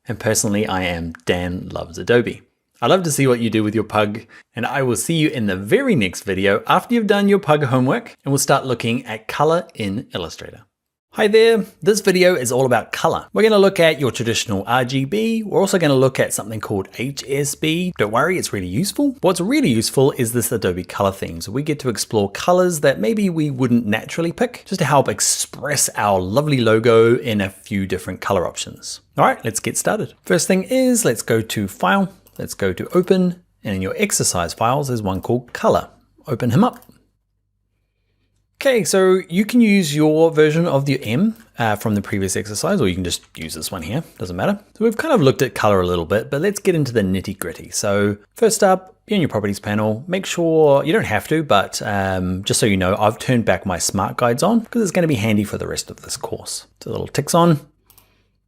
And personally, I am Dan Loves Adobe. I love to see what you do with your pug, and I will see you in the very next video after you've done your pug homework, and we'll start looking at color in Illustrator. Hi there, this video is all about color. We're gonna look at your traditional RGB. We're also gonna look at something called HSB. Don't worry, it's really useful. What's really useful is this Adobe color theme. So we get to explore colors that maybe we wouldn't naturally pick, just to help express our lovely logo in a few different color options. All right, let's get started. First thing is, let's go to File, let's go to Open, and in your exercise files, there's one called Color. Open him up. Okay, so you can use your version of the M from the previous exercise, or you can just use this one here, doesn't matter. So we've kind of looked at color a little bit, but let's get into the nitty gritty. So first up, in your properties panel, make sure, you don't have to, but just so you know, I've turned back my smart guides on because it's gonna be handy for the rest of this course. So little ticks on.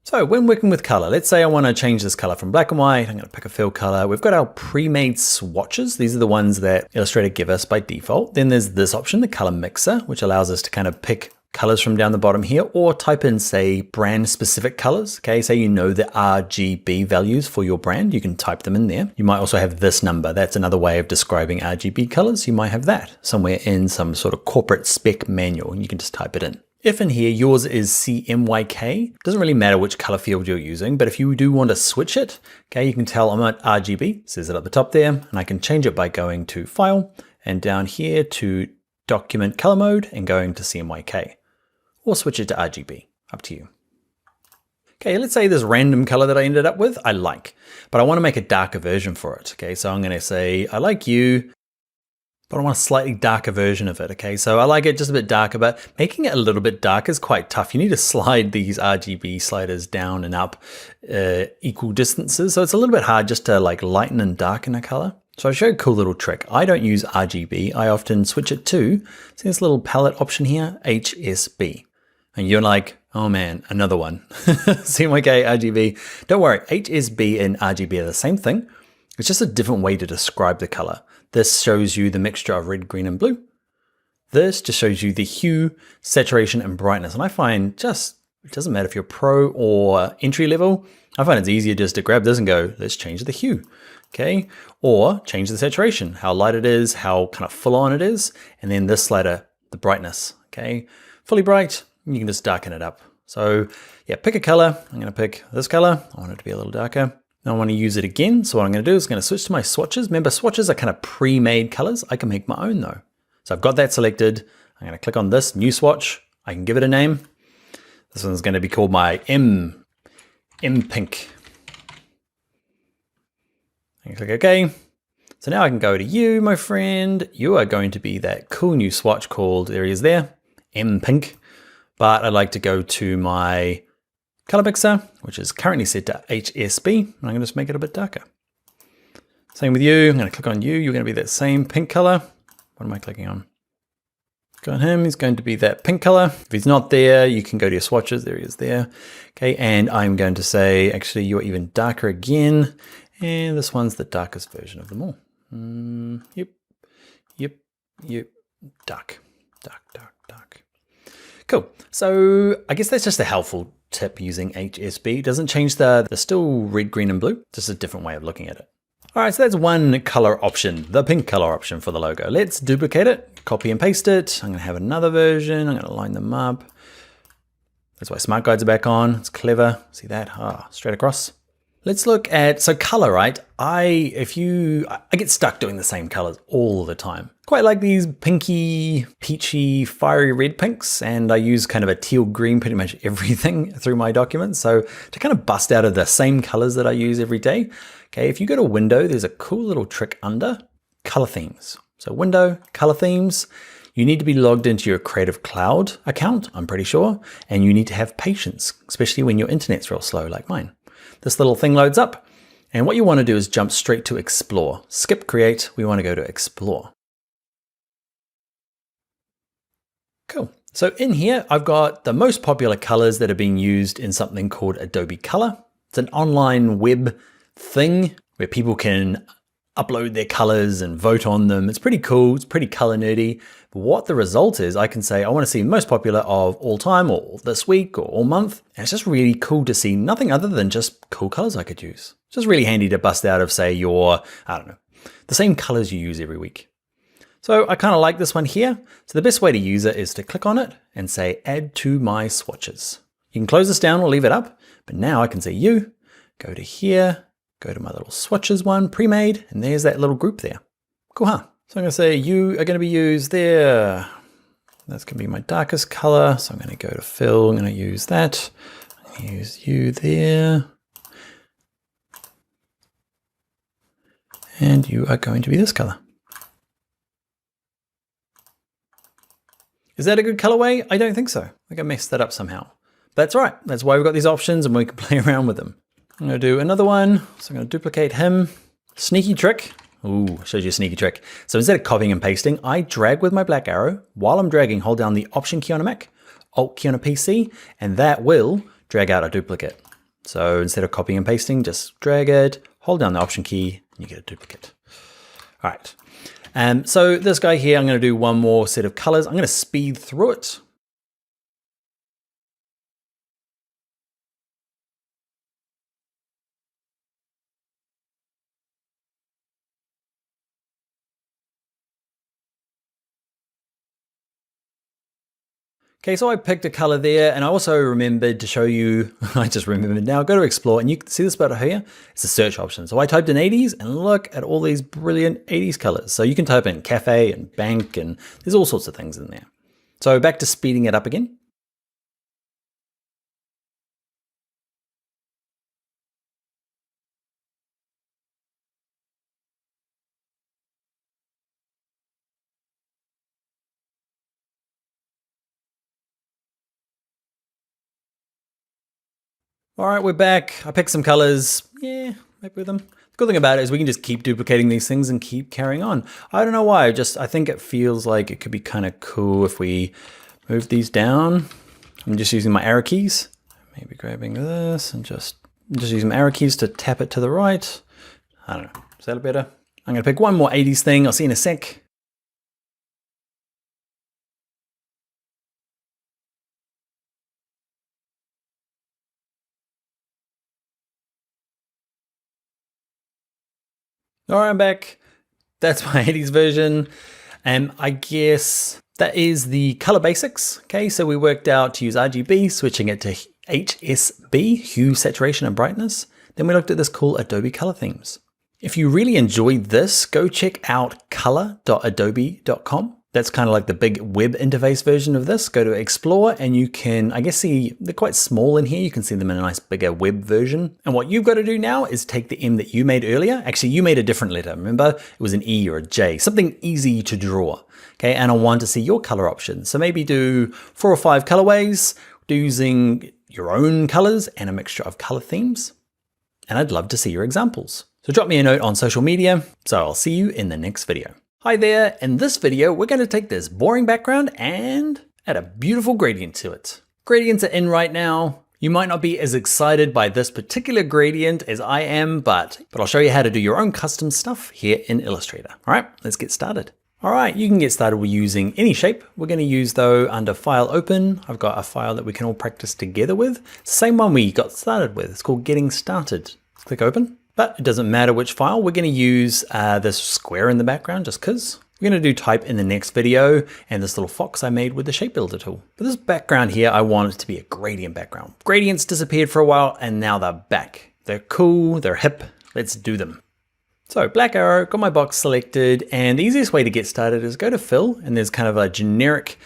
So when working with color, let's say I want to change this color from black and white. I'm going to pick a fill color. We've got our pre-made swatches. These are the ones that Illustrator give us by default. Then there's this option, the color mixer, which allows us to kind of pick colors from down the bottom here, or type in, say, brand specific colors. Okay, say you know the RGB values for your brand, you can type them in there. You might also have this number. That's another way of describing RGB colors. You might have that somewhere in some sort of corporate spec manual, and you can just type it in. If in here yours is CMYK, doesn't really matter which color field you're using, but if you do want to switch it, okay, you can tell I'm at RGB, says it at the top there, and I can change it by going to File and down here to Document Color Mode and going to CMYK, or switch it to RGB, up to you. Okay, let's say this random color that I ended up with, I like, but I want to make a darker version for it. Okay, so I'm going to say, I like you, but I want a slightly darker version of it, okay? So I like it just a bit darker, but making it a little bit darker is quite tough. You need to slide these RGB sliders down and up equal distances. So it's a little bit hard just to like lighten and darken a color. So I'll show you a cool little trick. I don't use RGB. I often switch it to, see this little palette option here, HSB. And you're like, oh man, another one. CMYK, RGB. Don't worry, HSB and RGB are the same thing. It's just a different way to describe the color. This shows you the mixture of red, green, and blue. This just shows you the hue, saturation, and brightness. And I find just, it doesn't matter if you're pro or entry level, I find it's easier just to grab this and go, let's change the hue, okay? Or change the saturation, how light it is, how kind of full on it is. And then this slider, the brightness, okay? Fully bright, you can just darken it up. So yeah, pick a color. I'm gonna pick this color. I want it to be a little darker. Now I want to use it again. So what I'm going to do is going to switch to my swatches. Remember, swatches are kind of pre-made colors. I can make my own though. So I've got that selected. I'm going to click on this new swatch. I can give it a name. This one's going to be called my M Pink. I can click OK. So now I can go to you, my friend. You are going to be that cool new swatch called, there he is there, M Pink. But I'd like to go to my color mixer, which is currently set to HSB, and I'm going to just make it a bit darker. Same with you. I'm going to click on you. You're going to be that same pink color. What am I clicking on? Click on him. He's going to be that pink color. If he's not there, you can go to your swatches. There he is there. Okay, and I'm going to say, actually, you're even darker again. And this one's the darkest version of them all. Yep. Dark. Cool. So I guess that's just a helpful tip using HSB. It doesn't change the still red, green, and blue, just a different way of looking at it. All right, so that's one color option, the pink color option for the logo. Let's duplicate it, copy and paste it. I'm gonna have another version. I'm gonna line them up. That's why smart guides are back on. It's clever. See that? Straight across. Let's look at, so color, right? I get stuck doing the same colors all the time. Quite like these pinky, peachy, fiery red pinks, and I use kind of a teal green pretty much everything through my documents. So to kind of bust out of the same colors that I use every day, okay, if you go to Window, there's a cool little trick under color themes. So Window, color themes. You need to be logged into your Creative Cloud account, I'm pretty sure, and you need to have patience, especially when your internet's real slow like mine. This little thing loads up, and what you want to do is jump straight to Explore. Skip Create, we want to go to Explore. Cool. So in here, I've got the most popular colors that are being used in something called Adobe Color. It's an online web thing where people can upload their colors and vote on them. It's pretty cool. It's pretty color nerdy. But what the result is, I can say, I want to see most popular of all time or this week or all month. And it's just really cool to see nothing other than just cool colors I could use. It's just really handy to bust out of, say, your, I don't know, the same colors you use every week. So I kind of like this one here. So the best way to use it is to click on it and say, add to my swatches. You can close this down or leave it up. But now I can say go to here, go to my little swatches one, pre-made, and there's that little group there. Cool, huh? So I'm gonna say you are gonna be used there. That's gonna be my darkest color. So I'm gonna go to fill, I'm gonna use that. I'm gonna use you there. And you are going to be this color. Is that a good colorway? I don't think so. I think I messed that up somehow. But that's all right. That's why we've got these options and we can play around with them. I'm gonna do another one. So I'm gonna duplicate him. Sneaky trick. Ooh, shows you a sneaky trick. So instead of copying and pasting, I drag with my black arrow. While I'm dragging, hold down the Option key on a Mac, Alt key on a PC, and that will drag out a duplicate. So instead of copying and pasting, just drag it, hold down the Option key, and you get a duplicate. All right. So this guy here, I'm gonna do one more set of colors. I'm gonna speed through it. Okay, so I picked a color there, and I also remembered to show you, I just remembered now, go to Explore, and you can see this button here, it's a search option. So I typed in 80s, and look at all these brilliant 80s colors. So you can type in cafe and bank, and there's all sorts of things in there. So back to speeding it up again. All right, we're back. I picked some colors. Yeah, happy with them. The good thing about it is we can just keep duplicating these things and keep carrying on. I don't know why, I think it feels like it could be kind of cool if we move these down. I'm just using my arrow keys. Maybe grabbing this and just using my arrow keys to tap it to the right. I don't know, is that better? I'm gonna pick one more 80s thing. I'll see you in a sec. All right, I'm back. That's my 80s version. And I guess that is the color basics. Okay, so we worked out to use RGB, switching it to HSB, hue, saturation, and brightness. Then we looked at this cool Adobe color themes. If you really enjoyed this, go check out color.adobe.com. That's kind of like the big web interface version of this. Go to Explore and you can, I guess, see they're quite small in here. You can see them in a nice bigger web version. And what you've got to do now is take the M that you made earlier. Actually, you made a different letter. Remember, it was an E or a J, something easy to draw. Okay, and I want to see your color options. So maybe do 4 or 5 colorways, using your own colors and a mixture of color themes. And I'd love to see your examples. So drop me a note on social media. So I'll see you in the next video. Hi there, in this video, we're gonna take this boring background and add a beautiful gradient to it. Gradients are in right now. You might not be as excited by this particular gradient as I am, but I'll show you how to do your own custom stuff here in Illustrator. All right, let's get started. All right, you can get started with using any shape. We're gonna use though under File Open. I've got a file that we can all practice together with. It's the same one we got started with. It's called Getting Started. Let's click Open. But it doesn't matter which file. We're going to use this square in the background just because. We're going to do type in the next video and this little fox I made with the shape builder tool. But this background here, I want it to be a gradient background. Gradients disappeared for a while and now they're back. They're cool, they're hip, let's do them. So black arrow, got my box selected, and the easiest way to get started is go to fill, and there's kind of a generic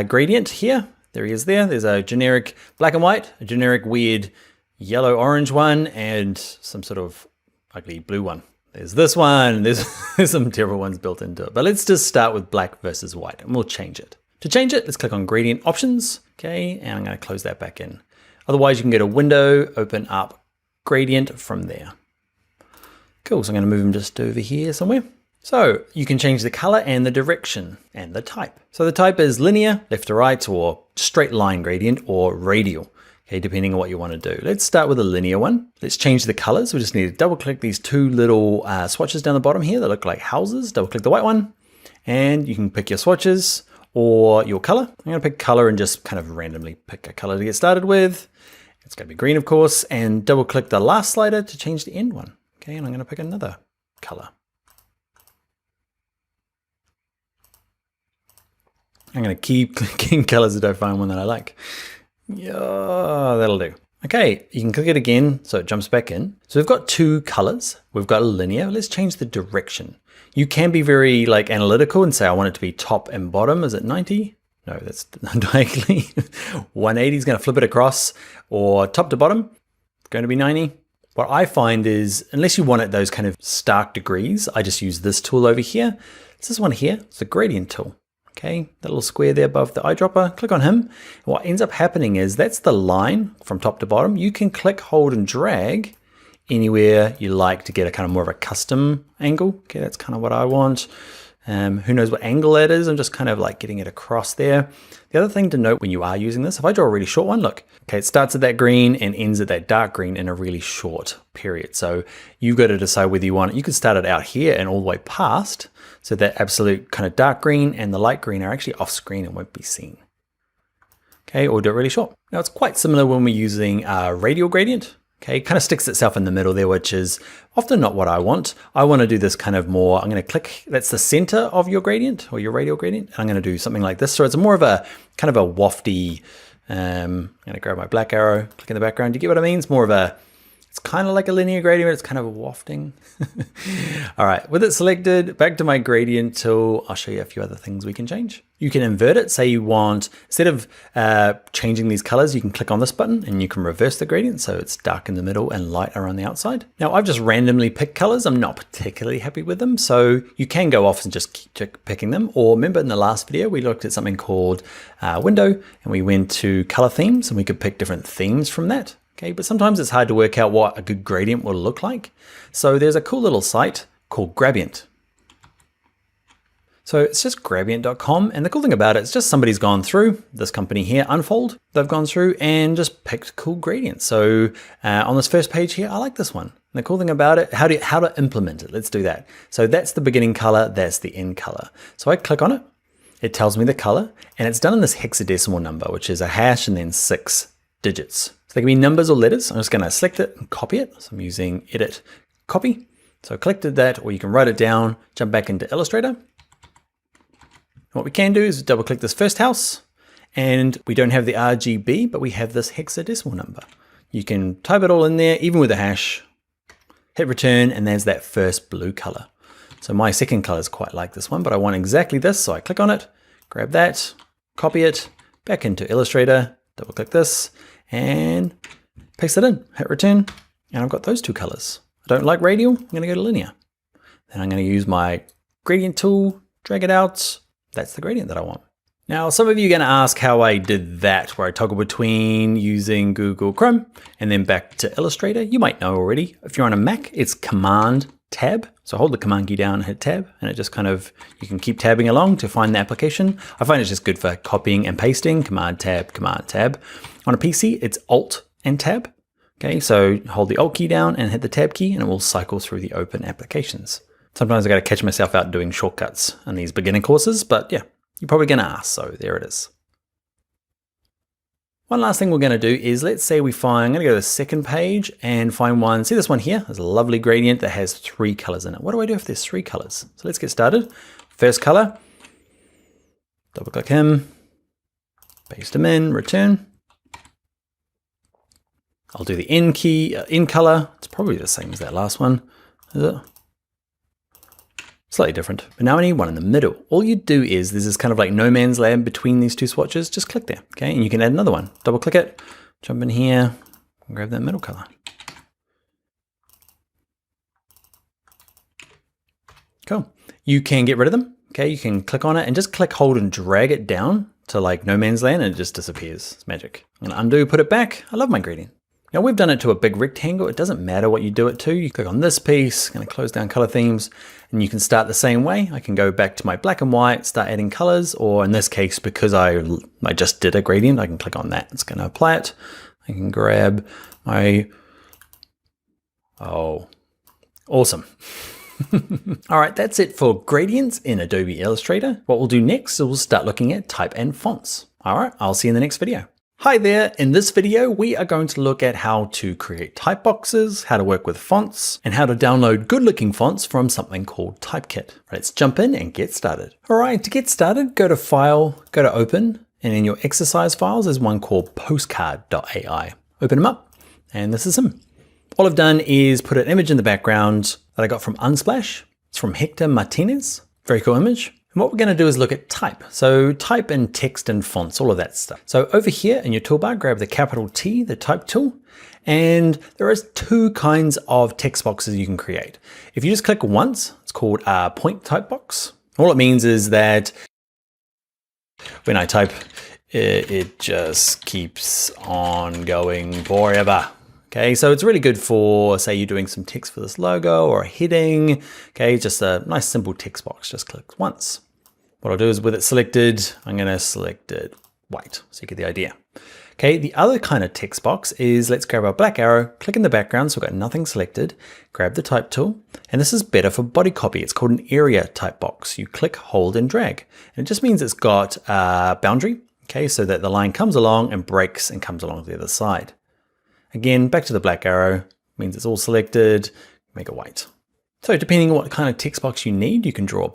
gradient here. There he is there. There's a generic black and white, a generic weird yellow orange one, and some sort of ugly blue one. There's this one, there's some terrible ones built into it. But let's just start with black versus white, and we'll change it. To change it, let's click on gradient options, okay, and I'm gonna close that back in. Otherwise, you can go to window, open up gradient from there. Cool, so I'm gonna move them just over here somewhere. So you can change the color and the direction and the type. So the type is linear, left to right, or straight line gradient, or radial, okay, depending on what you wanna do. Let's start with a linear one. Let's change the colors. We just need to double click these two little swatches down the bottom here that look like houses. Double click the white one, and you can pick your swatches or your color. I'm gonna pick color and just kind of randomly pick a color to get started with. It's gonna be green, of course, and double click the last slider to change the end one. Okay, and I'm gonna pick another color. I'm gonna keep clicking colors until I find one that I like. Yeah, that'll do. Okay, you can click it again so it jumps back in. So we've got two colors. We've got a linear. Let's change the direction. You can be very like analytical and say, I want it to be top and bottom. Is it 90? No, that's diagonally. 180 is gonna flip it across, or top to bottom, it's going to be 90. What I find is, unless you want it those kind of stark degrees, I just use this tool over here. It's this one here, it's the gradient tool. Okay, that little square there above the eyedropper, click on him. And what ends up happening is that's the line from top to bottom. You can click, hold, and drag anywhere you like to get a kind of more of a custom angle. Okay, that's kind of what I want. Who knows what angle that is? I'm just kind of like getting it across there. The other thing to note when you are using this, if I draw a really short one, look, okay, it starts at that green and ends at that dark green in a really short period. So you've got to decide whether you want it. You could start it out here and all the way past, so that absolute kind of dark green and the light green are actually off screen and won't be seen. Okay, or do it really short. Now it's quite similar when we're using a radial gradient. Okay, it kind of sticks itself in the middle there, which is often not what I want. I want to do this kind of more, I'm going to click, that's the center of your gradient or your radial gradient. And I'm going to do something like this. So it's more of a kind of a wafty, I'm going to grab my black arrow, click in the background. Do you get what I mean? It's more of a, it's kind of like a linear gradient, but it's kind of a wafting. All right, with it selected, back to my gradient tool, I'll show you a few other things we can change. You can invert it. Say you want, instead of changing these colors, you can click on this button and you can reverse the gradient. So it's dark in the middle and light around the outside. Now I've just randomly picked colors. I'm not particularly happy with them. So you can go off and just keep picking them. Or remember in the last video, we looked at something called window, and we went to color themes and we could pick different themes from that. Okay, but sometimes it's hard to work out what a good gradient will look like. So there's a cool little site called Gradient. So it's just gradient.com, and the cool thing about it is just somebody's gone through, this company here, Unfold, they've gone through and just picked cool gradients. So on this first page here, I like this one. And the cool thing about it, how to implement it, let's do that. So that's the beginning color, that's the end color. So I click on it, it tells me the color, and it's done in this hexadecimal number, which is a hash and then 6 digits. So they can be numbers or letters. I'm just gonna select it and copy it. So I'm using edit, copy. So I collected that, or you can write it down, jump back into Illustrator. What we can do is double click this first house, and we don't have the RGB, but we have this hexadecimal number. You can type it all in there, even with a hash, hit return, and there's that first blue color. So my second color is quite like this one, but I want exactly this. So I click on it, grab that, copy it, back into Illustrator, double click this, and paste it in, hit return, and I've got those two colors. I don't like radial, I'm gonna go to linear. Then I'm gonna use my gradient tool, drag it out. That's the gradient that I want. Now, some of you are gonna ask how I did that, where I toggle between using Google Chrome and then back to Illustrator. You might know already. If you're on a Mac, it's Command Tab. So hold the Command key down and hit Tab, and it just kind of, you can keep tabbing along to find the application. I find it's just good for copying and pasting, Command Tab, Command Tab. On a PC, it's Alt and Tab. Okay, so hold the Alt key down and hit the Tab key, and it will cycle through the open applications. Sometimes I got to catch myself out doing shortcuts in these beginning courses, but yeah, you're probably going to ask, so there it is. One last thing we're going to do is, let's say we find, I'm going to go to the second page and find one. See this one here? There's a lovely gradient that has 3 colors in it. What do I do if there's 3 colors? So let's get started. First color, double click him, paste him in, return. I'll do the N key, N color. It's probably the same as that last one. Is it? Slightly different. But now I need one in the middle. All you do is, there's this kind of like no man's land between these two swatches. Just click there, okay? And you can add another one. Double click it, jump in here, and grab that middle color. Cool. You can get rid of them, okay? You can click on it and just click, hold, and drag it down to like no man's land, and it just disappears. It's magic. I'm gonna undo, put it back. I love my gradient. Now we've done it to a big rectangle. It doesn't matter what you do it to. You click on this piece, gonna close down color themes, and you can start the same way. I can go back to my black and white, start adding colors, or in this case, because I just did a gradient, I can click on that. It's gonna apply it. I can grab my, oh, awesome. All right, that's it for gradients in Adobe Illustrator. What we'll do next is we'll start looking at type and fonts. All right, I'll see you in the next video. Hi there, in this video, we are going to look at how to create type boxes, how to work with fonts, and how to download good looking fonts from something called Typekit. Let's jump in and get started. All right, to get started, go to File, go to Open, and in your exercise files, there's one called postcard.ai. Open them up, and this is him. All I've done is put an image in the background that I got from Unsplash. It's from Hector Martinez, very cool image. And what we're gonna do is look at type. So type and text and fonts, all of that stuff. So over here in your toolbar, grab the capital T, the type tool, and there is two kinds of text boxes you can create. If you just click once, it's called a point type box. All it means is that when I type, it just keeps on going forever. Okay, so it's really good for, say you're doing some text for this logo or a heading. Okay, just a nice simple text box, just click once. What I'll do is with it selected, I'm gonna select it white, so you get the idea. Okay, the other kind of text box is, let's grab our black arrow, click in the background, so we've got nothing selected, grab the type tool, and this is better for body copy. It's called an area type box. You click, hold, and drag. And it just means it's got a boundary, okay, so that the line comes along and breaks and comes along the other side. Again, back to the black arrow, means it's all selected, make it white. So depending on what kind of text box you need, you can draw a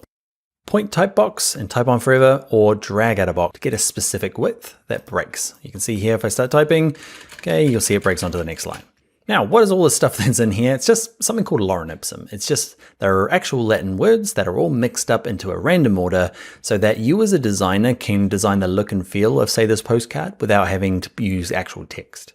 point type box and type on forever, or drag out a box to get a specific width that breaks. You can see here, if I start typing, okay, you'll see it breaks onto the next line. Now, what is all the stuff that's in here? It's just something called lorem ipsum. It's just, there are actual Latin words that are all mixed up into a random order so that you as a designer can design the look and feel of, say, this postcard without having to use actual text.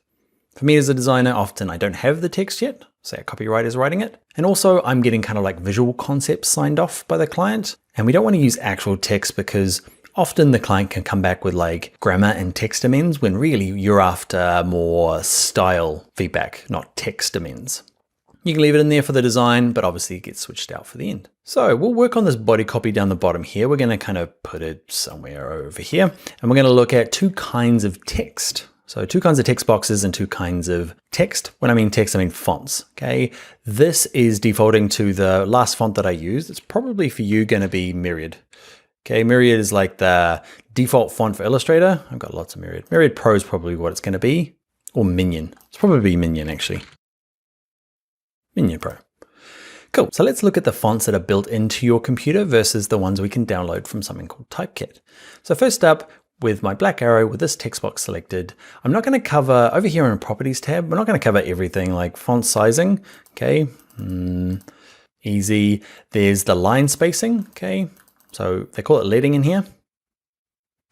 For me as a designer, often I don't have the text yet, say a copywriter is writing it. And also I'm getting kind of like visual concepts signed off by the client. And we don't want to use actual text because often the client can come back with like grammar and text amends when really you're after more style feedback, not text amends. You can leave it in there for the design, but obviously it gets switched out for the end. So we'll work on this body copy down the bottom here. We're going to kind of put it somewhere over here. And we're going to look at two kinds of text. So two kinds of text boxes and two kinds of text. When I mean text, I mean fonts, okay? This is defaulting to the last font that I used. It's probably for you gonna be Myriad. Okay, Myriad is like the default font for Illustrator. I've got lots of Myriad. Myriad Pro is probably what it's gonna be, or Minion. It's probably Minion actually. Minion Pro. Cool, so let's look at the fonts that are built into your computer versus the ones we can download from something called Typekit. So first up, with my black arrow with this text box selected, I'm not going to cover, over here in the properties tab, we're not going to cover everything like font sizing, okay, easy. There's the line spacing, okay, so they call it leading in here,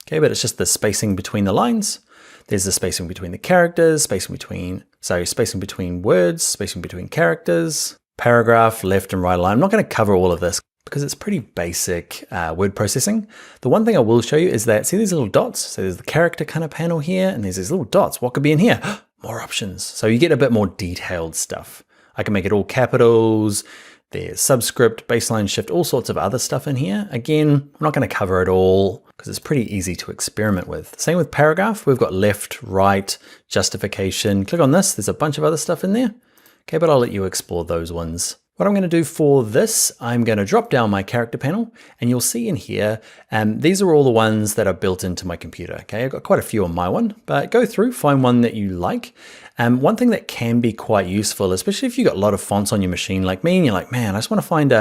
okay, but it's just the spacing between the lines. There's the spacing between the characters, spacing between words, spacing between characters, paragraph, left and right line. I'm not going to cover all of this because it's pretty basic word processing. The one thing I will show you is that, see these little dots? So there's the character kind of panel here, and there's these little dots. What could be in here? More options. So you get a bit more detailed stuff. I can make it all capitals. There's subscript, baseline shift, all sorts of other stuff in here. Again, I'm not going to cover it all because it's pretty easy to experiment with. Same with paragraph. We've got left, right, justification. Click on this. There's a bunch of other stuff in there. Okay, but I'll let you explore those ones. What I'm going to do for this, I'm going to drop down my character panel, and you'll see in here, these are all the ones that are built into my computer. Okay, I've got quite a few on my one, but go through, find one that you like. One thing that can be quite useful, especially if you've got a lot of fonts on your machine like me, and you're like, man, I just want to find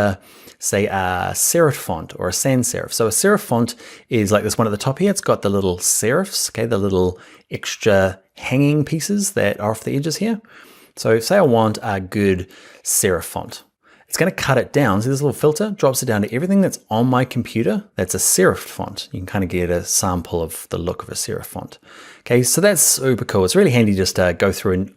say a serif font or a sans serif. So a serif font is like this one at the top here. It's got the little serifs, okay, the little extra hanging pieces that are off the edges here. So say I want a good serif font. It's going to cut it down. So this little filter drops it down to everything that's on my computer that's a serif font. You can kind of get a sample of the look of a serif font. Okay, so that's super cool. It's really handy just to go through and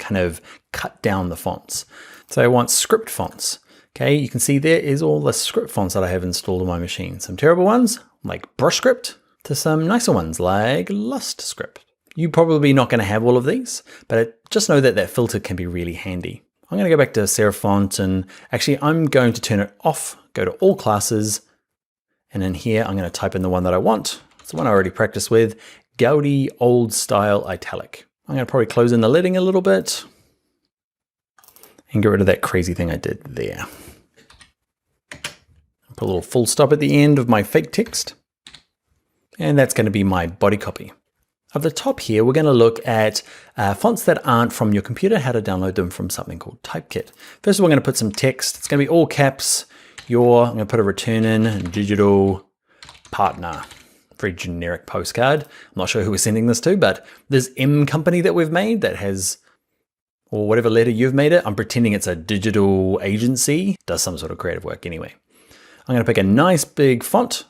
kind of cut down the fonts. So I want script fonts. Okay, you can see there is all the script fonts that I have installed on my machine. Some terrible ones like Brush Script to some nicer ones like Lust Script. You're probably not going to have all of these, but just know that that filter can be really handy. I'm going to go back to serif font, and actually I'm going to turn it off, go to all classes, and in here I'm going to type in the one that I want. It's the one I already practiced with, Gaudi Old Style Italic. I'm going to probably close in the leading a little bit and get rid of that crazy thing I did there. Put a little full stop at the end of my fake text, and that's going to be my body copy. At the top here, we're going to look at fonts that aren't from your computer, how to download them from something called Typekit. First of all, we're going to put some text. It's going to be all caps. I'm going to put a return in, digital partner. Very generic postcard. I'm not sure who we're sending this to, but this M company that we've made that has, or whatever letter you've made it, I'm pretending it's a digital agency, does some sort of creative work anyway. I'm going to pick a nice big font.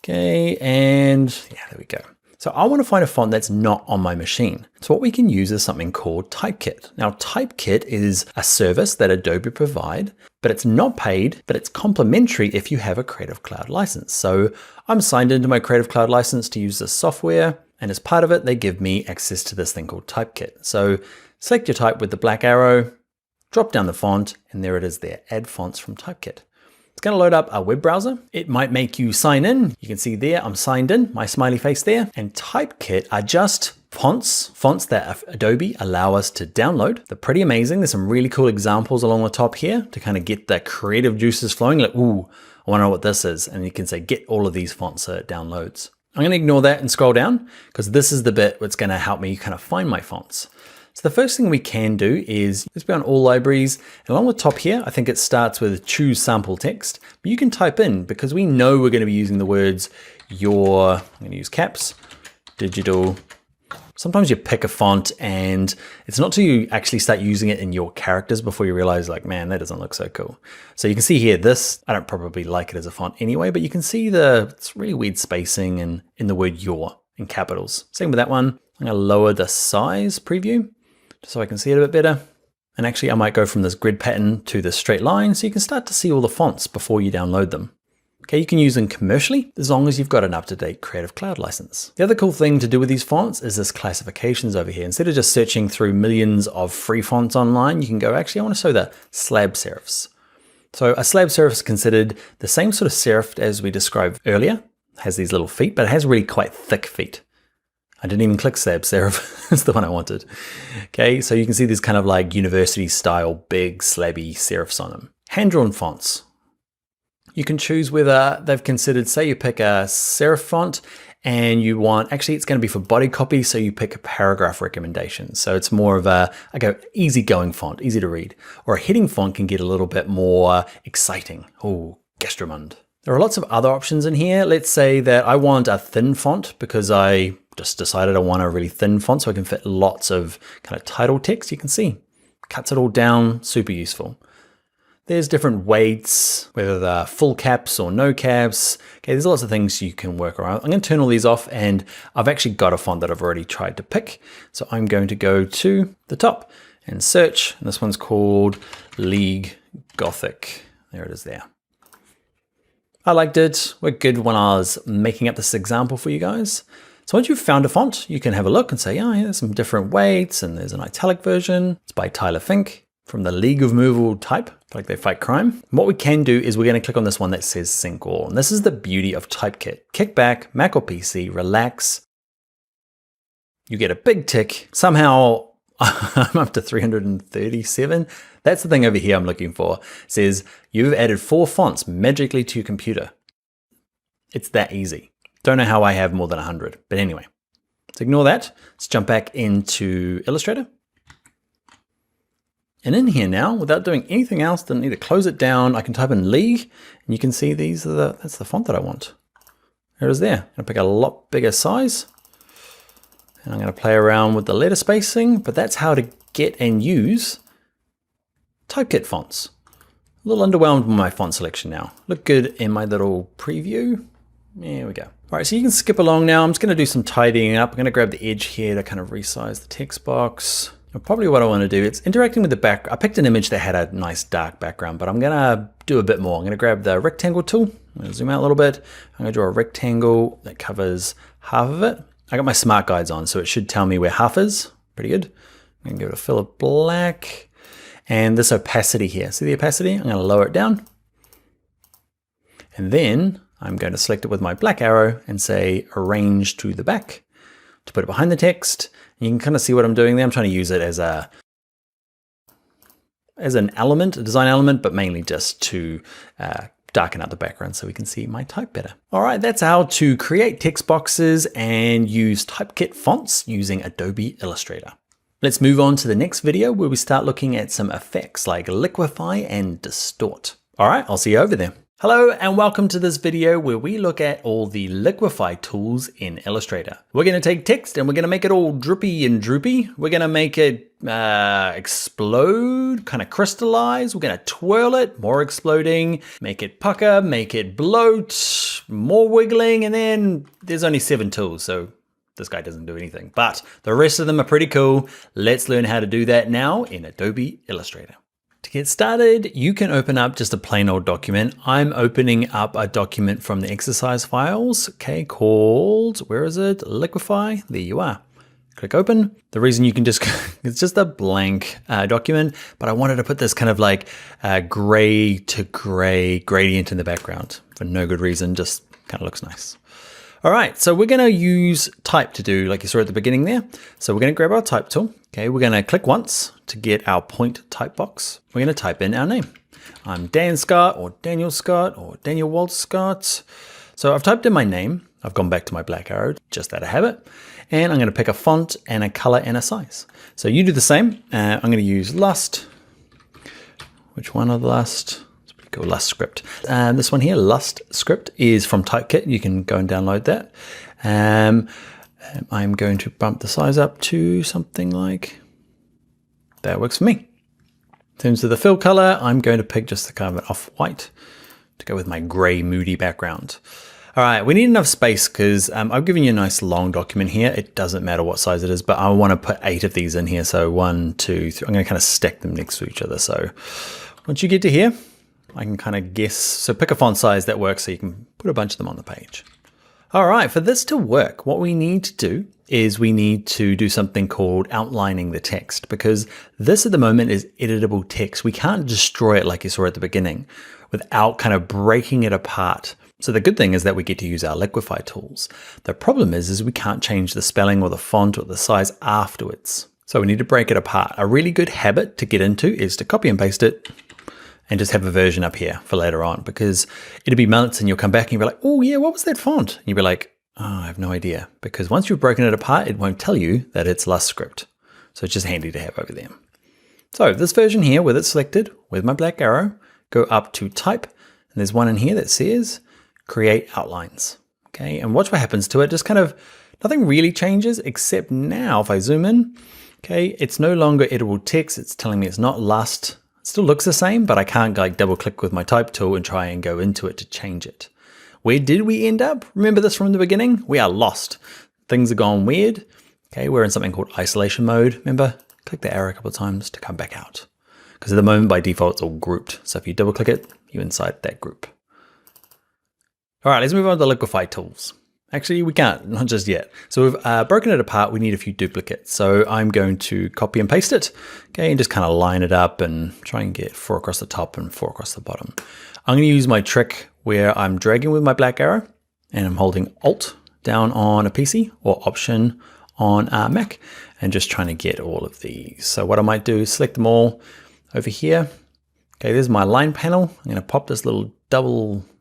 Okay, and yeah, there we go. So I want to find a font that's not on my machine. So what we can use is something called Typekit. Now Typekit is a service that Adobe provide, but it's not paid, but it's complimentary if you have a Creative Cloud license. So I'm signed into my Creative Cloud license to use this software, and as part of it, they give me access to this thing called Typekit. So select your type with the black arrow, drop down the font, and there it is there, add fonts from Typekit. It's going to load up a web browser. It might make you sign in. You can see there, I'm signed in, my smiley face there. And Typekit are just fonts that Adobe allow us to download. They're pretty amazing. There's some really cool examples along the top here to kind of get the creative juices flowing. Like, ooh, I want to know what this is. And you can say, get all of these fonts so it downloads. I'm going to ignore that and scroll down because this is the bit that's going to help me kind of find my fonts. So the first thing we can do is, let's be on all libraries, and along the top here, I think it starts with choose sample text, but you can type in, because we know we're going to be using the words I'm going to use caps, digital. Sometimes you pick a font and it's not till you actually start using it in your characters before you realize like, man, that doesn't look so cool. So you can see here, this, I don't probably like it as a font anyway, but you can see it's really weird spacing and in the word your in capitals. Same with that one. I'm going to lower the size preview, just so I can see it a bit better. And actually I might go from this grid pattern to this straight line so you can start to see all the fonts before you download them. Okay, you can use them commercially as long as you've got an up-to-date Creative Cloud license. The other cool thing to do with these fonts is this classifications over here. Instead of just searching through millions of free fonts online, you can go, actually I want to show the slab serifs. So a slab serif is considered the same sort of serif as we described earlier. It has these little feet, but it has really quite thick feet. I didn't even click slab serif, that's the one I wanted. Okay, so you can see these kind of like university style, big slabby serifs on them. Hand-drawn fonts. You can choose whether they've considered, say you pick a serif font and you want, actually it's going to be for body copy, so you pick a paragraph recommendation. So it's more of a easygoing font, easy to read. Or a heading font can get a little bit more exciting. Oh, Gastromund. There are lots of other options in here. Let's say that I want a thin font because I just decided I want a really thin font so I can fit lots of kind of title text. You can see, cuts it all down, super useful. There's different weights, whether they're full caps or no caps. Okay, there's lots of things you can work around. I'm going to turn all these off, and I've actually got a font that I've already tried to pick. So I'm going to go to the top and search. And this one's called League Gothic. There it is there. I liked it. Worked good when I was making up this example for you guys. So once you've found a font, you can have a look and say, oh, yeah, there's some different weights, and there's an italic version. It's by Tyler Fink from the League of Movable Type, like they fight crime. And what we can do is we're going to click on this one that says Sync All. And this is the beauty of Typekit. Kick back, Mac or PC, relax. You get a big tick. Somehow I'm up to 337. That's the thing over here I'm looking for. It says, you've added 4 fonts magically to your computer. It's that easy. Don't know how I have more than 100, but anyway. Let's ignore that. Let's jump back into Illustrator. And in here now, without doing anything else, don't need to close it down. I can type in League, and you can see that's the font that I want. There it is there. I'm gonna pick a lot bigger size. And I'm gonna play around with the letter spacing, but that's how to get and use Typekit fonts. A little underwhelmed with my font selection now. Look good in my little preview. There we go. All right, so you can skip along now. I'm just gonna do some tidying up. I'm gonna grab the edge here to kind of resize the text box. And probably what I wanna do, it's interacting with the back. I picked an image that had a nice dark background, but I'm gonna do a bit more. I'm gonna grab the rectangle tool. I'm gonna zoom out a little bit. I'm gonna draw a rectangle that covers half of it. I got my smart guides on, so it should tell me where half is. Pretty good. I'm gonna give it a fill of black. And this opacity here, see the opacity? I'm gonna lower it down. And then I'm going to select it with my black arrow and say arrange to the back to put it behind the text. And you can kind of see what I'm doing there. I'm trying to use it as an element, a design element, but mainly just to darken out the background so we can see my type better. All right, that's how to create text boxes and use Typekit fonts using Adobe Illustrator. Let's move on to the next video where we start looking at some effects like Liquify and Distort. All right, I'll see you over there. Hello and welcome to this video where we look at all the Liquify tools in Illustrator. We're going to take text and we're going to make it all drippy and droopy. We're going to make it explode, kind of crystallize. We're going to twirl it, more exploding, make it pucker, make it bloat, more wiggling, and then there's only 7 tools, so this guy doesn't do anything. But the rest of them are pretty cool. Let's learn how to do that now in Adobe Illustrator. To get started, you can open up just a plain old document. I'm opening up a document from the exercise files, okay, called, where is it? Liquify, there you are. Click open. The reason you can just, it's just a blank document, but I wanted to put this kind of like gray to gray gradient in the background for no good reason, just kind of looks nice. All right, so we're gonna use type to do, like you saw at the beginning there. So we're gonna grab our type tool. Okay, we're gonna click once to get our point type box. We're gonna type in our name. I'm Dan Scott or Daniel Scott or Daniel Walt Scott. So I've typed in my name. I've gone back to my black arrow, just out of habit. And I'm gonna pick a font and a color and a size. So you do the same. I'm gonna use Lust. Which one of the Lust? Go Lust script. This one here, Lust script, is from Typekit. You can go and download that. I'm going to bump the size up to something like, that works for me. In terms of the fill color, I'm going to pick just the kind of an off-white to go with my gray moody background. All right, we need enough space because I've given you a nice long document here. It doesn't matter what size it is, but I want to put 8 of these in here. So 1, 2, 3, I'm going to kind of stack them next to each other. So once you get to here, I can kind of guess, so pick a font size that works so you can put a bunch of them on the page. All right, for this to work, what we need to do is we need to do something called outlining the text, because this at the moment is editable text. We can't destroy it like you saw at the beginning without kind of breaking it apart. So the good thing is that we get to use our Liquify tools. The problem is we can't change the spelling or the font or the size afterwards. So we need to break it apart. A really good habit to get into is to copy and paste it and just have a version up here for later on, because it'll be months and you'll come back and you'll be like, oh yeah, what was that font? And you'll be like, oh, I have no idea. Because once you've broken it apart, it won't tell you that it's Lust script. So it's just handy to have over there. So this version here with it selected with my black arrow, go up to type. And there's one in here that says create outlines. Okay, and watch what happens to it. Just kind of, nothing really changes except now if I zoom in, okay, it's no longer editable text. It's telling me it's not Lust. Still looks the same, but I can't like double click with my type tool and try and go into it to change it. Where did we end up? Remember this from the beginning? We are lost. Things are gone weird. Okay, we're in something called isolation mode. Remember, click the arrow a couple of times to come back out. Because at the moment by default it's all grouped. So if you double click it, you're inside that group. All right, let's move on to the Liquify tools. Actually, we can't, not just yet. So we've broken it apart. We need a few duplicates. So I'm going to copy and paste it, okay, and just kind of line it up and try and get 4 across the top and 4 across the bottom. I'm going to use my trick where I'm dragging with my black arrow and I'm holding Alt down on a PC or Option on Mac and just trying to get all of these. So what I might do is select them all over here. Okay, there's my line panel. I'm going to pop this little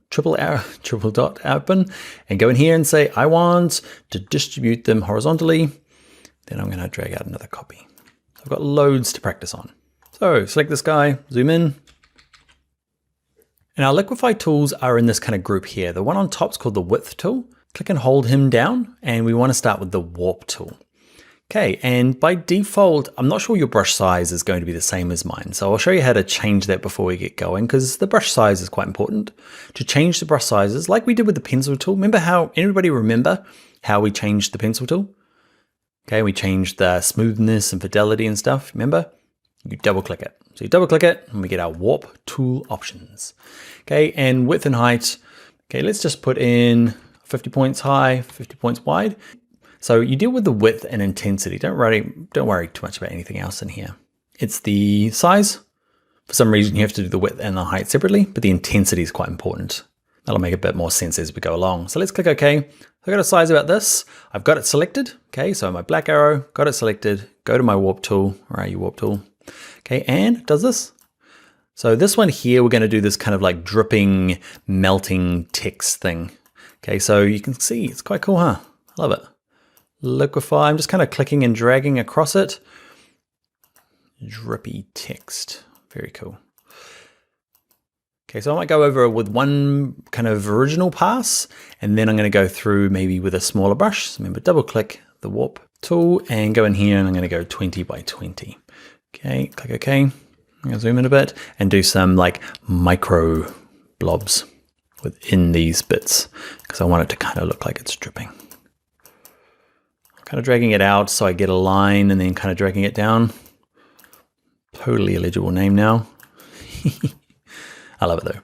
triple dot open and go in here and say, I want to distribute them horizontally. Then I'm going to drag out another copy. I've got loads to practice on. So select this guy, zoom in. And our Liquify tools are in this kind of group here. The one on top is called the width tool. Click and hold him down, and we want to start with the warp tool. Okay, and by default, I'm not sure your brush size is going to be the same as mine. So I'll show you how to change that before we get going, because the brush size is quite important. To change the brush sizes, like we did with the pencil tool, anybody remember how we changed the pencil tool? Okay, we changed the smoothness and fidelity and stuff, remember? You double click it. So you double click it and we get our warp tool options. Okay, and width and height. Okay, let's just put in 50 points high, 50 points wide. So you deal with the width and intensity. Don't worry too much about anything else in here. It's the size. For some reason you have to do the width and the height separately, but the intensity is quite important. That'll make a bit more sense as we go along. So let's click OK. I've got a size about this. I've got it selected. Okay, so my black arrow, got it selected. Go to my warp tool. Where are you, warp tool? Okay, and it does this. So this one here, we're going to do this kind of like dripping, melting text thing. Okay, so you can see it's quite cool, huh? I love it. Liquify, I'm just kind of clicking and dragging across it. Drippy text, very cool. Okay, so I might go over with one kind of original pass, and then I'm going to go through maybe with a smaller brush. So remember, double click the warp tool and go in here, and I'm going to go 20 by 20. Okay, click OK. I'm going to zoom in a bit and do some like micro blobs within these bits because I want it to kind of look like it's dripping. I'm kind of dragging it out so I get a line and then kind of dragging it down. Totally illegible name now. I love it though.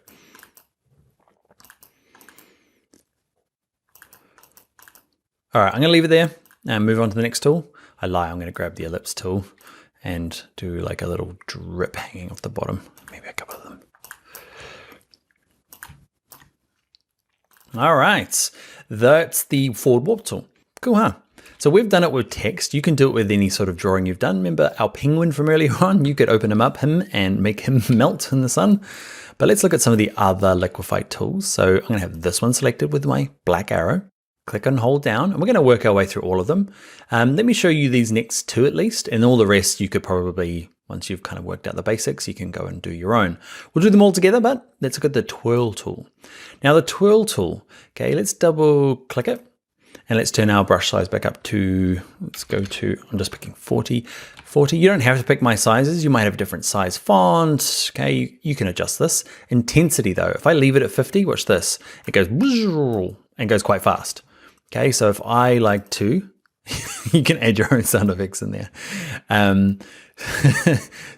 All right, I'm going to leave it there and move on to the next tool. I lie, I'm going to grab the ellipse tool and do like a little drip hanging off the bottom. Maybe a couple of them. All right, that's the forward warp tool. Cool, huh? So we've done it with text. You can do it with any sort of drawing you've done. Remember our penguin from earlier on? You could open him and make him melt in the sun. But let's look at some of the other Liquify tools. So I'm gonna have this one selected with my black arrow. Click and hold down, and we're going to work our way through all of them. Let me show you these next two at least, and all the rest you could probably, once you've kind of worked out the basics, you can go and do your own. We'll do them all together, but let's look at the twirl tool. Now the twirl tool, okay, let's double click it, and let's turn our brush size back up to, let's go to, I'm just picking 40. You don't have to pick my sizes. You might have a different size font. Okay, you can adjust this. Intensity though, if I leave it at 50, watch this, it goes and goes quite fast. Okay, so if I like to, you can add your own sound effects in there.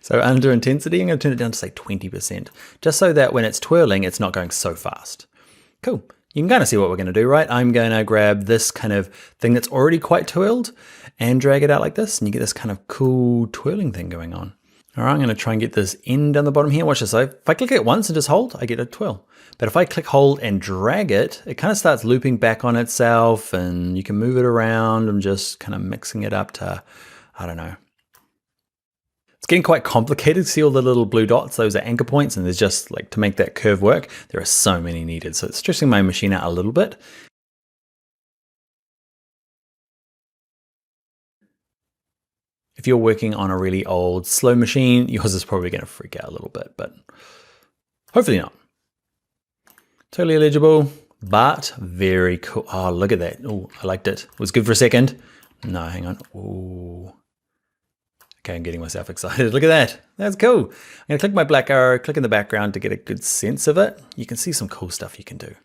So under intensity, I'm going to turn it down to say 20%, just so that when it's twirling, it's not going so fast. Cool. You can kind of see what we're going to do, right? I'm going to grab this kind of thing that's already quite twirled and drag it out like this, and you get this kind of cool twirling thing going on. All right, I'm going to try and get this end down the bottom here. Watch this. So if I click it once and just hold, I get a twirl. But if I click, hold, and drag it, it kind of starts looping back on itself, and you can move it around. I'm just kind of mixing it up to, I don't know. It's getting quite complicated. See all the little blue dots? Those are anchor points, and there's just like, to make that curve work, there are so many needed. So it's stressing my machine out a little bit. If you're working on a really old, slow machine, yours is probably going to freak out a little bit, but hopefully not. Totally illegible, but very cool. Oh, look at that. Oh, I liked it. It was good for a second. No, hang on. Oh. Okay, I'm getting myself excited. Look at that. That's cool. I'm going to click my black arrow, click in the background to get a good sense of it. You can see some cool stuff you can do.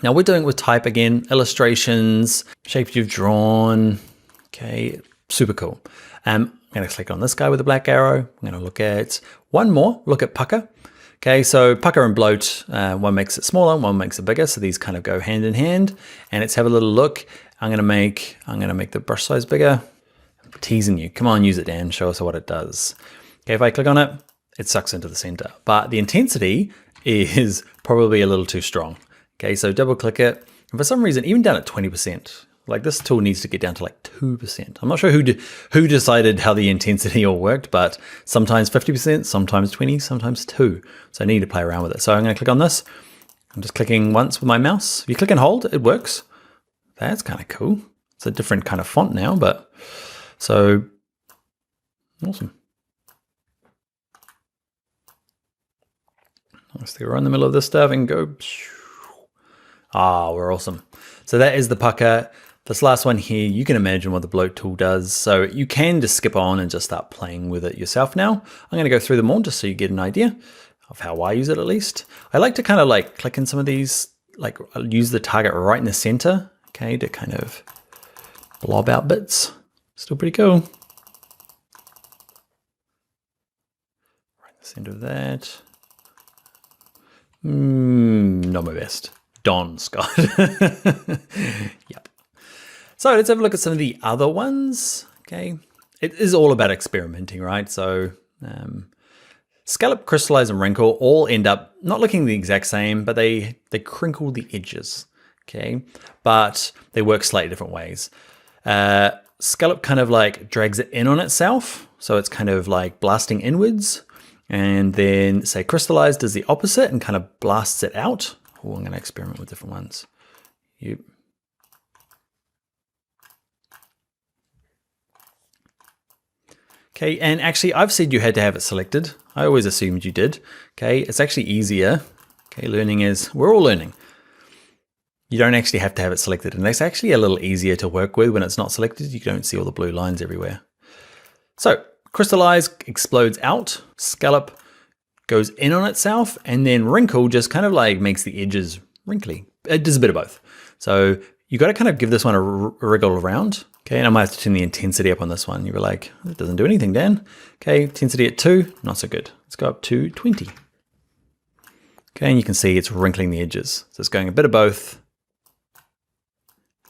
Now we're doing it with type again, illustrations, shapes you've drawn. Okay, super cool. I'm going to click on this guy with the black arrow. I'm going to look at one more, look at pucker. Okay, so pucker and bloat, one makes it smaller, one makes it bigger. So these kind of go hand in hand. And let's have a little look. I'm going to make the brush size bigger. I'm teasing you. Come on, use it, Dan. Show us what it does. Okay, if I click on it, it sucks into the center. But the intensity is probably a little too strong. Okay, so double click it. And for some reason, even down at 20%, Like this tool needs to get down to like 2%. I'm not sure who decided how the intensity all worked, but sometimes 50%, sometimes 20, sometimes 2. So I need to play around with it. So I'm going to click on this. I'm just clicking once with my mouse. If you click and hold, it works. That's kind of cool. It's a different kind of font now, but so awesome. Let's stay right in the middle of this stuff and go. Ah, we're awesome. So that is the pucker. This last one here, you can imagine what the bloat tool does. So you can just skip on and just start playing with it yourself now. I'm going to go through them all just so you get an idea of how I use it at least. I like to kind of like click in some of these, like I'll use the target right in the center, okay, to kind of blob out bits. Still pretty cool. Right in the center of that. Not my best. Don Scott. Yep. So let's have a look at some of the other ones. Okay. It is all about experimenting, right? So scallop, crystallize, and wrinkle all end up not looking the exact same, but they crinkle the edges. Okay. But they work slightly different ways. Scallop kind of like drags it in on itself. So it's kind of like blasting inwards. And then say crystallize does the opposite and kind of blasts it out. Oh, I'm going to experiment with different ones. Yep. Okay, and actually I've said you had to have it selected. I always assumed you did. Okay, it's actually easier. Okay, learning is, we're all learning. You don't actually have to have it selected, and it's actually a little easier to work with when it's not selected. You don't see all the blue lines everywhere. So crystallize explodes out, scallop goes in on itself, and then wrinkle just kind of like makes the edges wrinkly. It does a bit of both. So you got to kind of give this one a wriggle around. Okay, and I might have to turn the intensity up on this one. You're like, it doesn't do anything, Dan. Okay, intensity at 2, not so good. Let's go up to 20. Okay, and you can see it's wrinkling the edges. So it's going a bit of both,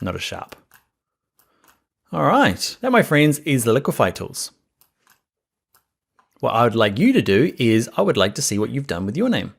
not as sharp. All right, that, my friends, is the Liquify tools. What I would like you to do is I would like to see what you've done with your name.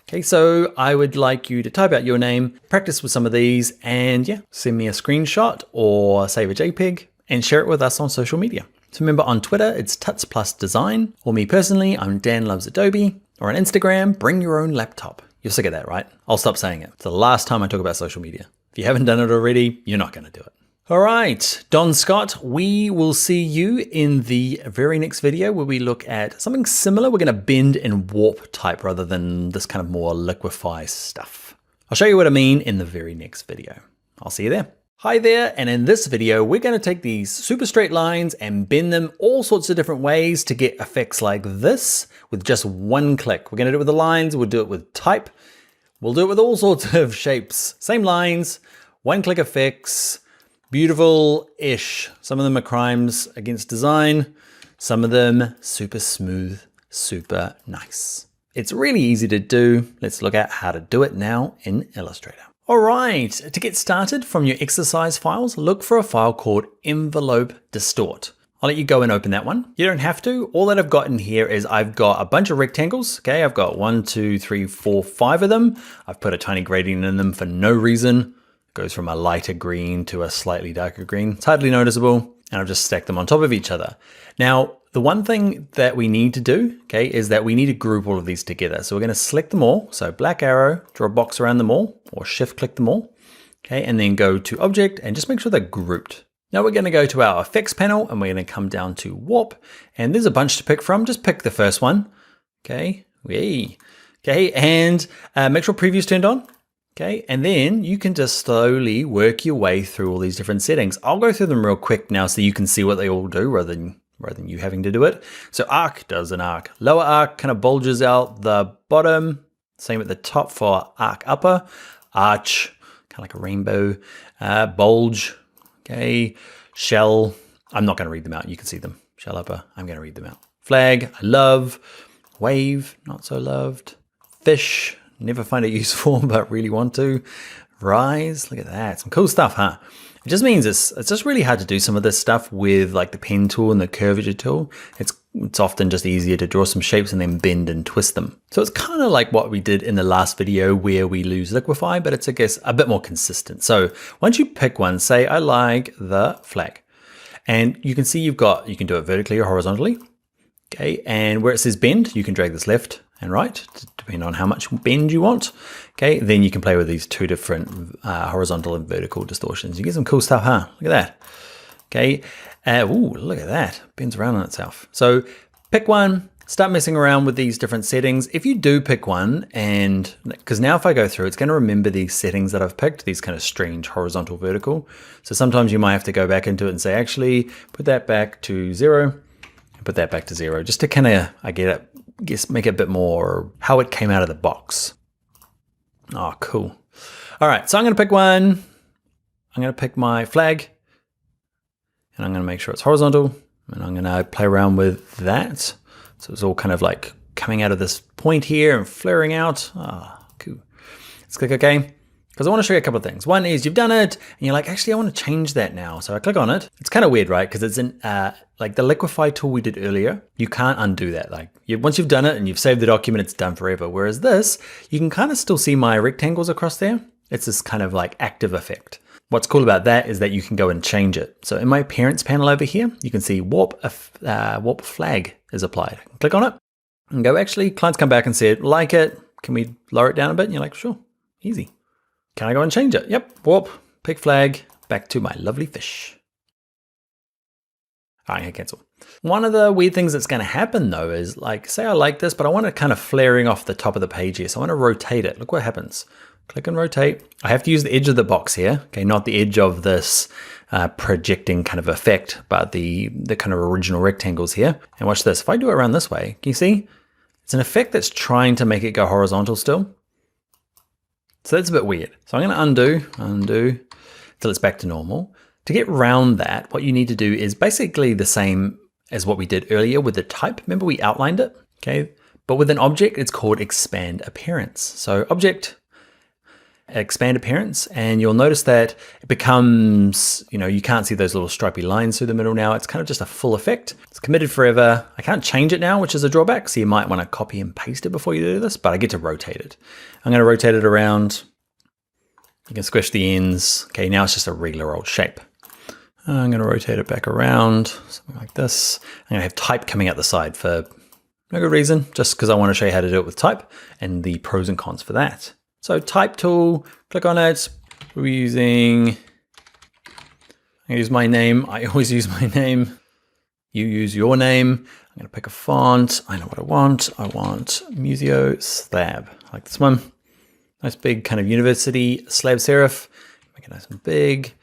Okay, so I would like you to type out your name, practice with some of these, and yeah, send me a screenshot or save a JPEG and share it with us on social media. So remember, on Twitter, it's tuts+design, or me personally, I'm Dan Loves Adobe, or on Instagram, bring your own laptop. You're sick of that, right? I'll stop saying it. It's the last time I talk about social media. If you haven't done it already, you're not going to do it. All right, Don Scott, we will see you in the very next video where we look at something similar. We're going to bend and warp type rather than this kind of more liquify stuff. I'll show you what I mean in the very next video. I'll see you there. Hi there, and in this video, we're going to take these super straight lines and bend them all sorts of different ways to get effects like this with just one click. We're going to do it with the lines, we'll do it with type, we'll do it with all sorts of shapes. Same lines, one click effects. Beautiful-ish. Some of them are crimes against design. Some of them super smooth, super nice. It's really easy to do. Let's look at how to do it now in Illustrator. All right, to get started from your exercise files, look for a file called Envelope Distort. I'll let you go and open that one. You don't have to. All that I've got in here is I've got a bunch of rectangles. Okay, I've got 1, 2, 3, 4, 5 of them. I've put a tiny gradient in them for no reason. Goes from a lighter green to a slightly darker green. It's hardly noticeable, and I've just stacked them on top of each other. Now, the one thing that we need to do, okay, is that we need to group all of these together. So we're gonna select them all. So black arrow, draw a box around them all, or shift click them all, okay, and then go to object and just make sure they're grouped. Now we're gonna go to our effects panel and we're gonna come down to warp, and there's a bunch to pick from. Just pick the first one, okay, okay, and make sure preview's turned on. Okay, and then you can just slowly work your way through all these different settings. I'll go through them real quick now so you can see what they all do rather than you having to do it. So arc does an arc. Lower arc kind of bulges out the bottom. Same at the top for arc upper. Arch, kind of like a rainbow. Bulge, okay. Shell, I'm not going to read them out. You can see them. Shell upper, I'm going to read them out. Flag, I love. Wave, not so loved. Fish, never find it useful, but really want to. Rise, look at that, some cool stuff, huh? It just means it's just really hard to do some of this stuff with like the pen tool and the curvature tool. It's often just easier to draw some shapes and then bend and twist them. So it's kind of like what we did in the last video where we lose Liquify, but it's, I guess, a bit more consistent. So once you pick one, say I like the flag, and you can see you can do it vertically or horizontally. Okay, and where it says bend, you can drag this left and right, depending on how much bend you want. Okay, then you can play with these two different horizontal and vertical distortions. You get some cool stuff, huh? Look at that. Okay, ooh, look at that, bends around on itself. So pick one, start messing around with these different settings. If you do pick one, and because now if I go through, it's going to remember these settings that I've picked, these kind of strange horizontal, vertical. So sometimes you might have to go back into it and say, actually, put that back to 0. Put that back to 0, just to kind of, guess make it a bit more how it came out of the box. Oh, cool. All right, so I'm going to pick one. I'm going to pick my flag, and I'm going to make sure it's horizontal, and I'm going to play around with that. So it's all kind of like coming out of this point here and flaring out. Ah, cool. Let's click OK. Because I want to show you a couple of things. One is you've done it and you're like, actually, I want to change that now. So I click on it. It's kind of weird, right? Because it's in like the Liquify tool we did earlier. You can't undo that. Like once you've done it and you've saved the document, it's done forever. Whereas this, you can kind of still see my rectangles across there. It's this kind of like active effect. What's cool about that is that you can go and change it. So in my appearance panel over here, you can see warp flag is applied. Click on it and go, actually, clients come back and said, like it. Can we lower it down a bit? And you're like, sure, easy. Can I go and change it? Yep, warp, pick flag, back to my lovely fish. All right, cancel. One of the weird things that's going to happen though is like, say I like this, but I want it kind of flaring off the top of the page here. So I want to rotate it. Look what happens. Click and rotate. I have to use the edge of the box here. Okay, not the edge of this projecting kind of effect, but the kind of original rectangles here. And watch this. If I do it around this way, can you see? It's an effect that's trying to make it go horizontal still. So that's a bit weird. So I'm going to undo till it's back to normal. To get around that, what you need to do is basically the same as what we did earlier with the type. Remember we outlined it, okay? But with an object, it's called expand appearance. So object, expand appearance, and you'll notice that it becomes, you can't see those little stripy lines through the middle now. It's kind of just a full effect. It's committed forever. I can't change it now, which is a drawback. So you might want to copy and paste it before you do this, but I get to rotate it. I'm going to rotate it around. You can squish the ends. Okay, now it's just a regular old shape. I'm going to rotate it back around, something like this. I'm going to have type coming out the side for no good reason, just because I want to show you how to do it with type and the pros and cons for that. So type tool, click on it. We're using, I use my name. I always use my name. You use your name. I'm going to pick a font. I know what I want. I want Museo Slab, like this one. Nice big kind of university slab serif. Make it nice and big.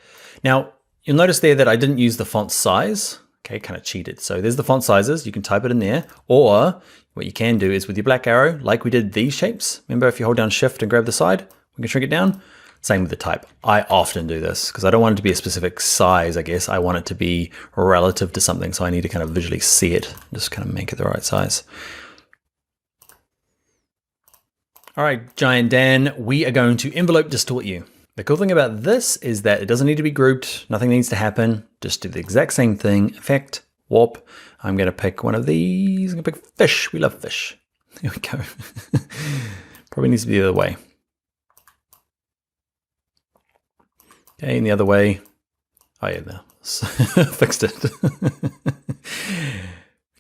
Now, you'll notice there that I didn't use the font size. Okay, kind of cheated. So there's the font sizes. You can type it in there. Or what you can do is with your black arrow, like we did these shapes. Remember, if you hold down Shift and grab the side, we can shrink it down. Same with the type. I often do this because I don't want it to be a specific size, I guess. I want it to be relative to something. So I need to kind of visually see it. Just kind of make it the right size. All right, Giant Dan, we are going to envelope distort you. The cool thing about this is that it doesn't need to be grouped. Nothing needs to happen. Just do the exact same thing. Effect, warp. I'm going to pick one of these. I'm going to pick fish. We love fish. There we go. Probably needs to be the other way. Okay, and the other way. Oh yeah, no. Fixed it.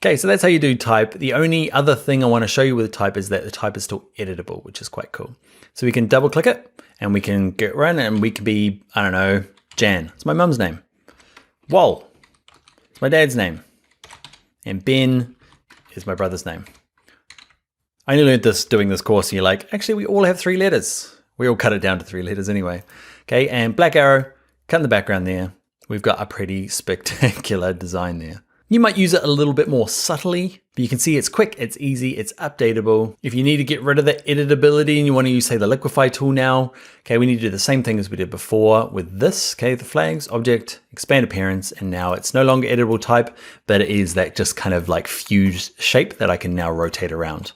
Okay, so that's how you do type. The only other thing I want to show you with type is that the type is still editable, which is quite cool. So we can double click it and we can get run and we could be, I don't know, Jan. It's my mum's name. Wol. It's my dad's name. And Ben is my brother's name. I only learned this doing this course and you're like, actually we all have 3 letters. We all cut it down to 3 letters anyway. Okay, and black arrow, cut in the background there. We've got a pretty spectacular design there. You might use it a little bit more subtly, but you can see it's quick, it's easy, it's updatable. If you need to get rid of the editability and you want to use, say, the Liquify tool now, okay, we need to do the same thing as we did before with this, okay, the flags, object, expand appearance, and now it's no longer editable type, but it is that just kind of like fused shape that I can now rotate around.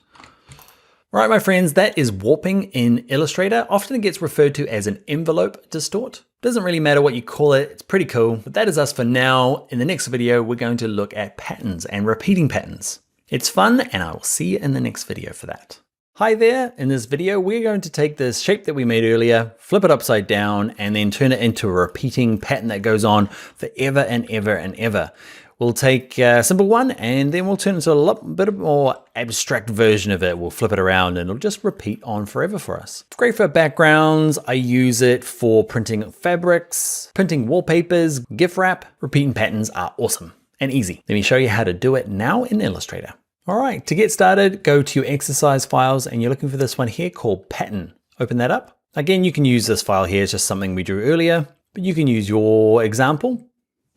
All right, my friends, that is warping in Illustrator. Often it gets referred to as an envelope distort. Doesn't really matter what you call it, it's pretty cool, but that is us for now. In the next video, we're going to look at patterns and repeating patterns. It's fun, and I will see you in the next video for that. Hi there, in this video, we're going to take this shape that we made earlier, flip it upside down, and then turn it into a repeating pattern that goes on forever and ever and ever. We'll take a simple one and then we'll turn it into a bit more abstract version of it. We'll flip it around and it'll just repeat on forever for us. It's great for backgrounds. I use it for printing fabrics, printing wallpapers, GIF wrap. Repeating patterns are awesome and easy. Let me show you how to do it now in Illustrator. All right, to get started, go to your exercise files and you're looking for this one here called pattern. Open that up. Again, you can use this file here. It's just something we drew earlier, but you can use your example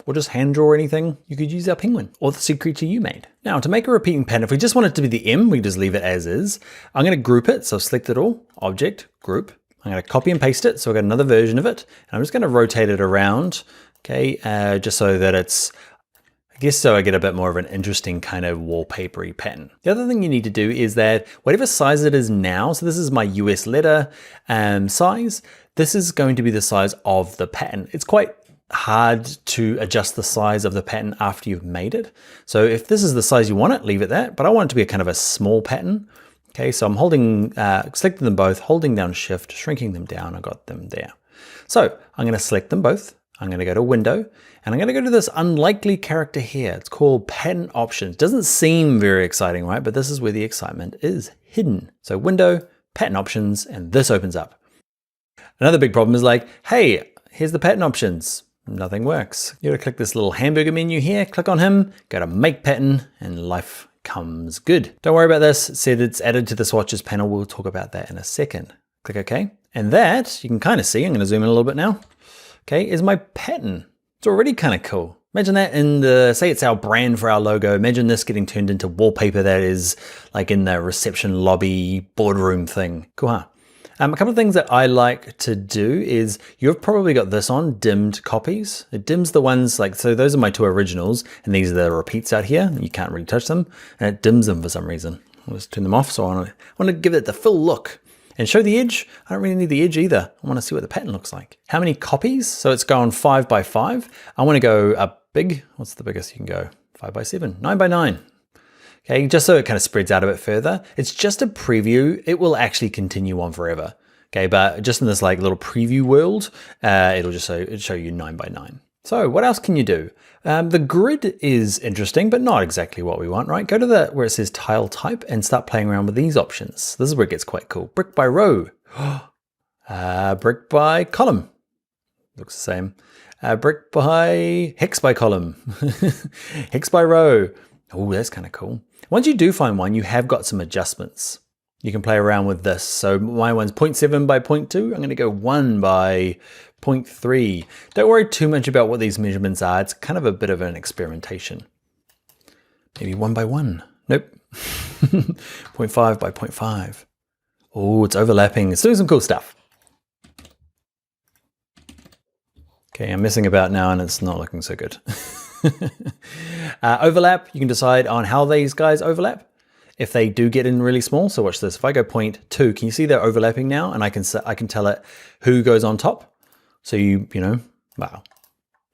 or just hand draw anything. You could use our penguin or the sea creature you made. Now to make a repeating pattern, if we just want it to be the M, we just leave it as is. I'm gonna group it, so select it all, object, group. I'm gonna copy and paste it, so I've got another version of it. And I'm just gonna rotate it around, okay, just so that it's, I guess so I get a bit more of an interesting kind of wallpapery pattern. The other thing you need to do is that whatever size it is now, so this is my US letter size, this is going to be the size of the pattern. It's quite hard to adjust the size of the pattern after you've made it. So if this is the size you want it, leave it that, but I want it to be a kind of a small pattern. Okay, so I'm holding, selecting them both, holding down Shift, shrinking them down, I got them there. So I'm gonna select them both. I'm gonna go to Window, and I'm gonna go to this unlikely character here. It's called Pattern Options. Doesn't seem very exciting, right? But this is where the excitement is hidden. So Window, Pattern Options, and this opens up. Another big problem is like, hey, here's the pattern options. Nothing works. You gotta click this little hamburger menu here, click on him, go to Make Pattern, and life comes good. Don't worry about this. It said it's added to the swatches panel. We'll talk about that in a second. Click OK. And that, you can kind of see, I'm gonna zoom in a little bit now, okay, is my pattern. It's already kind of cool. Imagine that in the, say it's our brand for our logo. Imagine this getting turned into wallpaper that is like in the reception lobby boardroom thing. Cool, huh? A couple of things that I like to do is, you've probably got this on, dimmed copies. It dims the ones like, so those are my two originals, and these are the repeats out here. You can't really touch them, and it dims them for some reason. I'll just turn them off, so I want to give it the full look. And show the edge. I don't really need the edge either. I want to see what the pattern looks like. How many copies? So it's going 5 by 5. I want to go up big. What's the biggest you can go? 5 by 7, 9 by 9. Okay, just so it kind of spreads out a bit further. It's just a preview. It will actually continue on forever. Okay, but just in this like little preview world, it'll show you 9 by 9. So what else can you do? The grid is interesting, but not exactly what we want, right? Go to where it says tile type and start playing around with these options. This is where it gets quite cool. Brick by row, brick by column, looks the same. Brick by hex by column, hex by row. Oh, that's kind of cool. Once you do find one, you have got some adjustments. You can play around with this. So my one's 0.7 by 0.2. I'm gonna go 1 by 0.3. Don't worry too much about what these measurements are. It's kind of a bit of an experimentation. Maybe 1 by 1. Nope. 0.5 by 0.5. Oh, it's overlapping. It's doing some cool stuff. Okay, I'm messing about now and it's not looking so good. Overlap, you can decide on how these guys overlap. If they do get in really small, so watch this. If I go 0.2, can you see they're overlapping now? And I can tell it who goes on top. So you know, wow.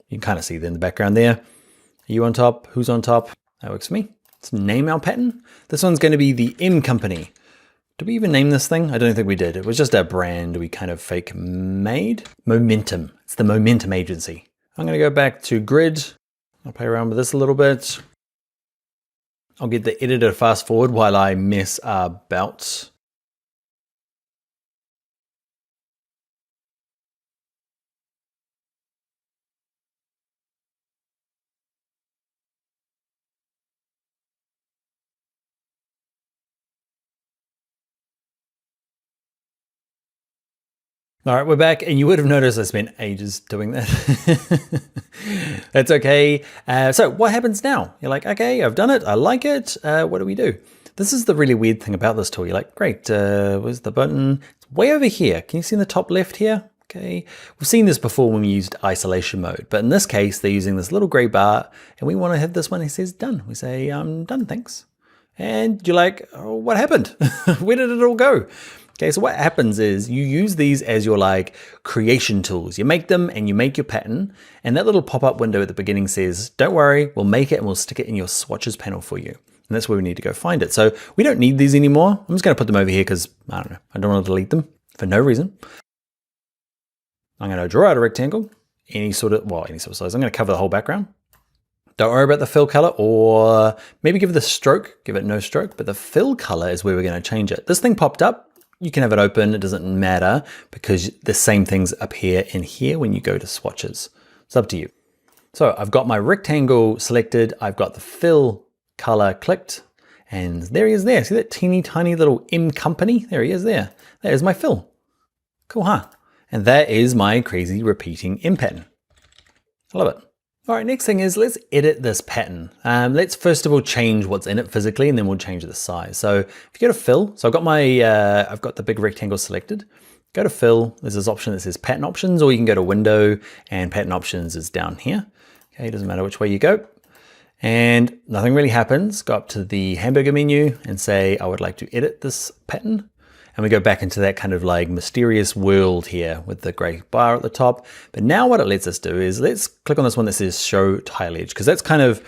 You can kind of see them in the background there. Are you on top? Who's on top? That works for me. Let's name our pattern. This one's going to be the M Company. Did we even name this thing? I don't think we did. It was just a brand we kind of fake made. Momentum. It's the Momentum Agency. I'm going to go back to grid. I'll play around with this a little bit. I'll get the editor to fast forward while I mess about. All right, we're back, and you would have noticed I spent ages doing that. That's okay. So what happens now? You're like, okay, I've done it. I like it. What do we do? This is the really weird thing about this tool. You're like, great, where's the button? It's way over here. Can you see in the top left here? Okay, we've seen this before when we used isolation mode, but in this case, they're using this little gray bar, and we want to have this one that says done. We say, I'm done, thanks. And you're like, oh, what happened? Where did it all go? Okay, so what happens is you use these as your like creation tools. You make them and you make your pattern, and that little pop-up window at the beginning says, don't worry, we'll make it and we'll stick it in your swatches panel for you. And that's where we need to go find it. So we don't need these anymore. I'm just gonna put them over here because I don't know, I don't want to delete them for no reason. I'm gonna draw out a rectangle, any sort of size. I'm gonna cover the whole background. Don't worry about the fill color, or maybe give it a stroke, give it no stroke, but the fill color is where we're gonna change it. This thing popped up. You can have it open, it doesn't matter because the same things appear in here when you go to swatches. It's up to you. So I've got my rectangle selected, I've got the fill color clicked, and there he is there. See that teeny tiny little M company? There he is there. There's my fill. Cool, huh? And that is my crazy repeating M pattern. I love it. All right, next thing is let's edit this pattern. Let's first of all change what's in it physically, and then we'll change the size. So if you go to fill, so I've got my, I've got the big rectangle selected. Go to fill, there's this option that says pattern options, or you can go to window and pattern options is down here. Okay, it doesn't matter which way you go. And nothing really happens. Go up to the hamburger menu and say, I would like to edit this pattern. And we go back into that kind of like mysterious world here with the gray bar at the top. But now what it lets us do is let's click on this one that says show tile edge, because that's kind of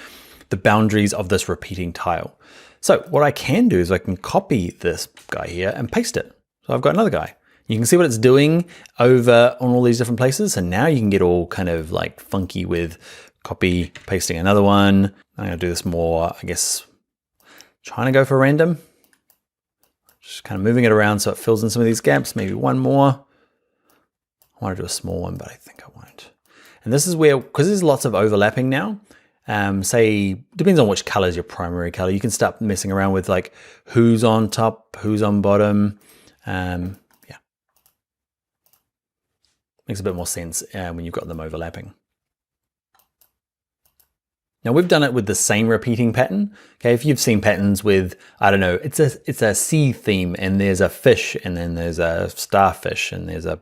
the boundaries of this repeating tile. So what I can do is I can copy this guy here and paste it. So I've got another guy. You can see what it's doing over on all these different places. And now you can get all kind of like funky with copy, pasting another one. I'm gonna do this more, I guess, trying to go for random. Just kind of moving it around so it fills in some of these gaps, maybe one more. I want to do a small one, but I think I won't. And this is where, because there's lots of overlapping now, say, depends on which color is your primary color, you can start messing around with like who's on top, who's on bottom. Yeah. Makes a bit more sense when you've got them overlapping. Now we've done it with the same repeating pattern. Okay, if you've seen patterns with, I don't know, it's a sea theme and there's a fish and then there's a starfish and there's a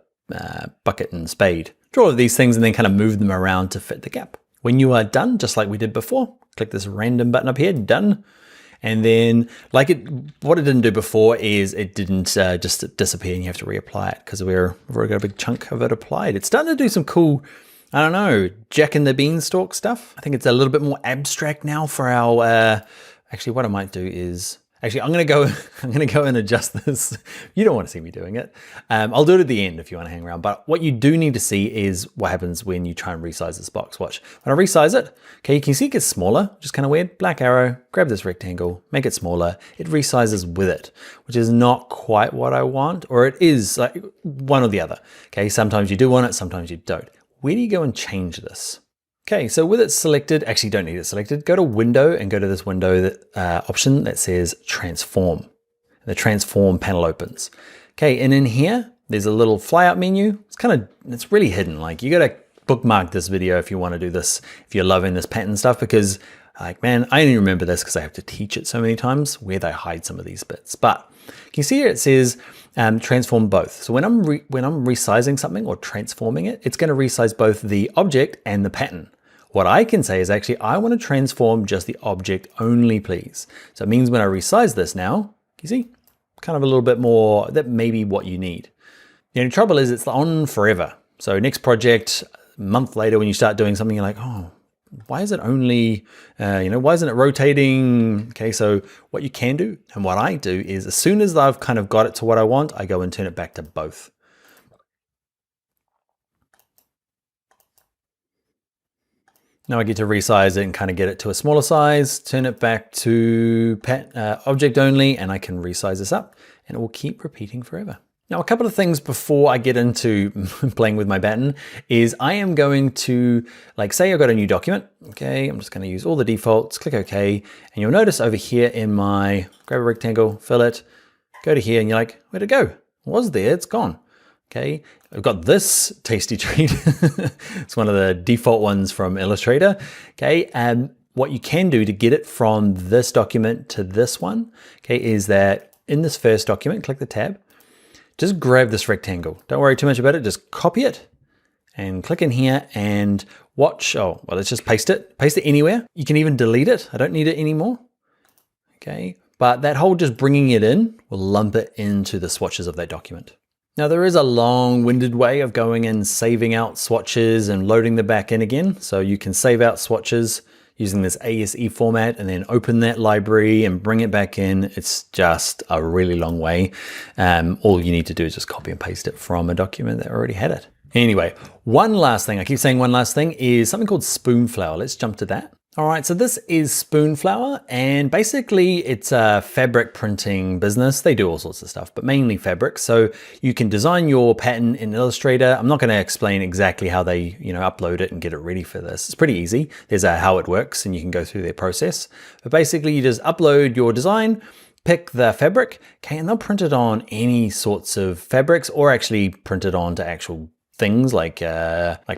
bucket and spade. Draw all of these things and then kind of move them around to fit the gap. When you are done, just like we did before, click this random button up here, done. And then what it didn't do before is it didn't just disappear and you have to reapply it because we've already got a big chunk of it applied. It's starting to do some cool, I don't know, Jack and the Beanstalk stuff. I think it's a little bit more abstract now for our, actually what I might do is, actually I'm gonna go and adjust this. You don't want to see me doing it. I'll do it at the end if you want to hang around, but what you do need to see is what happens when you try and resize this box. Watch, when I resize it, okay, you can see it gets smaller, which is kind of weird. Black arrow, grab this rectangle, make it smaller. It resizes with it, which is not quite what I want, or it is like one or the other. Okay, sometimes you do want it, sometimes you don't. Where do you go and change this? Okay, so with it selected, actually don't need it selected, go to window and go to this window that, option that says transform. The transform panel opens. Okay, and in here, there's a little flyout menu. It's really hidden. Like you gotta bookmark this video if you wanna do this, if you're loving this pattern stuff, because like, man, I only remember this because I have to teach it so many times where they hide some of these bits. But you can see here it says transform both. So when I'm resizing something or transforming it, it's going to resize both the object and the pattern. What I can say is actually, I want to transform just the object only, please. So it means when I resize this now, you see, kind of a little bit more, that may be what you need. The only trouble is it's on forever. So next project, a month later, when you start doing something, you're like, oh, why is it only, why isn't it rotating? Okay, so what you can do, and what I do is as soon as I've kind of got it to what I want, I go and turn it back to both. Now I get to resize it and kind of get it to a smaller size, turn it back to object only, and I can resize this up and it will keep repeating forever. Now, a couple of things before I get into playing with my pattern is I am going to, like, say I've got a new document. Okay, I'm just going to use all the defaults, click OK. And you'll notice over here in my, grab a rectangle, fill it, go to here, and you're like, where'd it go? It was there, it's gone. Okay, I've got this tasty treat. It's one of the default ones from Illustrator. Okay, and what you can do to get it from this document to this one, okay, is that in this first document, click the tab, just grab this rectangle. Don't worry too much about it. Just copy it and click in here and watch. Oh, well, let's just paste it. Paste it anywhere. You can even delete it. I don't need it anymore. Okay. but that whole just bringing it in will lump it into the swatches of that document. Now there is a long-winded way of going and saving out swatches and loading them back in again. So you can save out swatches using this ASE format and then open that library and bring it back in. It's just a really long way. All you need to do is just copy and paste it from a document that already had it. Anyway, one last thing, I keep saying one last thing, is something called Spoonflower. Let's jump to that. All right, so this is Spoonflower, and basically it's a fabric printing business. They do all sorts of stuff, but mainly fabric. So you can design your pattern in Illustrator. I'm not gonna explain exactly how they upload it and get it ready for this. It's pretty easy. There's a how it works, and you can go through their process. But basically you just upload your design, pick the fabric, okay, and they'll print it on any sorts of fabrics, or actually print it onto actual things like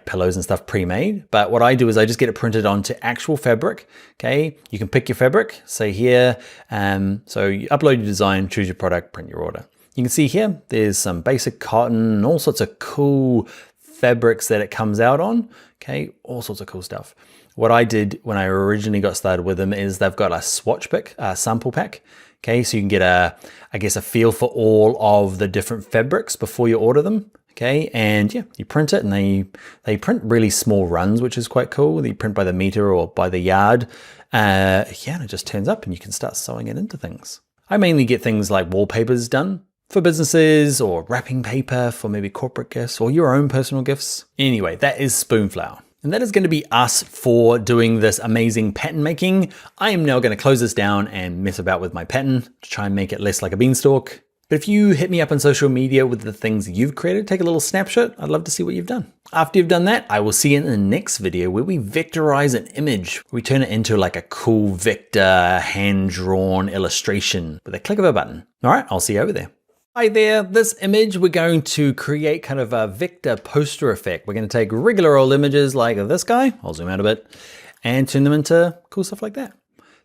pillows and stuff pre-made. But what I do is I just get it printed onto actual fabric. Okay, you can pick your fabric, say here. So you upload your design, choose your product, print your order. You can see here, there's some basic cotton and all sorts of cool fabrics that it comes out on. Okay, all sorts of cool stuff. What I did when I originally got started with them is they've got a swatch pick, a sample pack. Okay, so you can get I guess a feel for all of the different fabrics before you order them. Okay, and yeah, you print it, and they print really small runs, which is quite cool. They print by the meter or by the yard. Yeah, and it just turns up and you can start sewing it into things. I mainly get things like wallpapers done for businesses, or wrapping paper for maybe corporate gifts or your own personal gifts. Anyway, that is Spoonflower. And that is going to be us for doing this amazing pattern making. I am now going to close this down and mess about with my pattern to try and make it less like a beanstalk. But if you hit me up on social media with the things you've created, take a little snapshot. I'd love to see what you've done. After you've done that, I will see you in the next video where we vectorize an image. We turn it into like a cool vector hand-drawn illustration with a click of a button. All right, I'll see you over there. Hi there, this image we're going to create kind of a vector poster effect. We're going to take regular old images like this guy, I'll zoom out a bit, and turn them into cool stuff like that.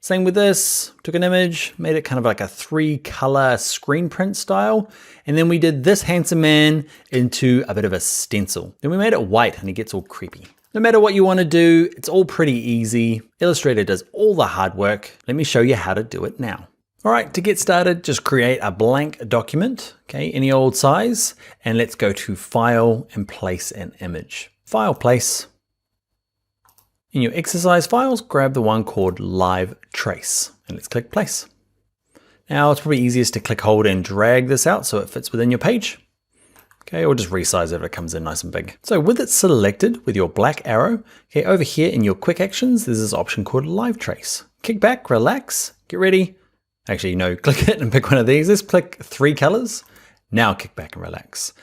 Same with this, took an image, made it kind of like a 3-color screen print style. And then we did this handsome man into a bit of a stencil. Then we made it white and he gets all creepy. No matter what you want to do, it's all pretty easy. Illustrator does all the hard work. Let me show you how to do it now. All right, to get started, just create a blank document, okay, any old size. And let's go to File and Place an Image. File, Place. In your exercise files, grab the one called Live Trace, and let's click Place. Now it's probably easiest to click, hold, and drag this out so it fits within your page. Okay, or just resize it if it comes in nice and big. So with it selected with your black arrow, okay, over here in your quick actions, there's this option called Live Trace. Kick back, relax, get ready. Actually, no, click it and pick one of these. Let's click 3 colors. Now kick back and relax.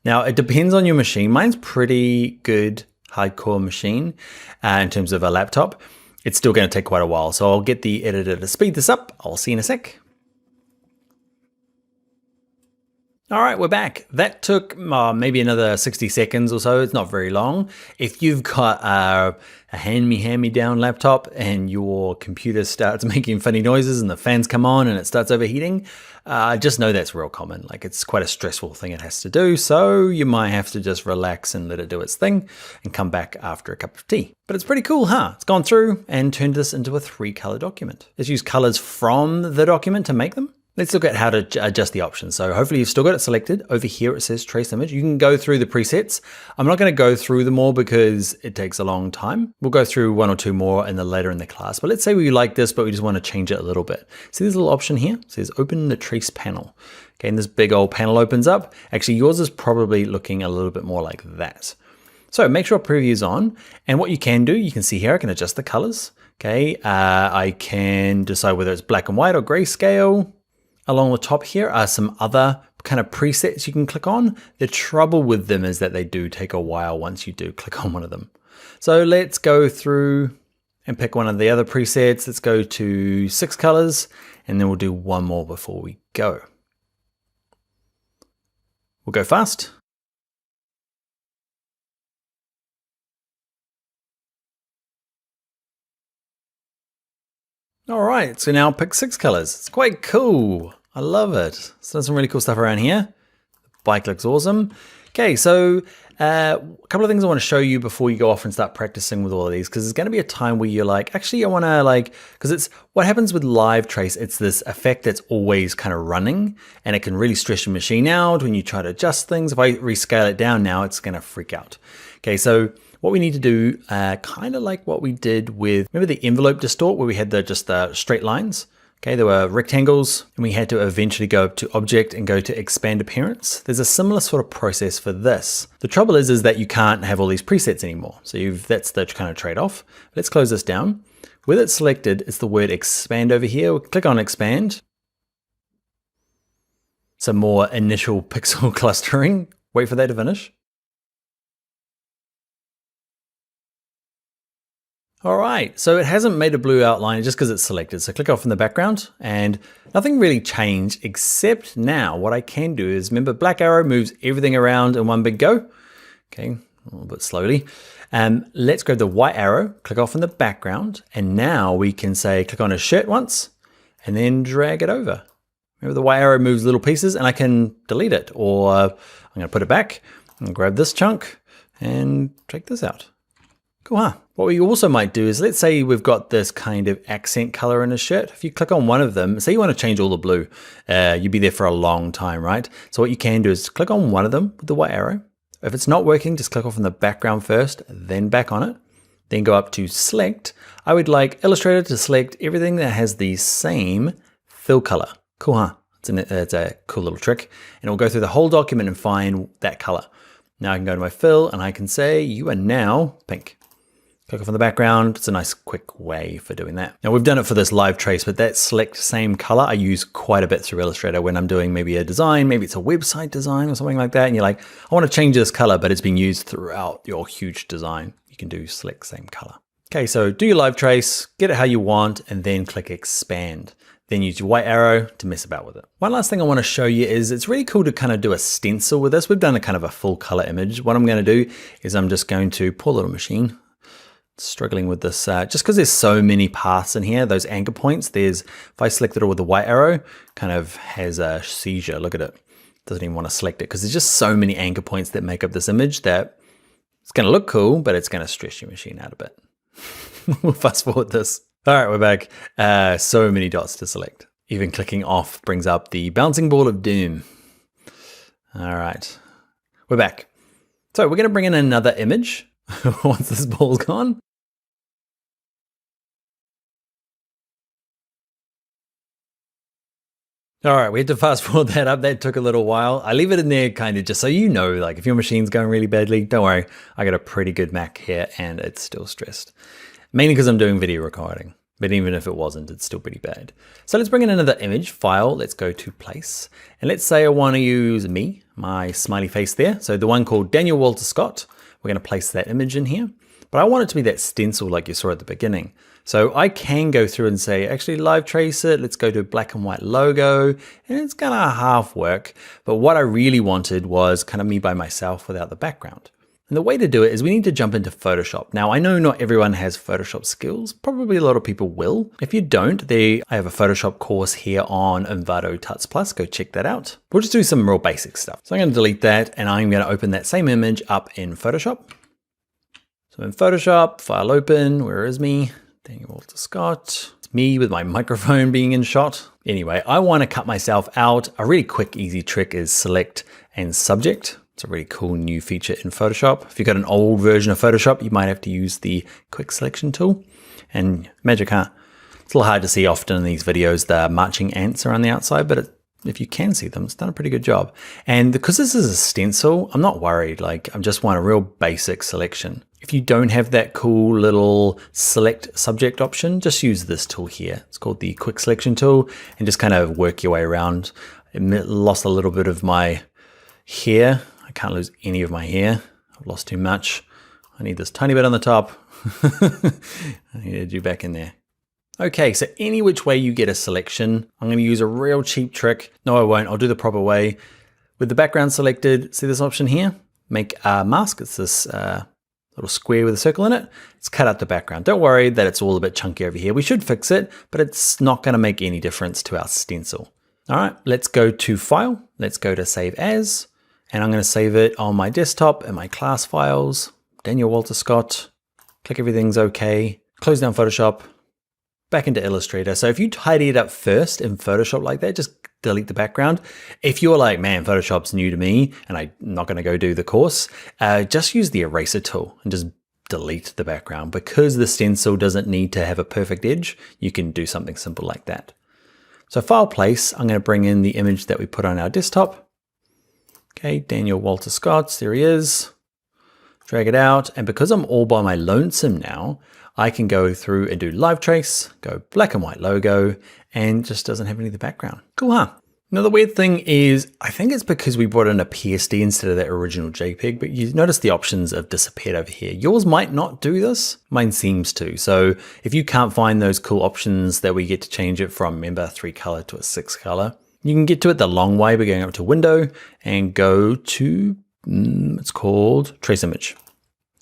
Now it depends on your machine. Mine's pretty good. Hardcore machine in terms of a laptop. It's still going to take quite a while, so I'll get the editor to speed this up. I'll see you in a sec. All right, we're back. That took maybe another 60 seconds or so. It's not very long. If you've got a hand-me-down laptop and your computer starts making funny noises and the fans come on and it starts overheating, just know that's real common. Like, it's quite a stressful thing it has to do. So you might have to just relax and let it do its thing and come back after a cup of tea. But it's pretty cool, huh? It's gone through and turned this into a 3-color document. Let's use colors from the document to make them. Let's look at how to adjust the options. So hopefully you've still got it selected. Over here it says trace image. You can go through the presets. I'm not going to go through them all because it takes a long time. We'll go through 1 or 2 more later in the class. But let's say we like this, but we just want to change it a little bit. See this little option here? It says open the trace panel. Okay, and this big old panel opens up. Actually, yours is probably looking a little bit more like that. So make sure preview's on. And what you can do, you can see here, I can adjust the colors. Okay, I can decide whether it's black and white or grayscale. Along the top here are some other kind of presets you can click on. The trouble with them is that they do take a while once you do click on one of them. So let's go through and pick one of the other presets. Let's go to 6 colors, and then we'll do one more before we go. We'll go fast. All right, so now pick 6 colors. It's quite cool. I love it. So there's some really cool stuff around here. Bike looks awesome. Okay, so a couple of things I want to show you before you go off and start practicing with all of these, because there's going to be a time where you're like, actually, I want to like, because it's what happens with live trace. It's this effect that's always kind of running, and it can really stress your machine out when you try to adjust things. If I rescale it down now, it's going to freak out. Okay, so what we need to do, kind of like what we did with, remember the envelope distort where we had just the straight lines? Okay, there were rectangles, and we had to eventually go to object and go to expand appearance. There's a similar sort of process for this. The trouble is that you can't have all these presets anymore. So that's the kind of trade-off. Let's close this down. With it selected, it's the word expand over here. We'll click on expand. Some more initial pixel clustering. Wait for that to finish. All right, so it hasn't made a blue outline just because it's selected. So click off in the background and nothing really changed, except now what I can do is, remember black arrow moves everything around in one big go. Okay, a little bit slowly. Let's grab the white arrow, click off in the background. And now we can say, click on a shirt once and then drag it over. Remember the white arrow moves little pieces and I can delete it, or I'm gonna put it back and grab this chunk and drag this out. Cool, huh? What we also might do is, let's say we've got this kind of accent color in a shirt. If you click on one of them, say you want to change all the blue, you'd be there for a long time, right? So what you can do is click on one of them with the white arrow. If it's not working, just click off in the background first, then back on it. Then go up to select. I would like Illustrator to select everything that has the same fill color. Cool, huh? It's a cool little trick. And it'll go through the whole document and find that color. Now I can go to my fill and I can say, you are now pink. Click off in the background. It's a nice quick way for doing that. Now we've done it for this live trace, but that select same color I use quite a bit through Illustrator when I'm doing maybe a design, maybe it's a website design or something like that. And you're like, I want to change this color, but it's being used throughout your huge design. You can do select same color. Okay, so do your live trace, get it how you want, and then click expand. Then use your white arrow to mess about with it. One last thing I want to show you is it's really cool to kind of do a stencil with this. We've done a kind of a full color image. What I'm going to do is I'm just going to, poor little machine, struggling with this, just because there's so many paths in here, those anchor points, if I select it all with the white arrow, kind of has a seizure, look at it. Doesn't even want to select it because there's just so many anchor points that make up this image that it's going to look cool, but it's going to stress your machine out a bit. We'll fast forward this. All right, we're back. So many dots to select. Even clicking off brings up the bouncing ball of doom. All right, we're back. So we're going to bring in another image once this ball's gone. All right, we had to fast forward that up. That took a little while. I leave it in there kind of just so you know, like if your machine's going really badly, don't worry. I got a pretty good Mac here and it's still stressed. Mainly because I'm doing video recording, but even if it wasn't, it's still pretty bad. So let's bring in another image file. Let's go to place. And let's say I want to use me, my smiley face there. So the one called Daniel Walter Scott. We're going to place that image in here, but I want it to be that stencil like you saw at the beginning. So I can go through and say, actually live trace it. Let's go to black and white logo, and it's gonna half work. But what I really wanted was kind of me by myself without the background. And the way to do it is we need to jump into Photoshop. Now I know not everyone has Photoshop skills. Probably a lot of people will. If you don't, I have a Photoshop course here on Envato Tuts Plus. Go check that out. We'll just do some real basic stuff. So I'm going to delete that and I'm going to open that same image up in Photoshop. So in Photoshop, file open, where is me? Daniel Walter Scott. It's me with my microphone being in shot. Anyway, I want to cut myself out. A really quick, easy trick is select and subject. It's a really cool new feature in Photoshop. If you've got an old version of Photoshop, you might have to use the quick selection tool. And magic, huh? It's a little hard to see often in these videos, the marching ants around the outside, but if you can see them, it's done a pretty good job. And because this is a stencil, I'm not worried. Like I just want a real basic selection. If you don't have that cool little select subject option, just use this tool here. It's called the quick selection tool, and just kind of work your way around. It lost a little bit of my hair. I can't lose any of my hair. I've lost too much. I need this tiny bit on the top. I need you back in there. Okay, so any which way you get a selection, I'm going to use a real cheap trick. No, I won't. I'll do the proper way. With the background selected, see this option here? Make a mask. It's this little square with a circle in it. It's cut out the background. Don't worry that it's all a bit chunky over here. We should fix it, but it's not going to make any difference to our stencil. All right, let's go to File. Let's go to Save As. and I'm going to save it on my desktop in my class files, Daniel Walter Scott, click everything's okay, close down Photoshop, back into Illustrator. So if you tidy it up first in Photoshop like that, just delete the background. If you're like, man, Photoshop's new to me and I'm not going to go do the course, just use the eraser tool and just delete the background. Because the stencil doesn't need to have a perfect edge, you can do something simple like that. So file place, I'm going to bring in the image that we put on our desktop. Okay, Daniel Walter Scott, there he is. Drag it out, and because I'm all by my lonesome now, I can go through and do live trace, go black and white logo, and just doesn't have any of the background. Cool, huh? Now the weird thing is, I think it's because we brought in a PSD instead of that original JPEG, but you notice the options have disappeared over here. Yours might not do this, mine seems to. So if you can't find those cool options that we get to change it from, remember, 3 color to a 6 color, you can get to it the long way by going up to Window and go to, it's called Trace Image.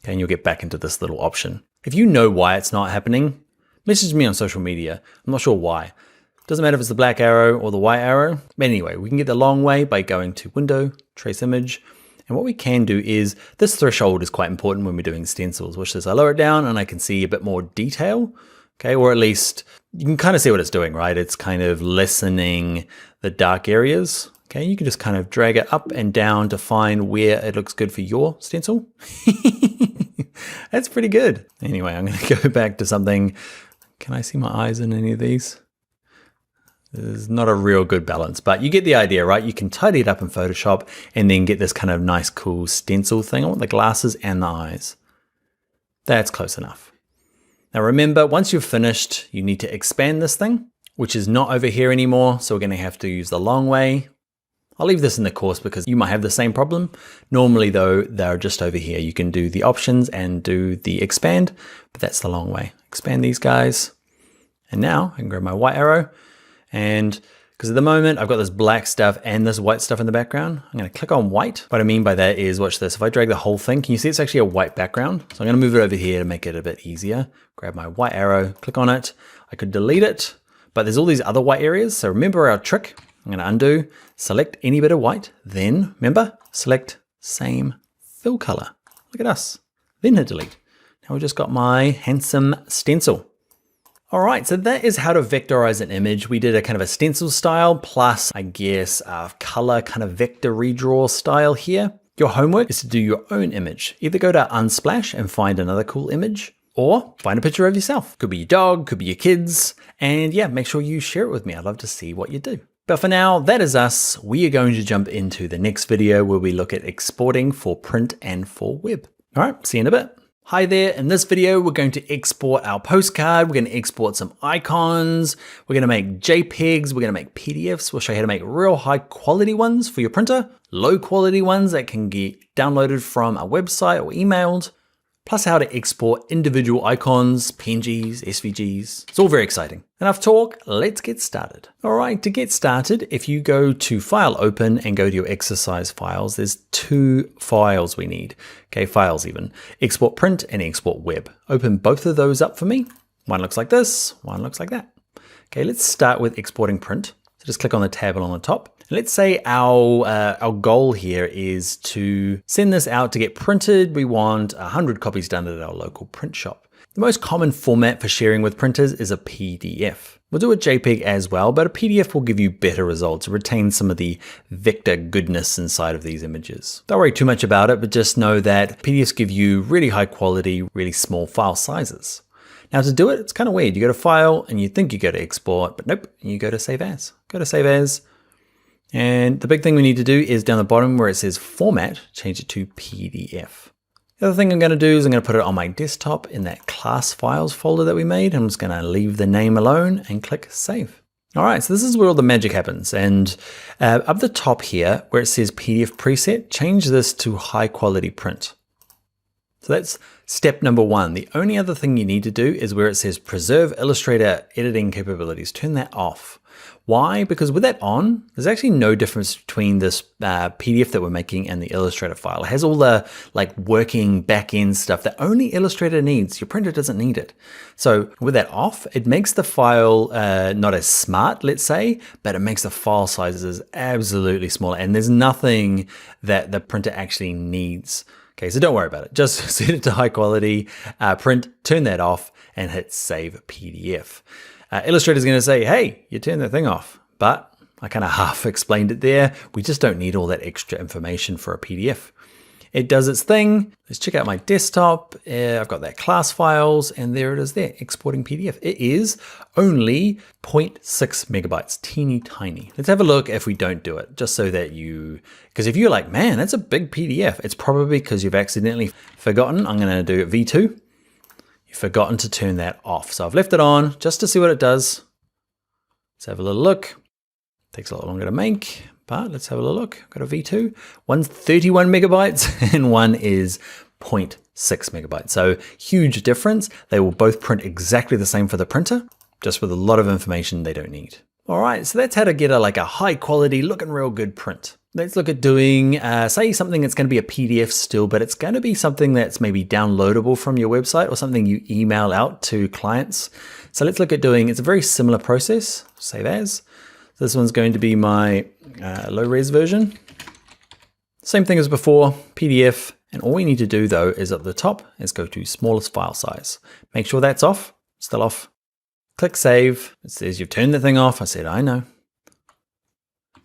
Okay, and you'll get back into this little option. If you know why it's not happening, message me on social media. I'm not sure why. Doesn't matter if it's the black arrow or the white arrow. But anyway, we can get the long way by going to Window, Trace Image. And what we can do is, this threshold is quite important when we're doing stencils, which is I lower it down and I can see a bit more detail. Okay, or at least you can kind of see what it's doing, right? It's kind of lessening the dark areas. Okay, you can just kind of drag it up and down to find where it looks good for your stencil. That's pretty good. Anyway, I'm going to go back to something. Can I see my eyes in any of these? There's not a real good balance, but you get the idea, right? You can tidy it up in Photoshop and then get this kind of nice, cool stencil thing. I want the glasses and the eyes. That's close enough. Now remember, once you've finished, you need to expand this thing, which is not over here anymore. So we're going to have to use the long way. I'll leave this in the course because you might have the same problem. Normally though, they're just over here. You can do the options and do the expand, but that's the long way. Expand these guys. And now I can grab my white arrow, and because at the moment I've got this black stuff and this white stuff in the background, I'm going to click on white. What I mean by that is, watch this. If I drag the whole thing, can you see it's actually a white background? So I'm going to move it over here to make it a bit easier. Grab my white arrow, click on it. I could delete it, but there's all these other white areas. So remember our trick. I'm going to undo, select any bit of white, then remember, select same fill color. Look at us. Then hit delete. Now we've just got my handsome stencil. All right, so that is how to vectorize an image. We did a kind of a stencil style plus, I guess, a color kind of vector redraw style here. Your homework is to do your own image. Either go to Unsplash and find another cool image, or find a picture of yourself. Could be your dog, could be your kids, and yeah, make sure you share it with me. I'd love to see what you do. But for now, that is us. We are going to jump into the next video where we look at exporting for print and for web. All right, see you in a bit. Hi there, in this video, we're going to export our postcard. We're going to export some icons. We're going to make JPEGs. We're going to make PDFs. We'll show you how to make real high quality ones for your printer, low quality ones that can get downloaded from a website or emailed, plus how to export individual icons, PNGs, SVGs. It's all very exciting. Enough talk, let's get started. All right, to get started, if you go to File, Open, and go to your exercise files, there's 2 files we need. Okay, files even. Export print and export web. Open both of those up for me. One looks like this, one looks like that. Okay, let's start with exporting print. So just click on the tab on the top. Let's say our goal here is to send this out to get printed. We want 100 copies done at our local print shop. The most common format for sharing with printers is a PDF. We'll do a JPEG as well, but a PDF will give you better results. It retains some of the vector goodness inside of these images. Don't worry too much about it, but just know that PDFs give you really high quality, really small file sizes. Now to do it, it's kind of weird. You go to File and you think you go to Export, but nope, you go to Save As. Go to Save As. And the big thing we need to do is down the bottom where it says Format, change it to PDF. The other thing I'm going to do is I'm going to put it on my desktop in that class files folder that we made. I'm just going to leave the name alone and click Save. All right, so this is where all the magic happens. And up the top here, where it says PDF preset, change this to high quality print. So that's step number 1. The only other thing you need to do is where it says preserve Illustrator editing capabilities, turn that off. Why? Because with that on, there's actually no difference between this PDF that we're making and the Illustrator file. It has all the like working back-end stuff that only Illustrator needs. Your printer doesn't need it. So with that off, it makes the file not as smart, let's say, but it makes the file sizes absolutely smaller. And there's nothing that the printer actually needs. Okay, so don't worry about it. Just set it to high quality, print, turn that off, and hit Save PDF. Illustrator is going to say, hey, you turned that thing off, but I kind of half explained it there. We just don't need all that extra information for a PDF. It does its thing. Let's check out my desktop. I've got that class files, and there it is there, exporting PDF. It is only 0.6 megabytes, teeny tiny. Let's have a look if we don't do it, just so that because if you're like, man, that's a big PDF, it's probably because you've accidentally forgotten. I'm going to do V2. You've forgotten to turn that off. So I've left it on just to see what it does. Let's have a little look. Takes a lot longer to make, but let's have a little look. Got a V2. One's 31 megabytes and one is 0.6 megabytes. So huge difference. They will both print exactly the same for the printer, just with a lot of information they don't need. All right, so that's how to get a high quality, looking real good print. Let's look at doing, say something that's going to be a PDF still, but it's going to be something that's maybe downloadable from your website or something you email out to clients. So let's look at doing, it's a very similar process, save as. This one's going to be my low res version. Same thing as before, PDF. And all we need to do though is at the top is go to smallest file size. Make sure that's off, still off. Click save. It says you've turned the thing off. I said, I know.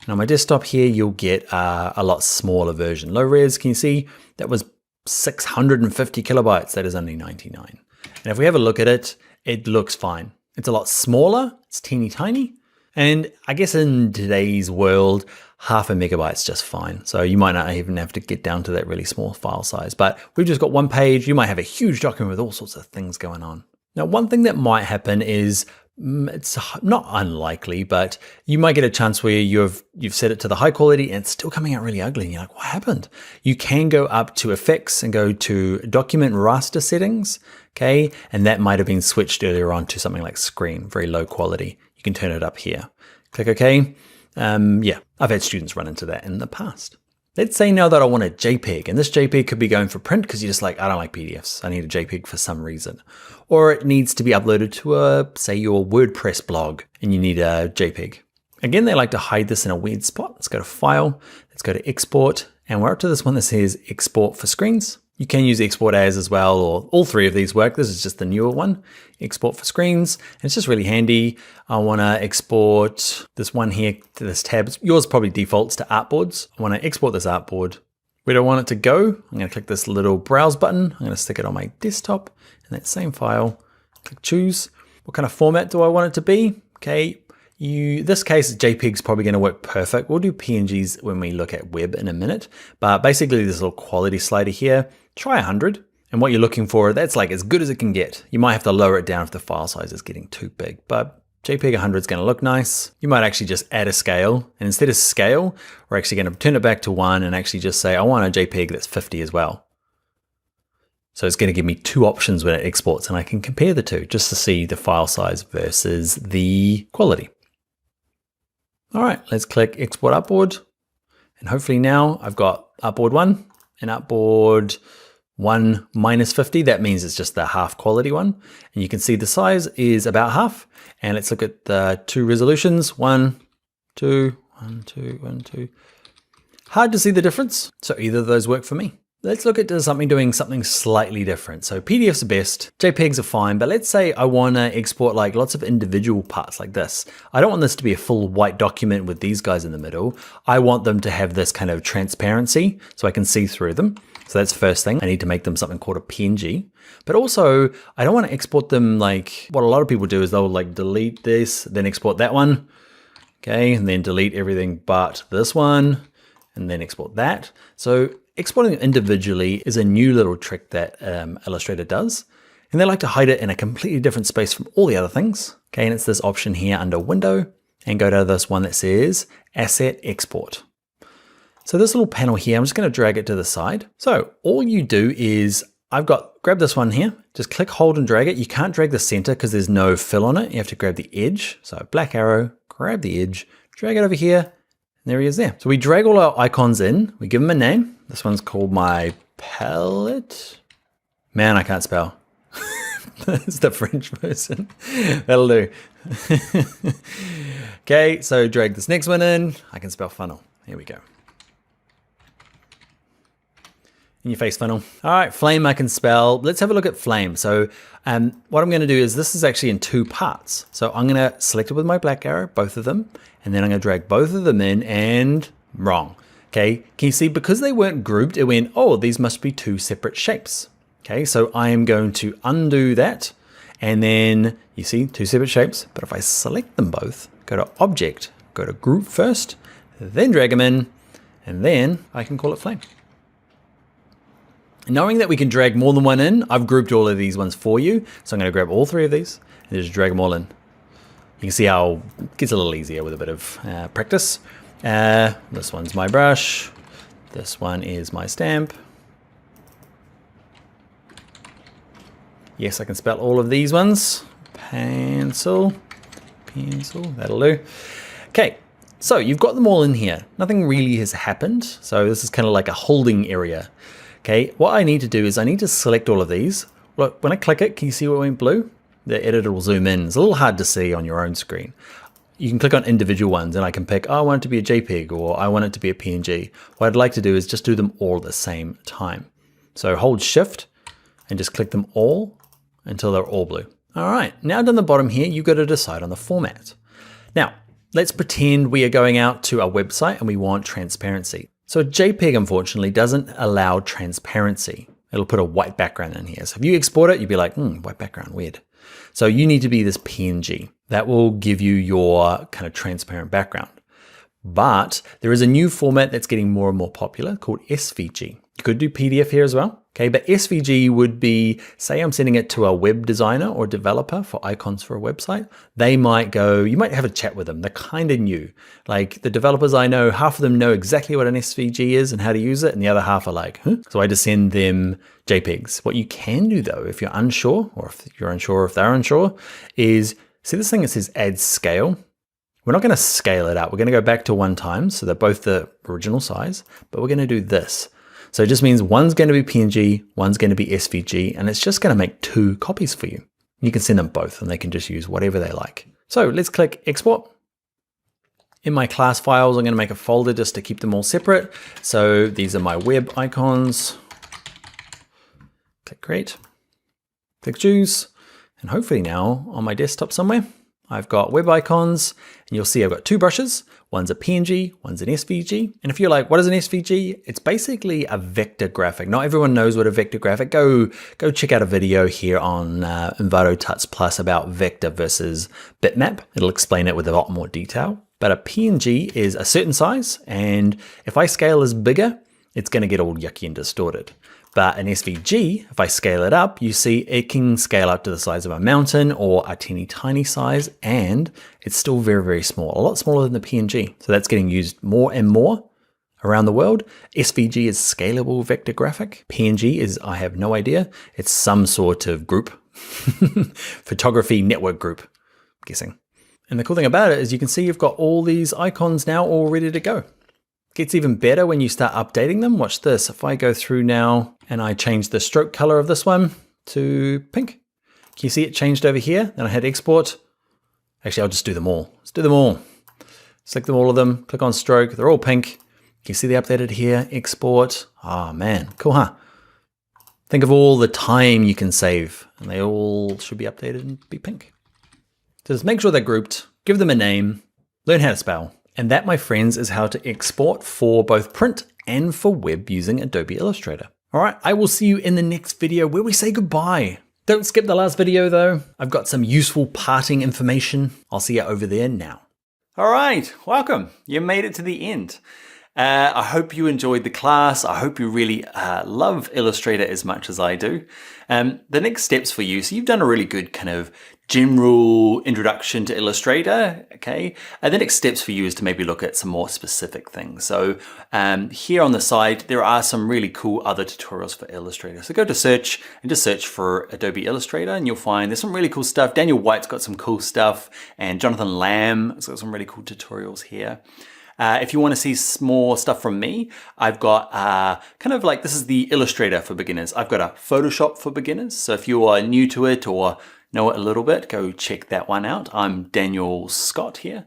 And on my desktop here, you'll get a lot smaller version. Low res, can you see? That was 650 kilobytes. That is only 99. And if we have a look at it, it looks fine. It's a lot smaller. It's teeny tiny. And I guess in today's world, 0.5 megabyte's just fine. So you might not even have to get down to that really small file size. But we've just got one page. You might have a huge document with all sorts of things going on. Now, one thing that might happen is, it's not unlikely, but you might get a chance where you've set it to the high quality and it's still coming out really ugly. And you're like, what happened? You can go up to effects and go to document raster settings. Okay. And that might have been switched earlier on to something like screen, very low quality. You can turn it up here. Click OK. Yeah, I've had students run into that in the past. Let's say now that I want a JPEG, and this JPEG could be going for print because you're just like, I don't like PDFs. I need a JPEG for some reason. Or it needs to be uploaded to say your WordPress blog and you need a JPEG. Again, they like to hide this in a weird spot. Let's go to File, let's go to Export, and we're up to this one that says Export for Screens. You can use Export As well, or all three of these work. This is just the newer one, Export for Screens. And it's just really handy. I want to export this one here to this tab. Yours probably defaults to artboards. I want to export this artboard. Where do I want it to go? I'm going to click this little browse button. I'm going to stick it on my desktop in that same file. Click choose. What kind of format do I want it to be? Okay. This case, JPEG is probably going to work perfect. We'll do PNGs when we look at web in a minute. But basically, this little quality slider here, try 100. And what you're looking for, that's like as good as it can get. You might have to lower it down if the file size is getting too big, but JPEG 100 is going to look nice. You might actually just add a scale. And instead of scale, we're actually going to turn it back to 1 and actually just say, I want a JPEG that's 50 as well. So it's going to give me two options when it exports, and I can compare the two just to see the file size versus the quality. All right, let's click Export Artboard. And hopefully now I've got Artboard 1 and Artboard 1 minus 50. That means it's just the half quality one. And you can see the size is about half. And let's look at the two resolutions. 1, 2, 1, 2, 1, 2. Hard to see the difference. So either of those work for me. Let's look at doing something slightly different. So PDFs are best, JPEGs are fine, but let's say I want to export like lots of individual parts like this. I don't want this to be a full white document with these guys in the middle. I want them to have this kind of transparency so I can see through them. So that's the first thing. I need to make them something called a PNG. But also, I don't want to export them like what a lot of people do is they'll like delete this, then export that one. Okay, and then delete everything but this one, and then export that. So exporting them individually is a new little trick that Illustrator does. And they like to hide it in a completely different space from all the other things. Okay, and it's this option here under Window, and go to this one that says Asset Export. So this little panel here, I'm just going to drag it to the side. So all you do is, grab this one here, just click, hold and drag it. You can't drag the center because there's no fill on it. You have to grab the edge. So black arrow, grab the edge, drag it over here, and there he is there. So we drag all our icons in, we give them a name. This one's called my palette. Man, I can't spell. It's the French version. That'll do. Okay, so drag this next one in. I can spell funnel. Here we go. In your face funnel. All right, flame I can spell. Let's have a look at flame. So what I'm gonna do is this is actually in 2 parts. So I'm gonna select it with my black arrow, both of them, and then I'm gonna drag both of them in and wrong. Okay, can you see, because they weren't grouped, it went, oh, these must be 2 separate shapes. Okay, so I am going to undo that, and then you see 2 separate shapes, but if I select them both, go to Object, go to Group first, then drag them in, and then I can call it flame. Knowing that we can drag more than one in, I've grouped all of these ones for you, so I'm going to grab all 3 of these and just drag them all in. You can see how it gets a little easier with a bit of practice. This one's my brush, this one is my stamp. Yes, I can spell all of these ones. Pencil, that'll do. Okay, so you've got them all in here. Nothing really has happened. So this is kind of like a holding area. Okay, what I need to do is I need to select all of these. Look, when I click it, can you see what went blue? The editor will zoom in. It's a little hard to see on your own screen. You can click on individual ones and I can pick, oh, I want it to be a JPEG or I want it to be a PNG. What I'd like to do is just do them all at the same time. So hold Shift and just click them all until they're all blue. All right, now down the bottom here, you've got to decide on the format. Now, let's pretend we are going out to a website and we want transparency. So a JPEG, unfortunately, doesn't allow transparency. It'll put a white background in here. So if you export it, you'd be like, white background, weird. So you need to be this PNG. That will give you your kind of transparent background. But there is a new format that's getting more and more popular called SVG. You could do PDF here as well. Okay, but SVG would be, say I'm sending it to a web designer or developer for icons for a website. They might go, you might have a chat with them. They're kind of new. Like the developers I know, half of them know exactly what an SVG is and how to use it. And the other half are like, huh? So I just send them JPEGs. What you can do though, if you're unsure, or if you're unsure, if they're unsure, is see this thing that says add scale. We're not going to scale it up. We're going to go back to 1 time. So they're both the original size, but we're going to do this. So it just means one's going to be PNG, one's going to be SVG, and it's just going to make 2 copies for you. You can send them both and they can just use whatever they like. So let's click export. In my class files, I'm going to make a folder just to keep them all separate. So these are my web icons. Click create, click choose, and hopefully now on my desktop somewhere, I've got web icons, and you'll see I've got 2 brushes. One's a PNG, one's an SVG. And if you're like, what is an SVG? It's basically a vector graphic. Not everyone knows what a vector graphic. Go check out a video here on Envato Tuts Plus about vector versus bitmap. It'll explain it with a lot more detail. But a PNG is a certain size, and if I scale this bigger, it's going to get all yucky and distorted. But an SVG, if I scale it up, you see it can scale up to the size of a mountain or a teeny tiny size, and it's still very, very small, a lot smaller than the PNG. So that's getting used more and more around the world. SVG is scalable vector graphic. PNG is, I have no idea. It's some sort of group, photography network group, I'm guessing. And the cool thing about it is you can see you've got all these icons now all ready to go. Gets even better when you start updating them. Watch this. If I go through now and I change the stroke color of this one to pink, can you see it changed over here? Then I hit export. Actually, I'll just do them all. Let's do them all. Select them, all of them, click on stroke. They're all pink. Can you see they updated here? Export. Oh man, cool, huh? Think of all the time you can save, and they all should be updated and be pink. So just make sure they're grouped, give them a name, learn how to spell. And that, my friends, is how to export for both print and for web using Adobe Illustrator. All right, I will see you in the next video where we say goodbye. Don't skip the last video though. I've got some useful parting information. I'll see you over there now. All right, welcome. You made it to the end. I hope you enjoyed the class. I hope you really love Illustrator as much as I do. The next steps for you, so you've done a really good kind of general introduction to Illustrator, okay? And the next steps for you is to maybe look at some more specific things. So here on the side, there are some really cool other tutorials for Illustrator. So go to search and just search for Adobe Illustrator and you'll find there's some really cool stuff. Daniel White's got some cool stuff and Jonathan Lamb has got some really cool tutorials here. If you want to see more stuff from me, I've got kind of like, this is the Illustrator for beginners. I've got a Photoshop for beginners. So if you are new to it or know it a little bit, go check that one out. I'm Daniel Scott here.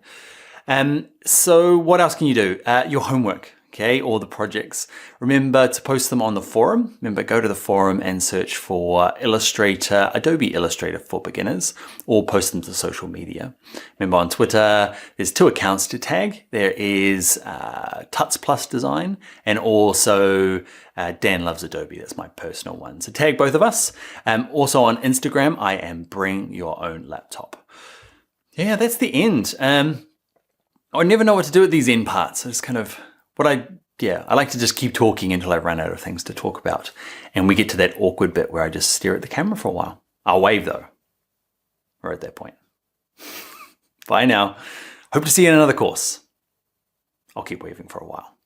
So what else can you do? Your homework, okay, or the projects. Remember to post them on the forum. Remember, go to the forum and search for Illustrator, Adobe Illustrator for beginners, or post them to social media. Remember on Twitter, there's 2 accounts to tag. There is Tuts Plus Design and also Dan Loves Adobe. That's my personal one. So tag both of us. Also on Instagram, I am Bring Your Own Laptop. Yeah, that's the end. I never know what to do with these end parts. It's kind of I like to just keep talking until I run out of things to talk about. And we get to that awkward bit where I just stare at the camera for a while. I'll wave though. We're at that point. Bye now. Hope to see you in another course. I'll keep waving for a while.